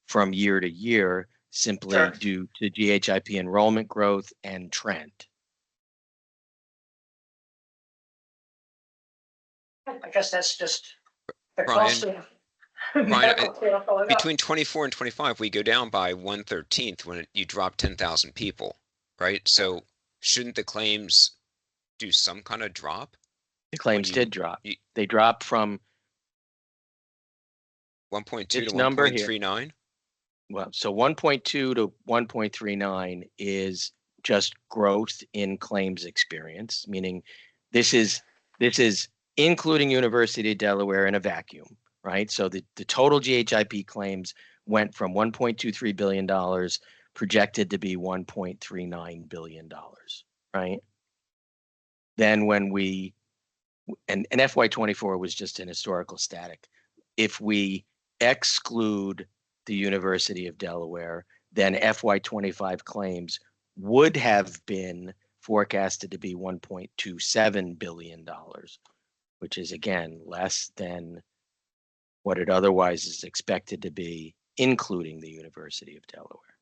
from year to year simply Sure. due to GHIP enrollment growth and trend. I guess that's just the Brian, cost of Brian, medical care going up. between 24 and 25, we go down by 1/13 when you drop 10,000 people, right? So shouldn't the claims do some kind of drop? The claims you- did drop. you- They dropped from 1.2 This to number here. 1.39? Well, so 1.2 to 1.39 is just growth in claims experience, meaning this is including University of Delaware in a vacuum, right? So the total GHIP claims went from $1.23 billion projected to be $1.39 billion, right? Then when we, and FY24 was just an historical static. If we exclude the University of Delaware, then FY25 claims would have been forecasted to be $1.27 billion, which is again less than what it otherwise is expected to be, including the University of Delaware.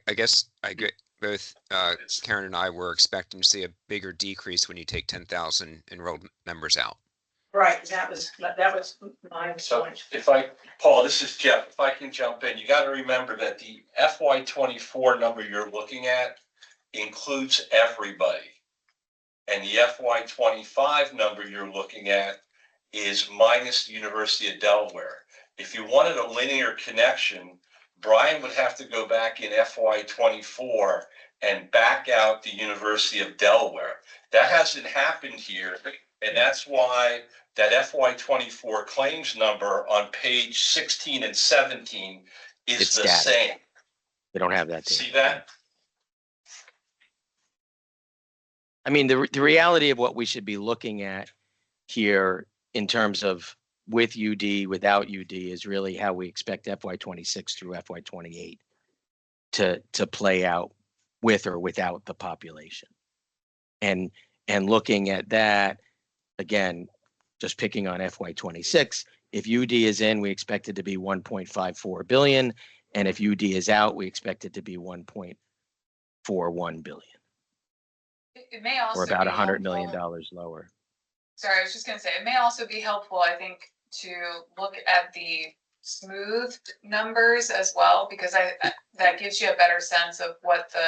I guess I agree. Both Karen and I were expecting to see a bigger decrease when you take 10,000 enrolled members out. Right, that was my So point. Paul, this is Jeff, if I can jump in, you gotta remember that the FY24 number you're looking at includes everybody. And the FY25 number you're looking at is minus the University of Delaware. If you wanted a linear connection, Brian would have to go back in FY24 and back out the University of Delaware. That hasn't happened here, and that's why that FY24 claims number on page 16 and 17 is It's the static. same. They don't have that data. See that? I mean, the reality of what we should be looking at here in terms of with UD, without UD, is really how we expect FY26 through FY28 to play out with or without the population. And looking at that, again, just picking on FY26, if UD is in, we expect it to be 1.54 billion. And if UD is out, we expect it to be 1.41 billion, It may also or about be $100 million helpful- lower. Sorry, I was just gonna say, it may also be helpful, I think, to look at the smoothed numbers as well, because that gives you a better sense of what the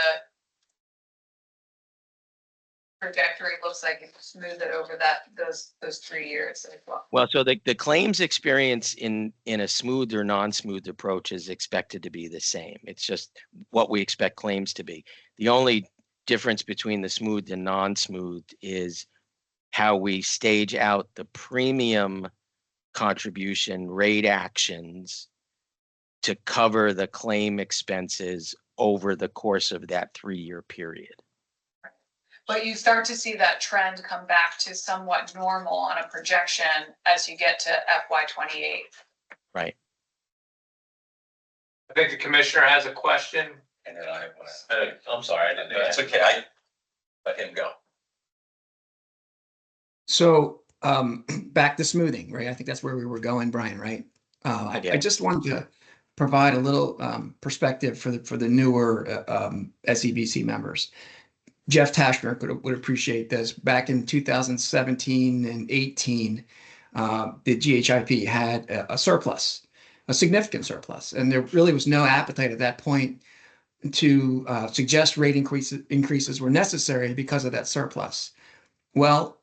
trajectory looks like if you smooth it over those 3 years as well. Well, so the claims experience in a smooth or non-smooth approach is expected to be the same. It's just what we expect claims to be. The only difference between the smooth and non-smooth is how we stage out the premium contribution rate actions to cover the claim expenses over the course of that 3-year period. But you start to see that trend come back to somewhat normal on a projection as you get to FY28. Right. I think the commissioner has a question. And then I, I'm sorry, I didn't. that's okay, I let him go. So back to smoothing, right? I think that's where we were going, Brian, right? I just wanted to provide a little perspective for the newer SEBC members. Jeff Tashner would appreciate this. Back in 2017 and 18, the GHIP had a surplus, a significant surplus, and there really was no appetite at that point to suggest rate increases were necessary because of that surplus. Well,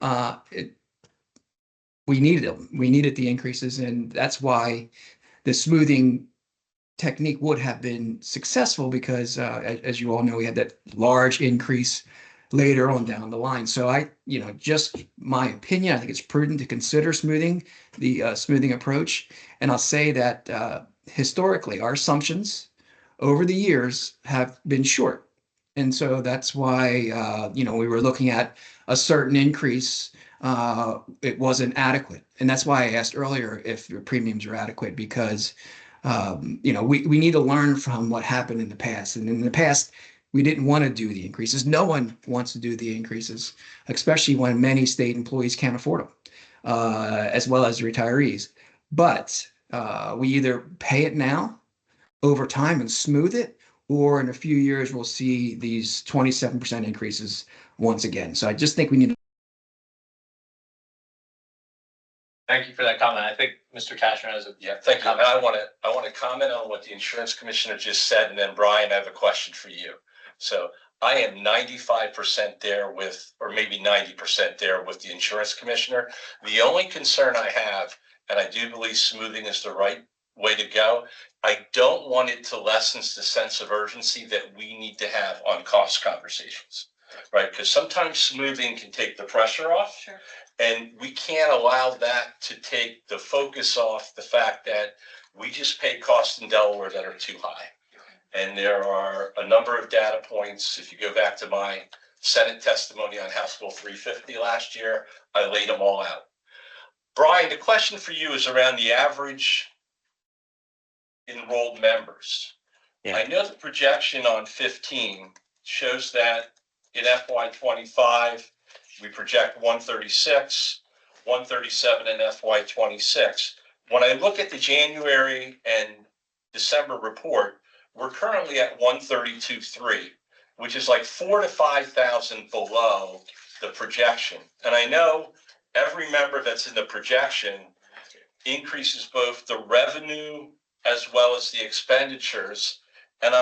we needed them. We needed the increases, and that's why the smoothing technique would have been successful because, as you all know, we had that large increase later on down the line. So just my opinion, I think it's prudent to consider smoothing the smoothing approach. And I'll say that historically, our assumptions over the years have been short. And so that's why, we were looking at a certain increase. It wasn't adequate. And that's why I asked earlier if the premiums are adequate, because, we need to learn from what happened in the past. And in the past, we didn't want to do the increases. No one wants to do the increases, especially when many state employees can't afford them, as well as retirees. But we either pay it now over time and smooth it, or in a few years, we'll see these 27% increases once again. So I just think we need. Thank you for that comment. I think Mr. Cashner has a. Yeah, thank you. And I want to comment on what the insurance commissioner just said, and then Brian, I have a question for you. So I am 95% there with, or maybe 90% there with the insurance commissioner. The only concern I have, and I do believe smoothing is the right way to go, I don't want it to lessen the sense of urgency that we need to have on cost conversations, right? Because sometimes smoothing can take the pressure off. Sure. And we can't allow that to take the focus off the fact that we just pay costs in Delaware that are too high. And there are a number of data points. If you go back to my Senate testimony on House Bill 350 last year, I laid them all out. Brian, the question for you is around the average enrolled members. Yeah. I know the projection on 15 shows that in FY25, we project 136, 137 in FY26. When I look at the January and December report, we're currently at 132.3, which is like 4,000 to 5,000 below the projection. And I know every member that's in the projection increases both the revenue as well as the expenditures. And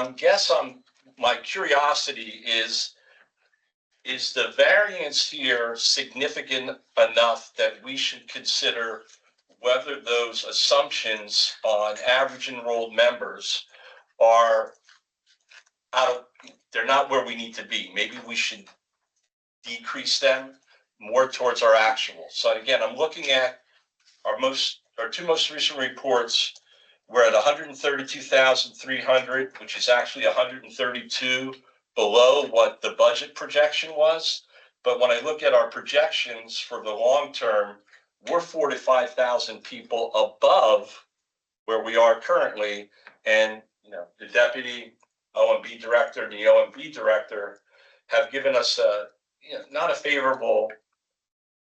my curiosity is the variance here significant enough that we should consider whether those assumptions on average enrolled members are they're not where we need to be. Maybe we should decrease them more towards our actual. So again, I'm looking at our two most recent reports. We're at 132,300, which is actually 132 below what the budget projection was. But when I look at our projections for the long term, we're 4,000 to 5,000 people above where we are currently. And the deputy OMB director and the OMB director have given us not a favorable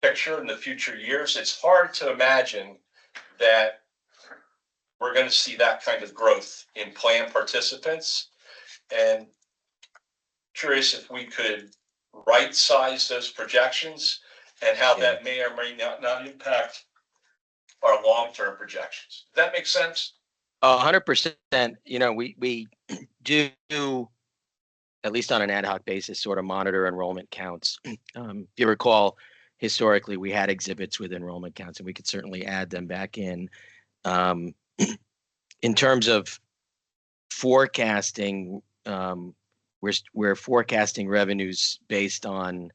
picture in the future years. It's hard to imagine that we're going to see that kind of growth in plan participants. And curious if we could right size those projections and how that may or may not impact our long-term projections. Does that make sense? 100%. We do, at least on an ad hoc basis, sort of monitor enrollment counts. If you recall, historically, we had exhibits with enrollment counts, and we could certainly add them back in. In terms of forecasting, we're forecasting revenues based on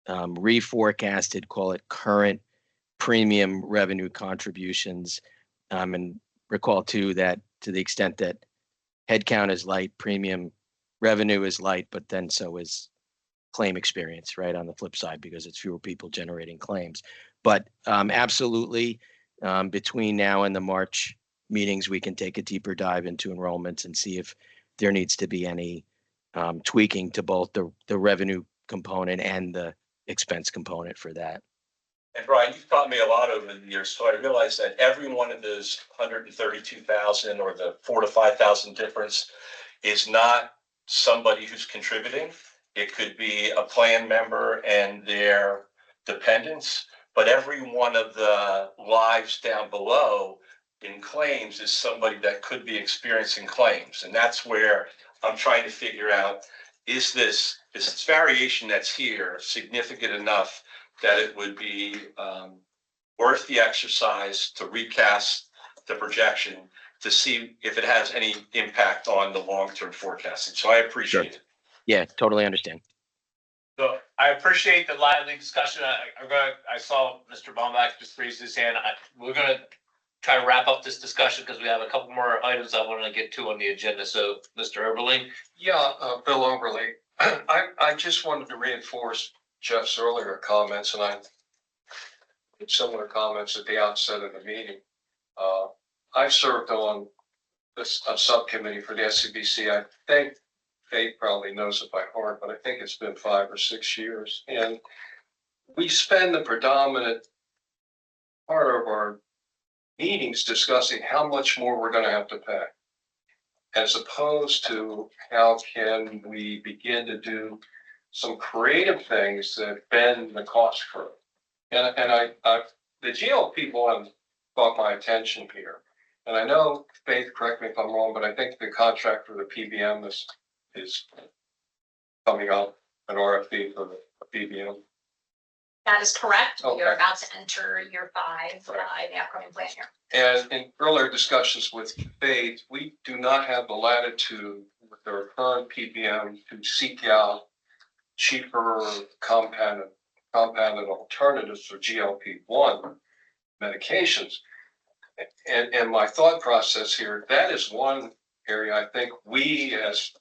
reforecasted, call it current premium revenue contributions. And recall too that to the extent that headcount is light, premium revenue is light, but then so is claim experience, right? On the flip side, because it's fewer people generating claims. But absolutely, between now and the March meetings, we can take a deeper dive into enrollments and see if there needs to be any tweaking to both the revenue component and the expense component for that. And Brian, you've taught me a lot over the years, so I realize that every one of those 132,000 or the 4,000 to 5,000 difference is not somebody who's contributing. It could be a plan member and their dependents, but every one of the lives down below in claims is somebody that could be experiencing claims. And that's where I'm trying to figure out, is this variation that's here significant enough that it would be worth the exercise to recast the projection to see if it has any impact on the long-term forecasting. So I appreciate it. Yeah, totally understand. So I appreciate the lively discussion. I saw Mr. Baumbach just raise his hand. We're gonna try to wrap up this discussion because we have a couple more items I want to get to on the agenda. So, Mr. Oberly. Yeah, Bill Overly, I just wanted to reinforce Jeff's earlier comments, and I made similar comments at the outset of the meeting. I've served on this a subcommittee for the SCBC. I think Faith probably knows it by heart, but I think it's been 5 or 6 years. And we spend the predominant part of our meetings discussing how much more we're going to have to pay, as opposed to how can we begin to do some creative things that bend the cost curve. And the GLP one caught my attention here. And I know, Faith, correct me if I'm wrong, but I think the contract for the PBM is coming up, an RFP for the PBM. That is correct. We are Okay. about to enter year 5 in the upcoming plan year. And in earlier discussions with Faith, we do not have the latitude with our current PBM to seek out cheaper compounded alternatives for GLP-1 medications. And my thought process here, that is one area I think we as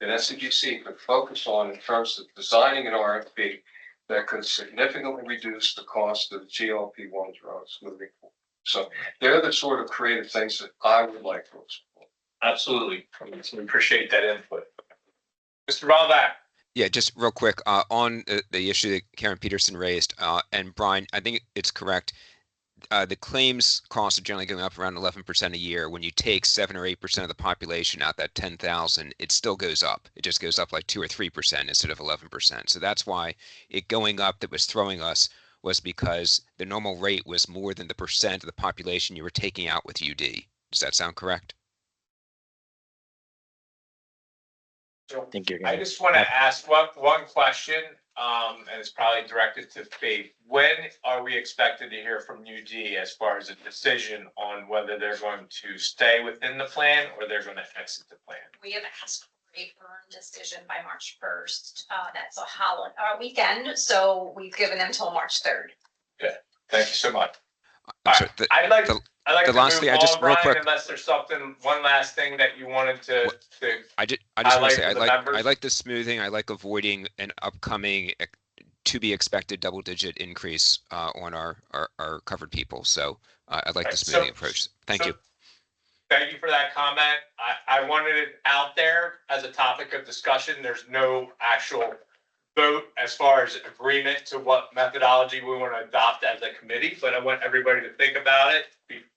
an SCGC could focus on in terms of designing an RFP that could significantly reduce the cost of GLP-1 drugs moving forward. So they're the sort of creative things that I would like to explore. Absolutely. We appreciate that input. Mr. Baumbach. Yeah, just real quick on the issue that Karen Peterson raised, and Brian, I think it's correct. The claims costs are generally going up around 11% a year. When you take 7 or 8% of the population out, that 10,000, it still goes up. It just goes up like 2 or 3% instead of 11%. So that's why it going up that was throwing us was because the normal rate was more than the percent of the population you were taking out with UD. Does that sound correct? I just want to ask one question, and it's probably directed to Faith. When are we expected to hear from UD as far as a decision on whether they're going to stay within the plan or they're going to exit the plan? We have asked for a firm decision by March 1st. That's a weekend, so we've given them till March 3rd. Okay, thank you so much. I'd like to lastly, I just real quick, unless there's one last thing that you wanted to I just want to say I like the smoothing. I like avoiding an upcoming to be expected double-digit increase on our covered people. So I like the smoothing approach. Thank you. Thank you for that comment. I wanted it out there as a topic of discussion. There's no actual vote as far as agreement to what methodology we want to adopt as a committee, but I want everybody to think about it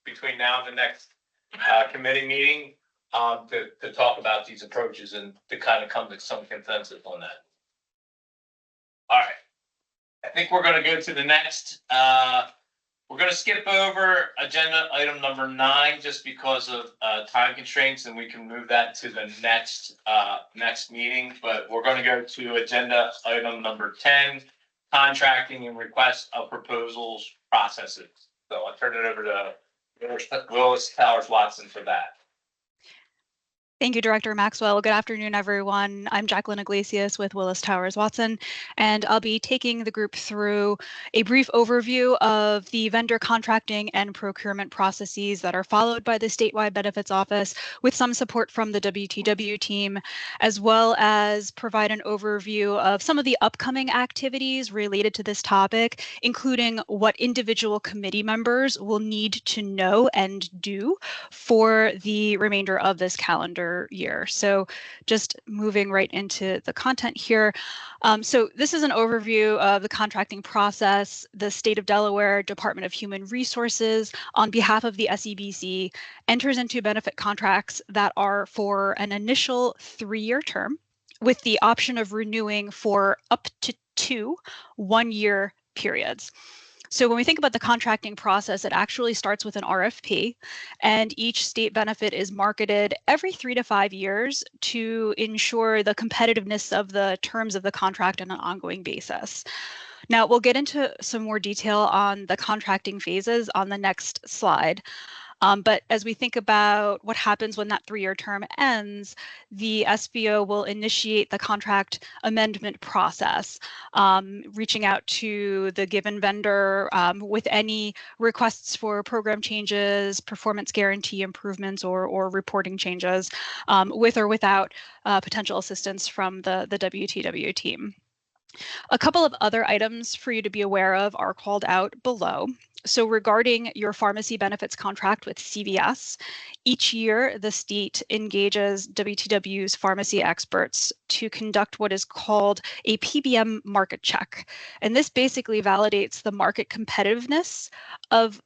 between now and the next committee meeting to talk about these approaches and to kind of come to some consensus on that. All right. I think we're going to go to the next. We're going to skip over agenda item number 9 just because of time constraints, and we can move that to the next meeting. But we're going to go to agenda item number 10, contracting and request of proposals processes. So I'll turn it over to Willis Towers Watson for that. Thank you, Director Maxwell. Good afternoon, everyone. I'm Jacqueline Iglesias with Willis Towers Watson, and I'll be taking the group through a brief overview of the vendor contracting and procurement processes that are followed by the Statewide Benefits Office with some support from the WTW team, as well as provide an overview of some of the upcoming activities related to this topic, including what individual committee members will need to know and do for the remainder of this calendar year. So just moving right into the content here. So this is an overview of the contracting process. The State of Delaware Department of Human Resources, on behalf of the SEBC, enters into benefit contracts that are for an initial 3-year term with the option of renewing for up to 2 one-year periods. So when we think about the contracting process, it actually starts with an RFP, and each state benefit is marketed every 3 to 5 years to ensure the competitiveness of the terms of the contract on an ongoing basis. Now, we'll get into some more detail on the contracting phases on the next slide. But as we think about what happens when that 3-year term ends, the SBO will initiate the contract amendment process, reaching out to the given vendor with any requests for program changes, performance guarantee improvements, or reporting changes, with or without potential assistance from the WTW team. A couple of other items for you to be aware of are called out below. So regarding your pharmacy benefits contract with CVS, each year the state engages WTW's pharmacy experts to conduct what is called a PBM market check. And this basically validates the market competitiveness of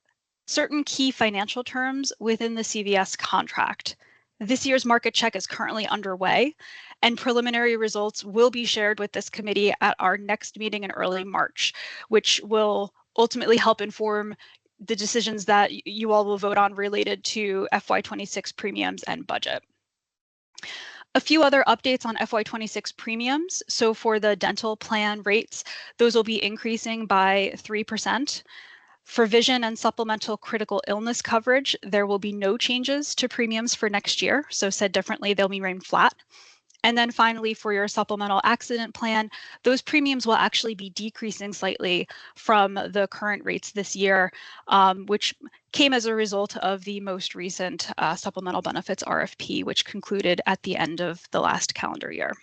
certain key financial terms within the CVS contract. This year's market check is currently underway, and preliminary results will be shared with this committee at our next meeting in early March, which will ultimately help inform the decisions that you all will vote on related to FY26 premiums and budget. A few other updates on FY26 premiums. So for the dental plan rates, those will be increasing by 3%. For vision and supplemental critical illness coverage, there will be no changes to premiums for next year. So said differently, they'll remain flat. And then finally, for your supplemental accident plan, those premiums will actually be decreasing slightly from the current rates this year, which came as a result of the most recent supplemental benefits RFP, which concluded at the end of the last calendar year.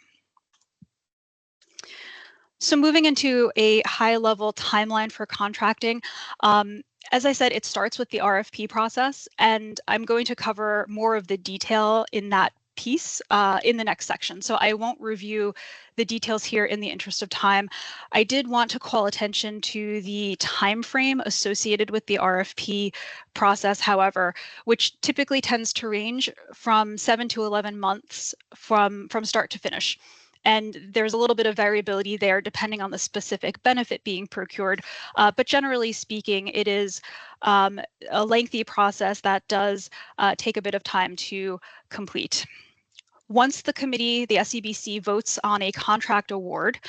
So moving into a high-level timeline for contracting, as I said, it starts with the RFP process, and I'm going to cover more of the detail in that piece in the next section. So I won't review the details here in the interest of time. I did want to call attention to the time frame associated with the RFP process, however, which typically tends to range from 7 to 11 months from start to finish. And there's a little bit of variability there depending on the specific benefit being procured. But generally speaking, it is a lengthy process that does take a bit of time to complete. Once the committee, the SCBC, votes on a contract award,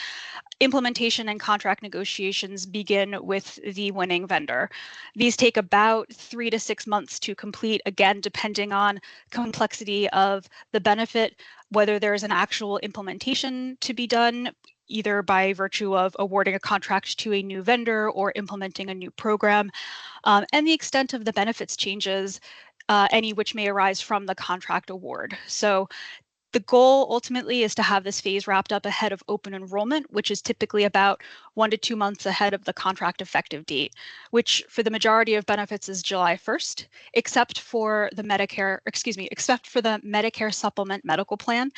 implementation and contract negotiations begin with the winning vendor. These take about 3 to 6 months to complete, again, depending on complexity of the benefit, whether there's an actual implementation to be done, either by virtue of awarding a contract to a new vendor or implementing a new program, and the extent of the benefits changes, any which may arise from the contract award. So the goal ultimately is to have this phase wrapped up ahead of open enrollment, which is typically about 1 to 2 months ahead of the contract effective date, which for the majority of benefits is July 1st, except for the Medicare supplement medical plan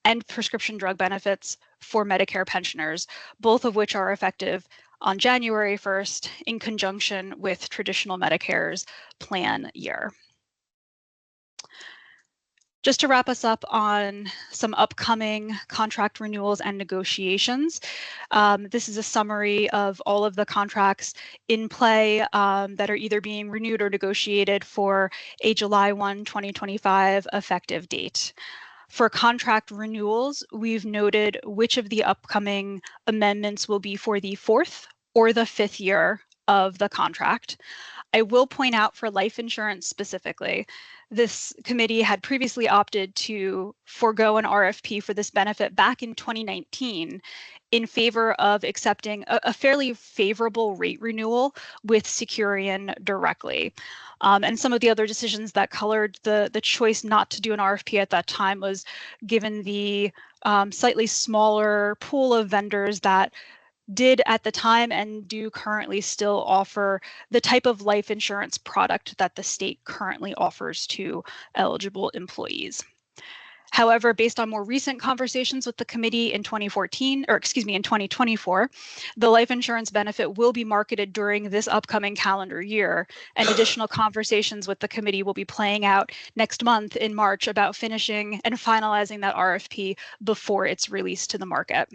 and prescription drug benefits for Medicare pensioners, both of which are effective on January 1st in conjunction with traditional Medicare's plan year. Just to wrap us up on some upcoming contract renewals and negotiations, this is a summary of all of the contracts in play that are either being renewed or negotiated for a July 1, 2025 effective date. For contract renewals, we've noted which of the upcoming amendments will be for the 4th or the 5th year of the contract. I will point out for life insurance specifically, this committee had previously opted to forego an RFP for this benefit back in 2019 in favor of accepting a fairly favorable rate renewal with Securian directly. And some of the other decisions that colored the choice not to do an RFP at that time was given the slightly smaller pool of vendors that did at the time and do currently still offer the type of life insurance product that the state currently offers to eligible employees. However, based on more recent conversations with the committee in 2024, the life insurance benefit will be marketed during this upcoming calendar year, and additional conversations with the committee will be playing out next month in March about finishing and finalizing that RFP before it's released to the market.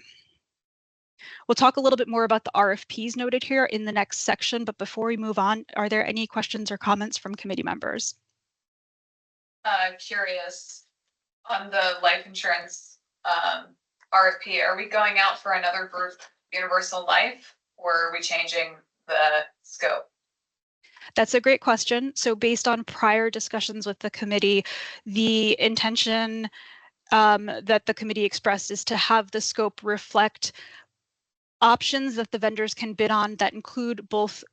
We'll talk a little bit more about the RFPs noted here in the next section, but before we move on, are there any questions or comments from committee members? Curious on the life insurance RFP, are we going out for another group, Universal Life? or are we changing the scope? That's a great question. So based on prior discussions with the committee, the intention that the committee expressed is to have the scope reflect options that the vendors can bid on that include both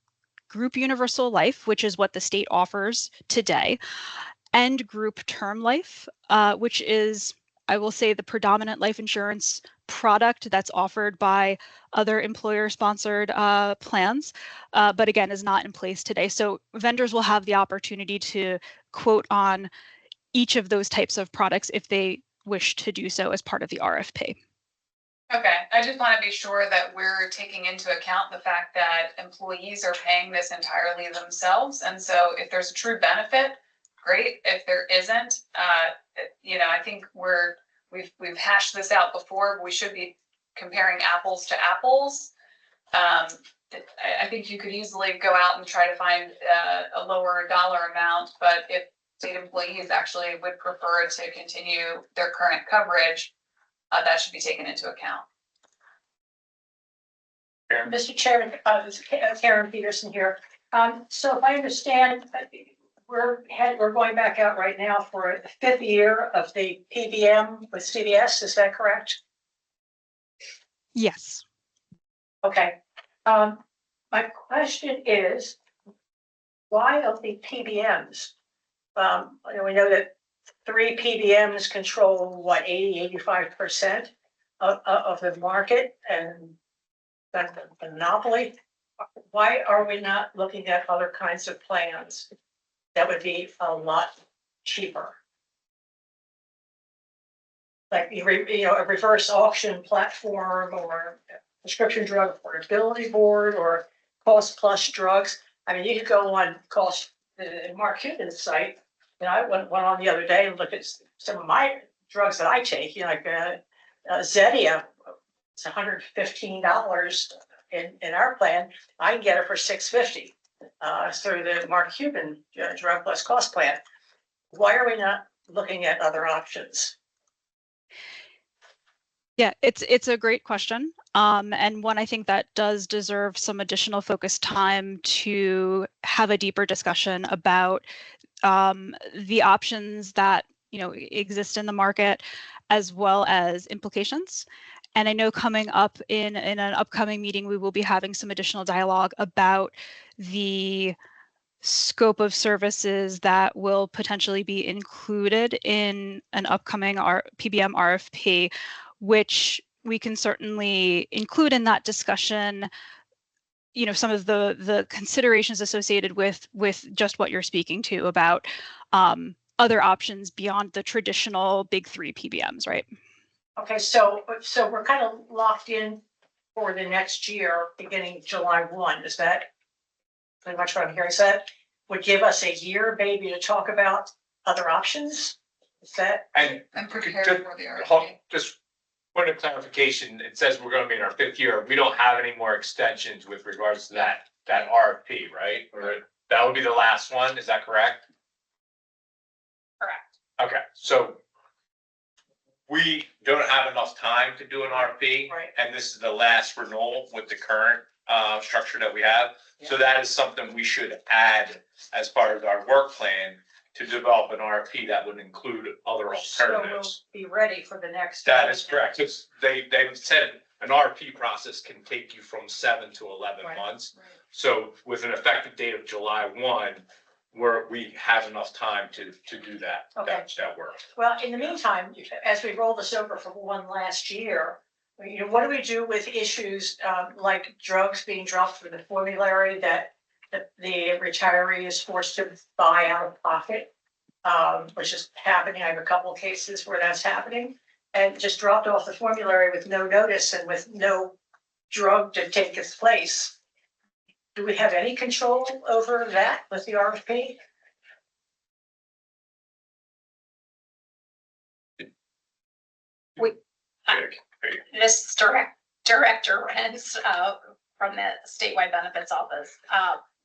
group universal life, which is what the state offers today, and group term life, which is, I will say, the predominant life insurance product that's offered by other employer-sponsored plans, but again, is not in place today. So vendors will have the opportunity to quote on each of those types of products if they wish to do so as part of the RFP. Okay, I just want to be sure that we're taking into account the fact that employees are paying this entirely themselves. And so if there's a true benefit, great. If there isn't, I think we've hashed this out before. We should be comparing apples to apples. I think you could easily go out and try to find a lower dollar amount, but if state employees actually would prefer to continue their current coverage, that should be taken into account. Mr. Chairman, this is Karen Peterson here. So if I understand, we're going back out right now for the 5th year of the PBM with CVS. Is that correct? Yes. Okay. My question is, why of the PBMs? We know that 3 PBMs control what, 85% of the market, and that's a monopoly. Why are we not looking at other kinds of plans that would be a lot cheaper? Like a reverse auction platform, or prescription drug affordability board, or cost plus drugs. I mean, you could go on Mark Cuban's site. I went on the other day and looked at some of my drugs that I take, like Zetia. It's $115 in our plan. I can get it for $650 through the Mark Cuban drug plus cost plan. Why are we not looking at other options? Yeah, it's a great question, and one I think that does deserve some additional focused time to have a deeper discussion about the options that exist in the market, as well as implications. And I know coming up in an upcoming meeting, we will be having some additional dialogue about the scope of services that will potentially be included in an upcoming PBM RFP, which we can certainly include in that discussion, some of the considerations associated with just what you're speaking to about other options beyond the traditional big 3 PBMs, right? Okay, so we're kind of locked in for the next year, beginning July 1. Is that pretty much what I'm hearing? So that would give us a year maybe to talk about other options? Is that? And prepare for the RFP. Just point of clarification, it says we're gonna be in our 5th year. We don't have any more extensions with regards to that RFP, right? Or that would be the last one, is that correct? Correct. Okay, so we don't have enough time to do an RFP. Right. And this is the last renewal with the current structure that we have. So that is something we should add as part of our work plan to develop an RFP that would include other alternatives. So we'll be ready for the next. That is correct. They've said an RFP process can take you from 7 to 11 Right. months. Right. So with an effective date of July 1, we have enough time to do that, Okay. that work. Well, in the meantime, as we roll this over for one last year, what do we do with issues like drugs being dropped from the formulary that the retiree is forced to buy out of pocket, which is happening? I have a couple of cases where that's happening, and just dropped off the formulary with no notice and with no drug to take its place. Do we have any control over that with the RFP? This is Director Renz from the statewide benefits office.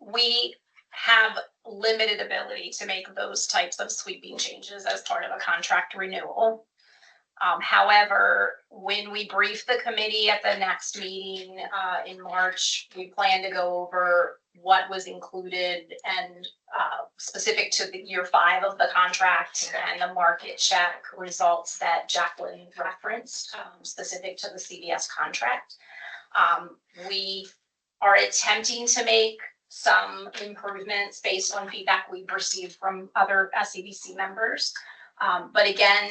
We have limited ability to make those types of sweeping changes as part of a contract renewal. However, when we brief the committee at the next meeting in March, we plan to go over what was included and specific to the year 5 of the contract and the market check results that Jacqueline referenced, specific to the CVS contract. We are attempting to make some improvements based on feedback we've received from other SCBC members. But again,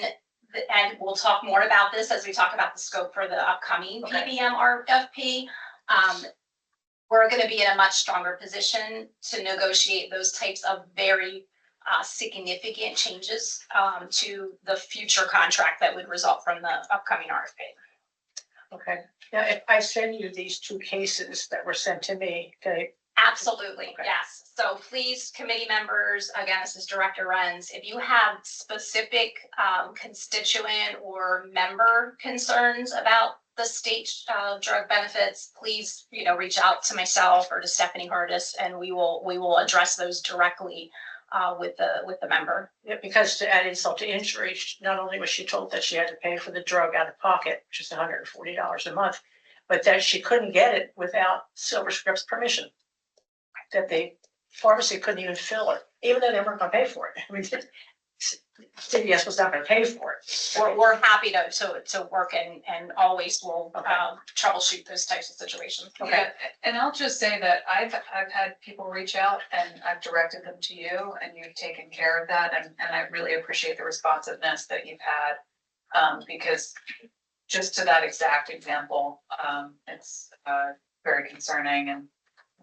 and we'll talk more about this as we talk about the scope for the upcoming PBM RFP. We're going to be in a much stronger position to negotiate those types of very significant changes to the future contract that would result from the upcoming RFP. Okay. Now, if I send you these 2 cases that were sent to me, okay? Absolutely, yes. So please, committee members, again, this is Director Renz, if you have specific constituent or member concerns about the state drug benefits, please, reach out to myself or to Stephanie Hardis, and we will address those directly with the member. Yeah, because to add insult to injury, not only was she told that she had to pay for the drug out of pocket, which is $140 a month, but that she couldn't get it without Silver Script's permission. That the pharmacy couldn't even fill it, even though they weren't going to pay for it. I mean, CVS was not going to pay for it. We're happy to work and always will troubleshoot those types of situations. Okay. Yeah, and I'll just say that I've had people reach out and I've directed them to you and you've taken care of that. And I really appreciate the responsiveness that you've had, because just to that exact example, it's very concerning and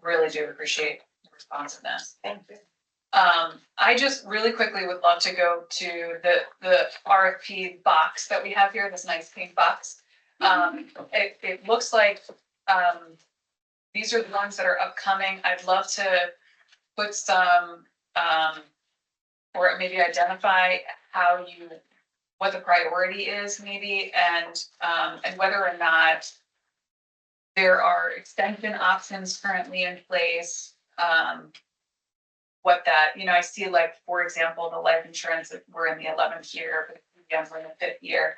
really do appreciate the responsiveness. Thank you. I just really quickly would love to go to the RFP box that we have here, this nice pink box. It looks like these are the ones that are upcoming. I'd love to put some, or maybe identify what the priority is maybe, and whether or not there are extension options currently in place. What that, I see, like, for example, the life insurance, we're in the 11th year, but again, we're in the 5th year.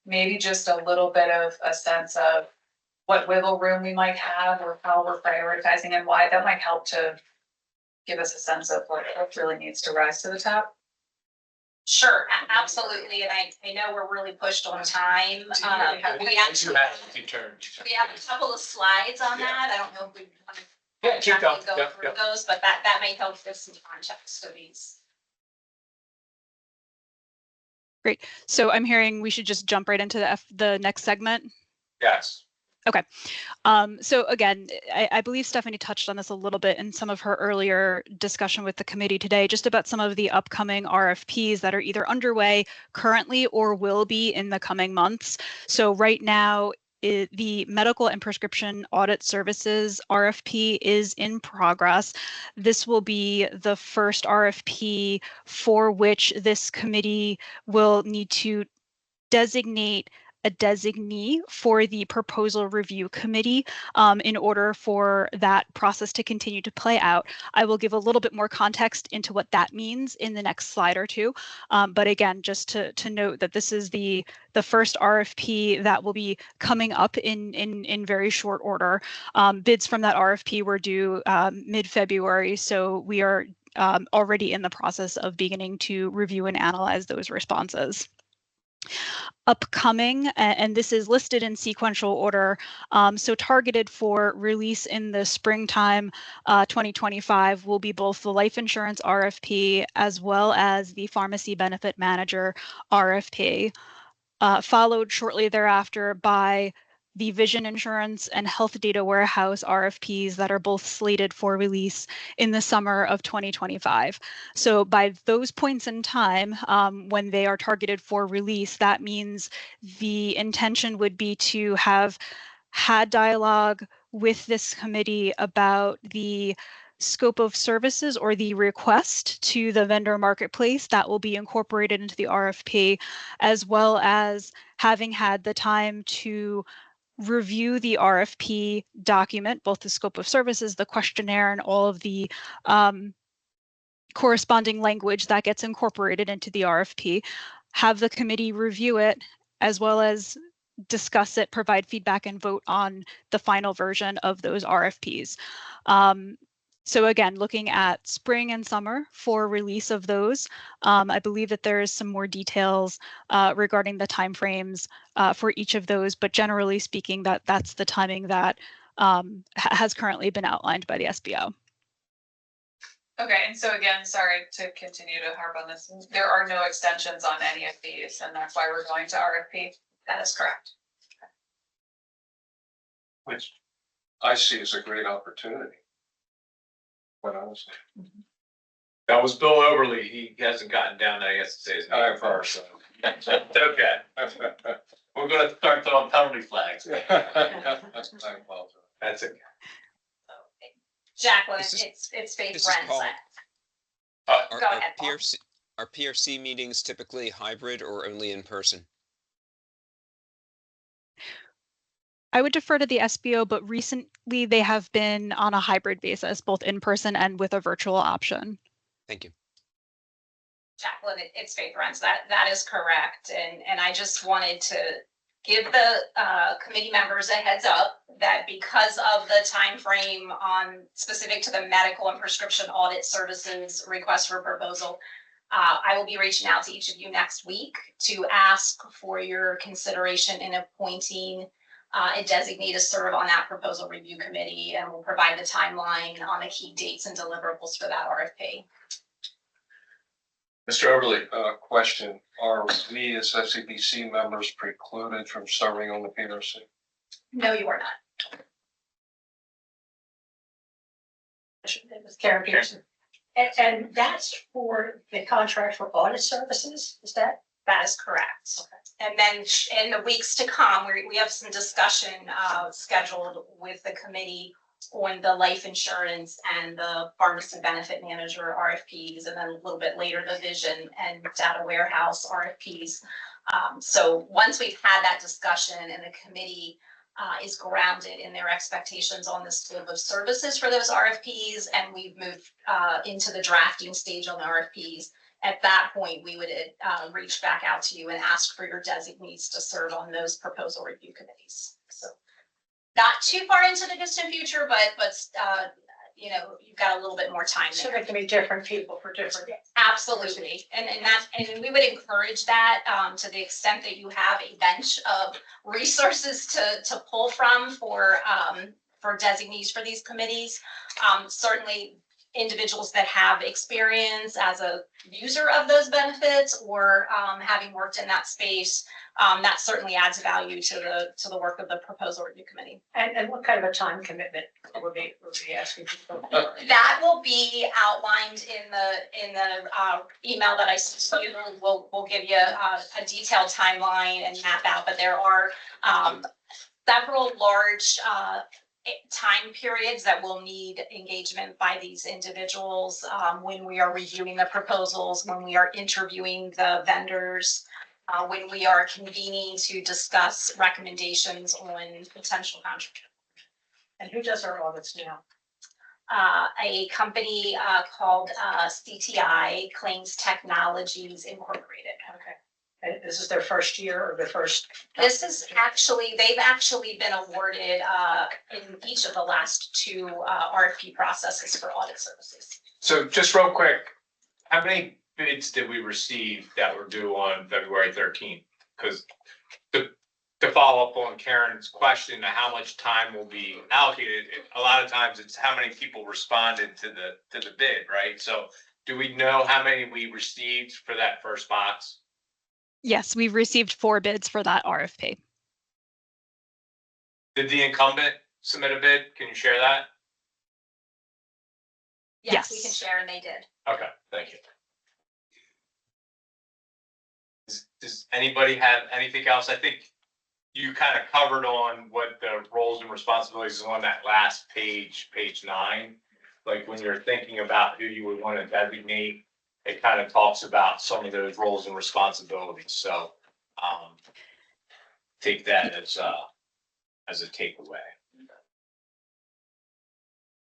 Maybe just a little bit of a sense of what wiggle room we might have or how we're prioritizing and why. That might help to give us a sense of what really needs to rise to the top. Sure, absolutely, and I know we're really pushed on time. We have a couple of slides on that. I don't know if we want to go through those, but that may help give some context to these. Great. So I'm hearing we should just jump right into the next segment. Yes. Okay. So again, I believe Stephanie touched on this a little bit in some of her earlier discussion with the committee today, just about some of the upcoming RFPs that are either underway currently or will be in the coming months. So right now, the medical and prescription audit services RFP is in progress. This will be the first RFP for which this committee will need to designate a designee for the proposal review committee in order for that process to continue to play out. I will give a little bit more context into what that means in the next slide or two. But again, just to note that this is the first RFP that will be coming up in very short order. Bids from that RFP were due mid-February, so we are already in the process of beginning to review and analyze those responses. Upcoming, and this is listed in sequential order, so targeted for release in the springtime 2025 will be both the life insurance RFP as well as the pharmacy benefit manager RFP, followed shortly thereafter by the vision insurance and health data warehouse RFPs that are both slated for release in the summer of 2025. So by those points in time, when they are targeted for release, that means the intention would be to have had dialogue with this committee about the scope of services or the request to the vendor marketplace that will be incorporated into the RFP, as well as having had the time to review the RFP document, both the scope of services, the questionnaire, and all of the corresponding language that gets incorporated into the RFP, have the committee review it, as well as discuss it, provide feedback, and vote on the final version of those RFPs. So again, looking at spring and summer for release of those, I believe that there is some more details regarding the timeframes for each of those, but generally speaking, that's the timing that has currently been outlined by the SBO. Okay, and so again, sorry to continue to harp on this, there are no extensions on any of these, and that's why we're going to RFP? That is correct. Which I see as a great opportunity. Quite honestly. That was Bill Overly. He hasn't gotten down there. He has to say his name first. It's okay. We're gonna start throwing penalty flags. That's okay. Jacqueline, This is- it's Faith this is Renz. Paul. Go ahead, Paul. Are PRC meetings typically hybrid or only in person? I would defer to the SBO, but recently they have been on a hybrid basis, both in person and with a virtual option. Thank you. Jacqueline, it's Faith Renz. That is correct. And I just wanted to give the committee members a heads up that because of the time frame on specific to the medical and prescription audit services request for proposal, I will be reaching out to each of you next week to ask for your consideration in appointing a designee to serve on that proposal review committee, and we'll provide the timeline on the key dates and deliverables for that RFP. Mr. Overly, question, are we as SCBC members precluded from serving on the PRC? No, you are not. It was Karen Peterson. And that's for the contract for audit services, is that? That is correct. And then in the weeks to come, we have some discussion scheduled with the committee on the life insurance and the pharmacy benefit manager RFPs, and then a little bit later, the vision and data warehouse RFPs. So once we've had that discussion and the committee is grounded in their expectations on the scope of services for those RFPs, and we've moved into the drafting stage on the RFPs, at that point, we would reach back out to you and ask for your designees to serve on those proposal review committees. So not too far into the distant future, but you know, you've got a little bit more time So there. there can be different people for different. Absolutely. And we would encourage that to the extent that you have a bench of resources to pull from for designees for these committees. Certainly individuals that have experience as a user of those benefits or having worked in that space, that certainly adds value to the work of the proposal review committee. And what kind of a time commitment would be asking people? That will be outlined in the email that I sent you. We'll give you a detailed timeline and map out, but there are several large time periods that will need engagement by these individuals when we are reviewing the proposals, when we are interviewing the vendors, when we are convening to discuss recommendations on potential contracts. And who does our audits now? A company called CTI, Claims Technologies Incorporated. Okay. And this is their first year or the first? This is actually, they've actually been awarded in each of the last two RFP processes for audit services. So just real quick, how many bids did we receive that were due on February 13th? Because to follow up on Karen's question, how much time will be allocated, a lot of times it's how many people responded to the bid, right? So do we know how many we received for that first box? Yes, we've received 4 bids for that RFP. Did the incumbent submit a bid? Can you share that? Yes, we can share, and they did. Okay, thank you. Does anybody have anything else? I think you kind of covered on what the roles and responsibilities is on that last page, page 9. Like when you're thinking about who you would want to designate, it kind of talks about some of those roles and responsibilities. So take that as a takeaway.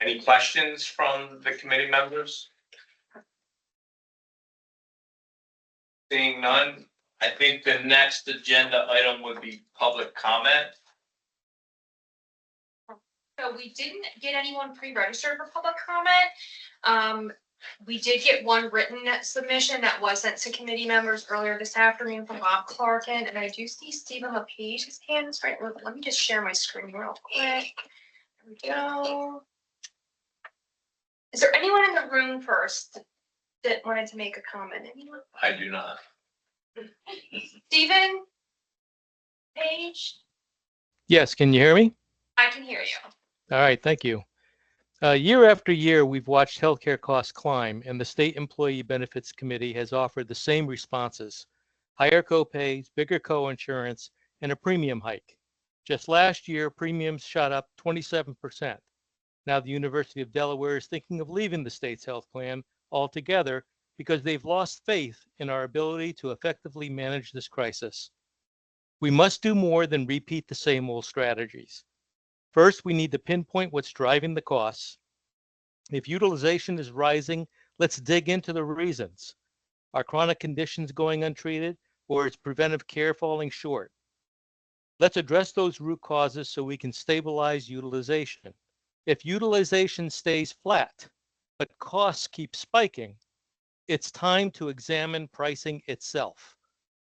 Any questions from the committee members? Seeing none, I think the next agenda item would be public comment. So we didn't get anyone pre-registered for public comment. We did get one written submission that was sent to committee members earlier this afternoon from Bob Clarkin, and I do see Stephen LePage's hand is right. Let me just share my screen real quick. There we go. Is there anyone in the room first that wanted to make a comment? Anyone? I do not. Stephen Page? Yes, can you hear me? I can hear you. All right, thank you. Year after year, we've watched healthcare costs climb, and the State Employee Benefits Committee has offered the same responses: higher copays, bigger coinsurance, and a premium hike. Just last year, premiums shot up 27%. Now the University of Delaware is thinking of leaving the state's health plan altogether because they've lost faith in our ability to effectively manage this crisis. We must do more than repeat the same old strategies. First, we need to pinpoint what's driving the costs. If utilization is rising, let's dig into the reasons. Are chronic conditions going untreated, or is preventive care falling short? Let's address those root causes so we can stabilize utilization. If utilization stays flat, but costs keep spiking, it's time to examine pricing itself.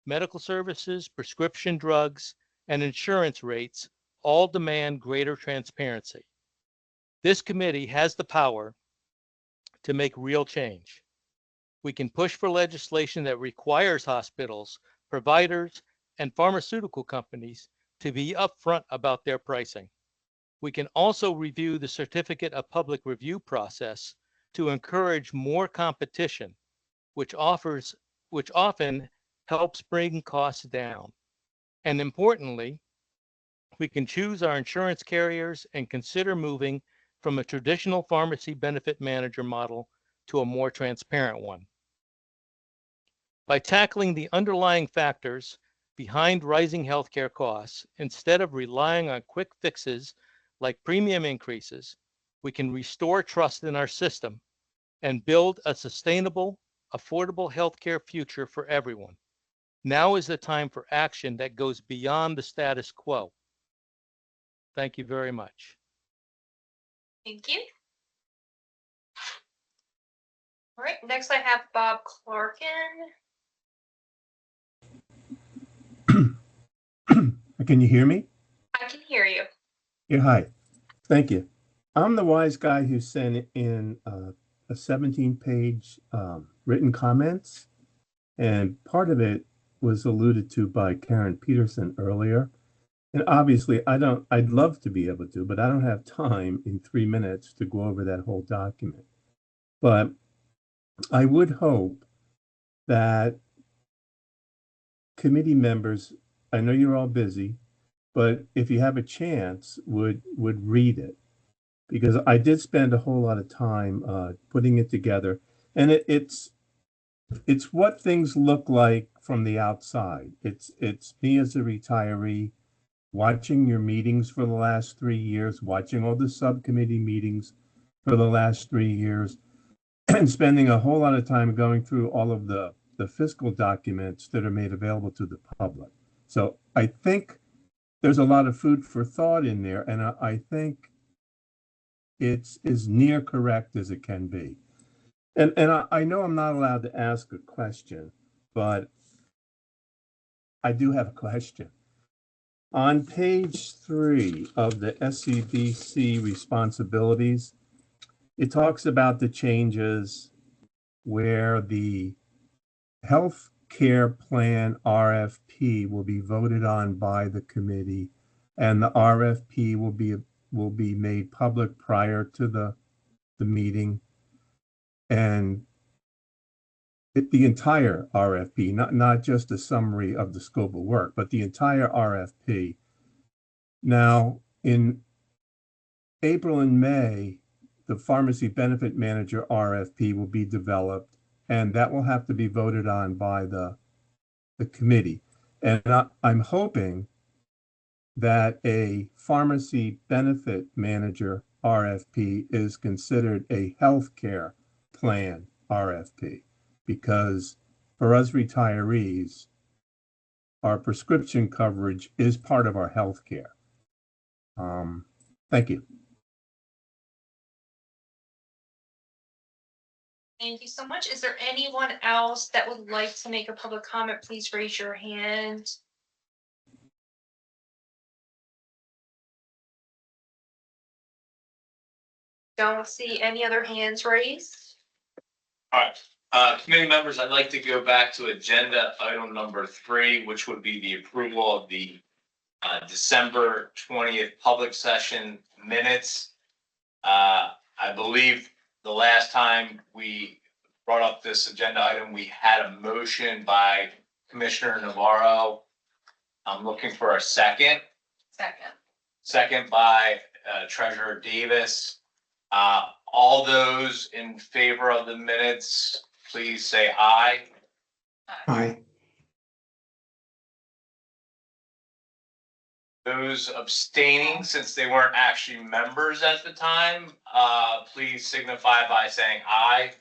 Medical services, prescription drugs, and insurance rates all demand greater transparency. This committee has the power to make real change. We can push for legislation that requires hospitals, providers, and pharmaceutical companies to be upfront about their pricing. We can also review the certificate of public review process to encourage more competition, which often helps bring costs down. And importantly, we can choose our insurance carriers and consider moving from a traditional pharmacy benefit manager model to a more transparent one. By tackling the underlying factors behind rising healthcare costs, instead of relying on quick fixes like premium increases, we can restore trust in our system and build a sustainable, affordable healthcare future for everyone. Now is the time for action that goes beyond the status quo. Thank you very much. Thank you. All right, next I have Bob Clarkin. Can you hear me? I can hear you. Yeah, hi. Thank you. I'm the wise guy who sent in a 17-page written comments, and part of it was alluded to by Karen Peterson earlier. And obviously, I'd love to be able to, but I don't have time in 3 minutes to go over that whole document. But I would hope that committee members, I know you're all busy, but if you have a chance, would read it. Because I did spend a whole lot of time putting it together. And it's what things look like from the outside. It's me as a retiree, watching your meetings for the last 3 years, watching all the subcommittee meetings for the last 3 years, and spending a whole lot of time going through all of the fiscal documents that are made available to the public. So I think there's a lot of food for thought in there, and I think it's as near correct as it can be. And I know I'm not allowed to ask a question, but I do have a question. On page 3 of the SCBC responsibilities, it talks about the changes where the health care plan RFP will be voted on by the committee, and the RFP will be made public prior to the meeting. And the entire RFP, not just a summary of the scope of work, but the entire RFP. Now, in April and May, the pharmacy benefit manager RFP will be developed, and that will have to be voted on by the committee. And I'm hoping that a pharmacy benefit manager RFP is considered a healthcare plan RFP, because for us retirees, our prescription coverage is part of our health care. Thank you. Thank you so much. Is there anyone else that would like to make a public comment? Please raise your hand. Don't see any other hands raised. All right, committee members, I'd like to go back to agenda item number 3, which would be the approval of the December 20th public session minutes. I believe the last time we brought up this agenda item, we had a motion by Commissioner Navarro. I'm looking for a second. Second by Treasurer Davis. All those in favor of the minutes, please say aye. Aye. Those abstaining, since they weren't actually members at the time, please signify by saying aye.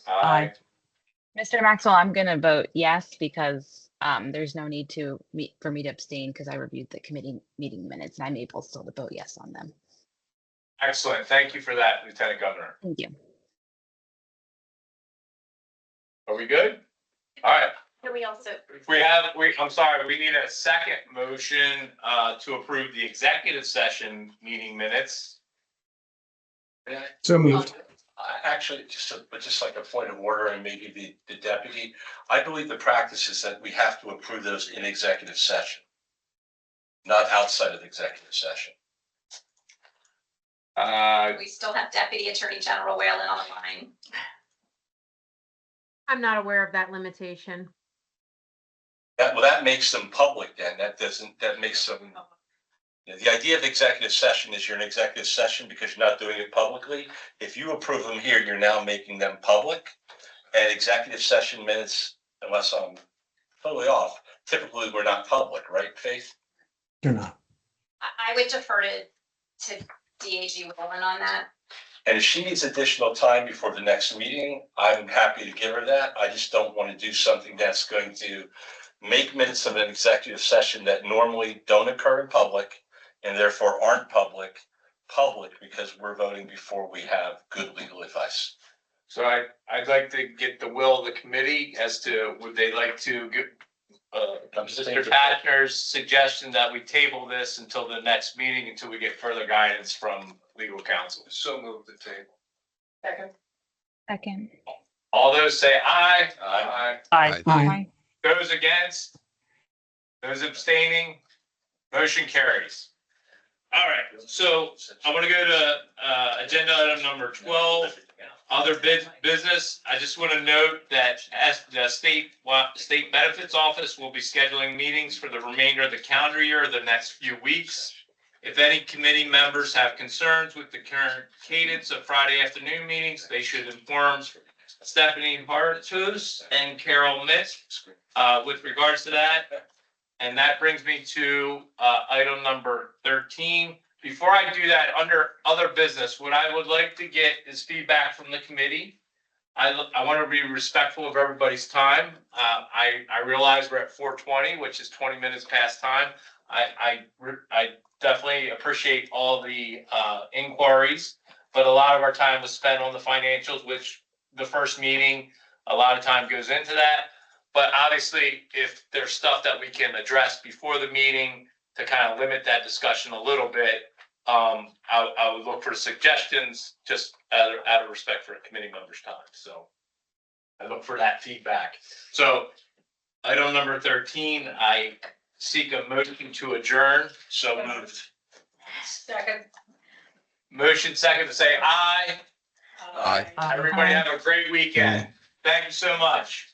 Aye. Mr. Maxwell, I'm gonna vote yes because there's no need for me to abstain because I reviewed the committee meeting minutes and I'm able still to vote yes on them. Excellent. Thank you for that, Lieutenant Governor. Thank you. Are we good? All right. Can we also? I'm sorry, we need a second motion to approve the executive session meeting minutes. So moved. Actually, just like a point of order and maybe the deputy, I believe the practice is that we have to approve those in executive session, not outside of the executive session. We still have Deputy Attorney General Whalen on the line. I'm not aware of that limitation. That makes them public then. That makes them, the idea of executive session is you're in executive session because you're not doing it publicly. If you approve them here, you're now making them public. And executive session minutes, unless I'm totally off, typically we're not public, right, Faith? They're not. I would defer to DAG Whalen on that. And if she needs additional time before the next meeting, I'm happy to give her that. I just don't want to do something that's going to make minutes of an executive session that normally don't occur in public and therefore aren't public because we're voting before we have good legal advice. So I'd like to get the will of the committee as to, would they like to get Mr. Patchner's suggestion that we table this until the next meeting until we get further guidance from legal counsel. So move the table. Second. All those say aye. Aye. Aye. Those against? Those abstaining? Motion carries. All right, so I want to go to agenda item number 12, other business. I just want to note that as the state benefits office will be scheduling meetings for the remainder of the calendar year, the next few weeks. If any committee members have concerns with the current cadence of Friday afternoon meetings, they should inform Stephanie Hartus and Carol Mitt with regards to that. And that brings me to item number 13. Before I do that, under other business, what I would like to get is feedback from the committee. I want to be respectful of everybody's time. I realize we're at 4:20, which is 20 minutes past time. I definitely appreciate all the inquiries, but a lot of our time was spent on the financials, which the first meeting, a lot of time goes into that. But obviously, if there's stuff that we can address before the meeting to kind of limit that discussion a little bit, I would look for suggestions just out of respect for a committee member's time. So I look for that feedback. So item number 13, I seek a motion to adjourn. So moved. Second. Motion second to say aye. Aye. Everybody have a great weekend. Thank you so much.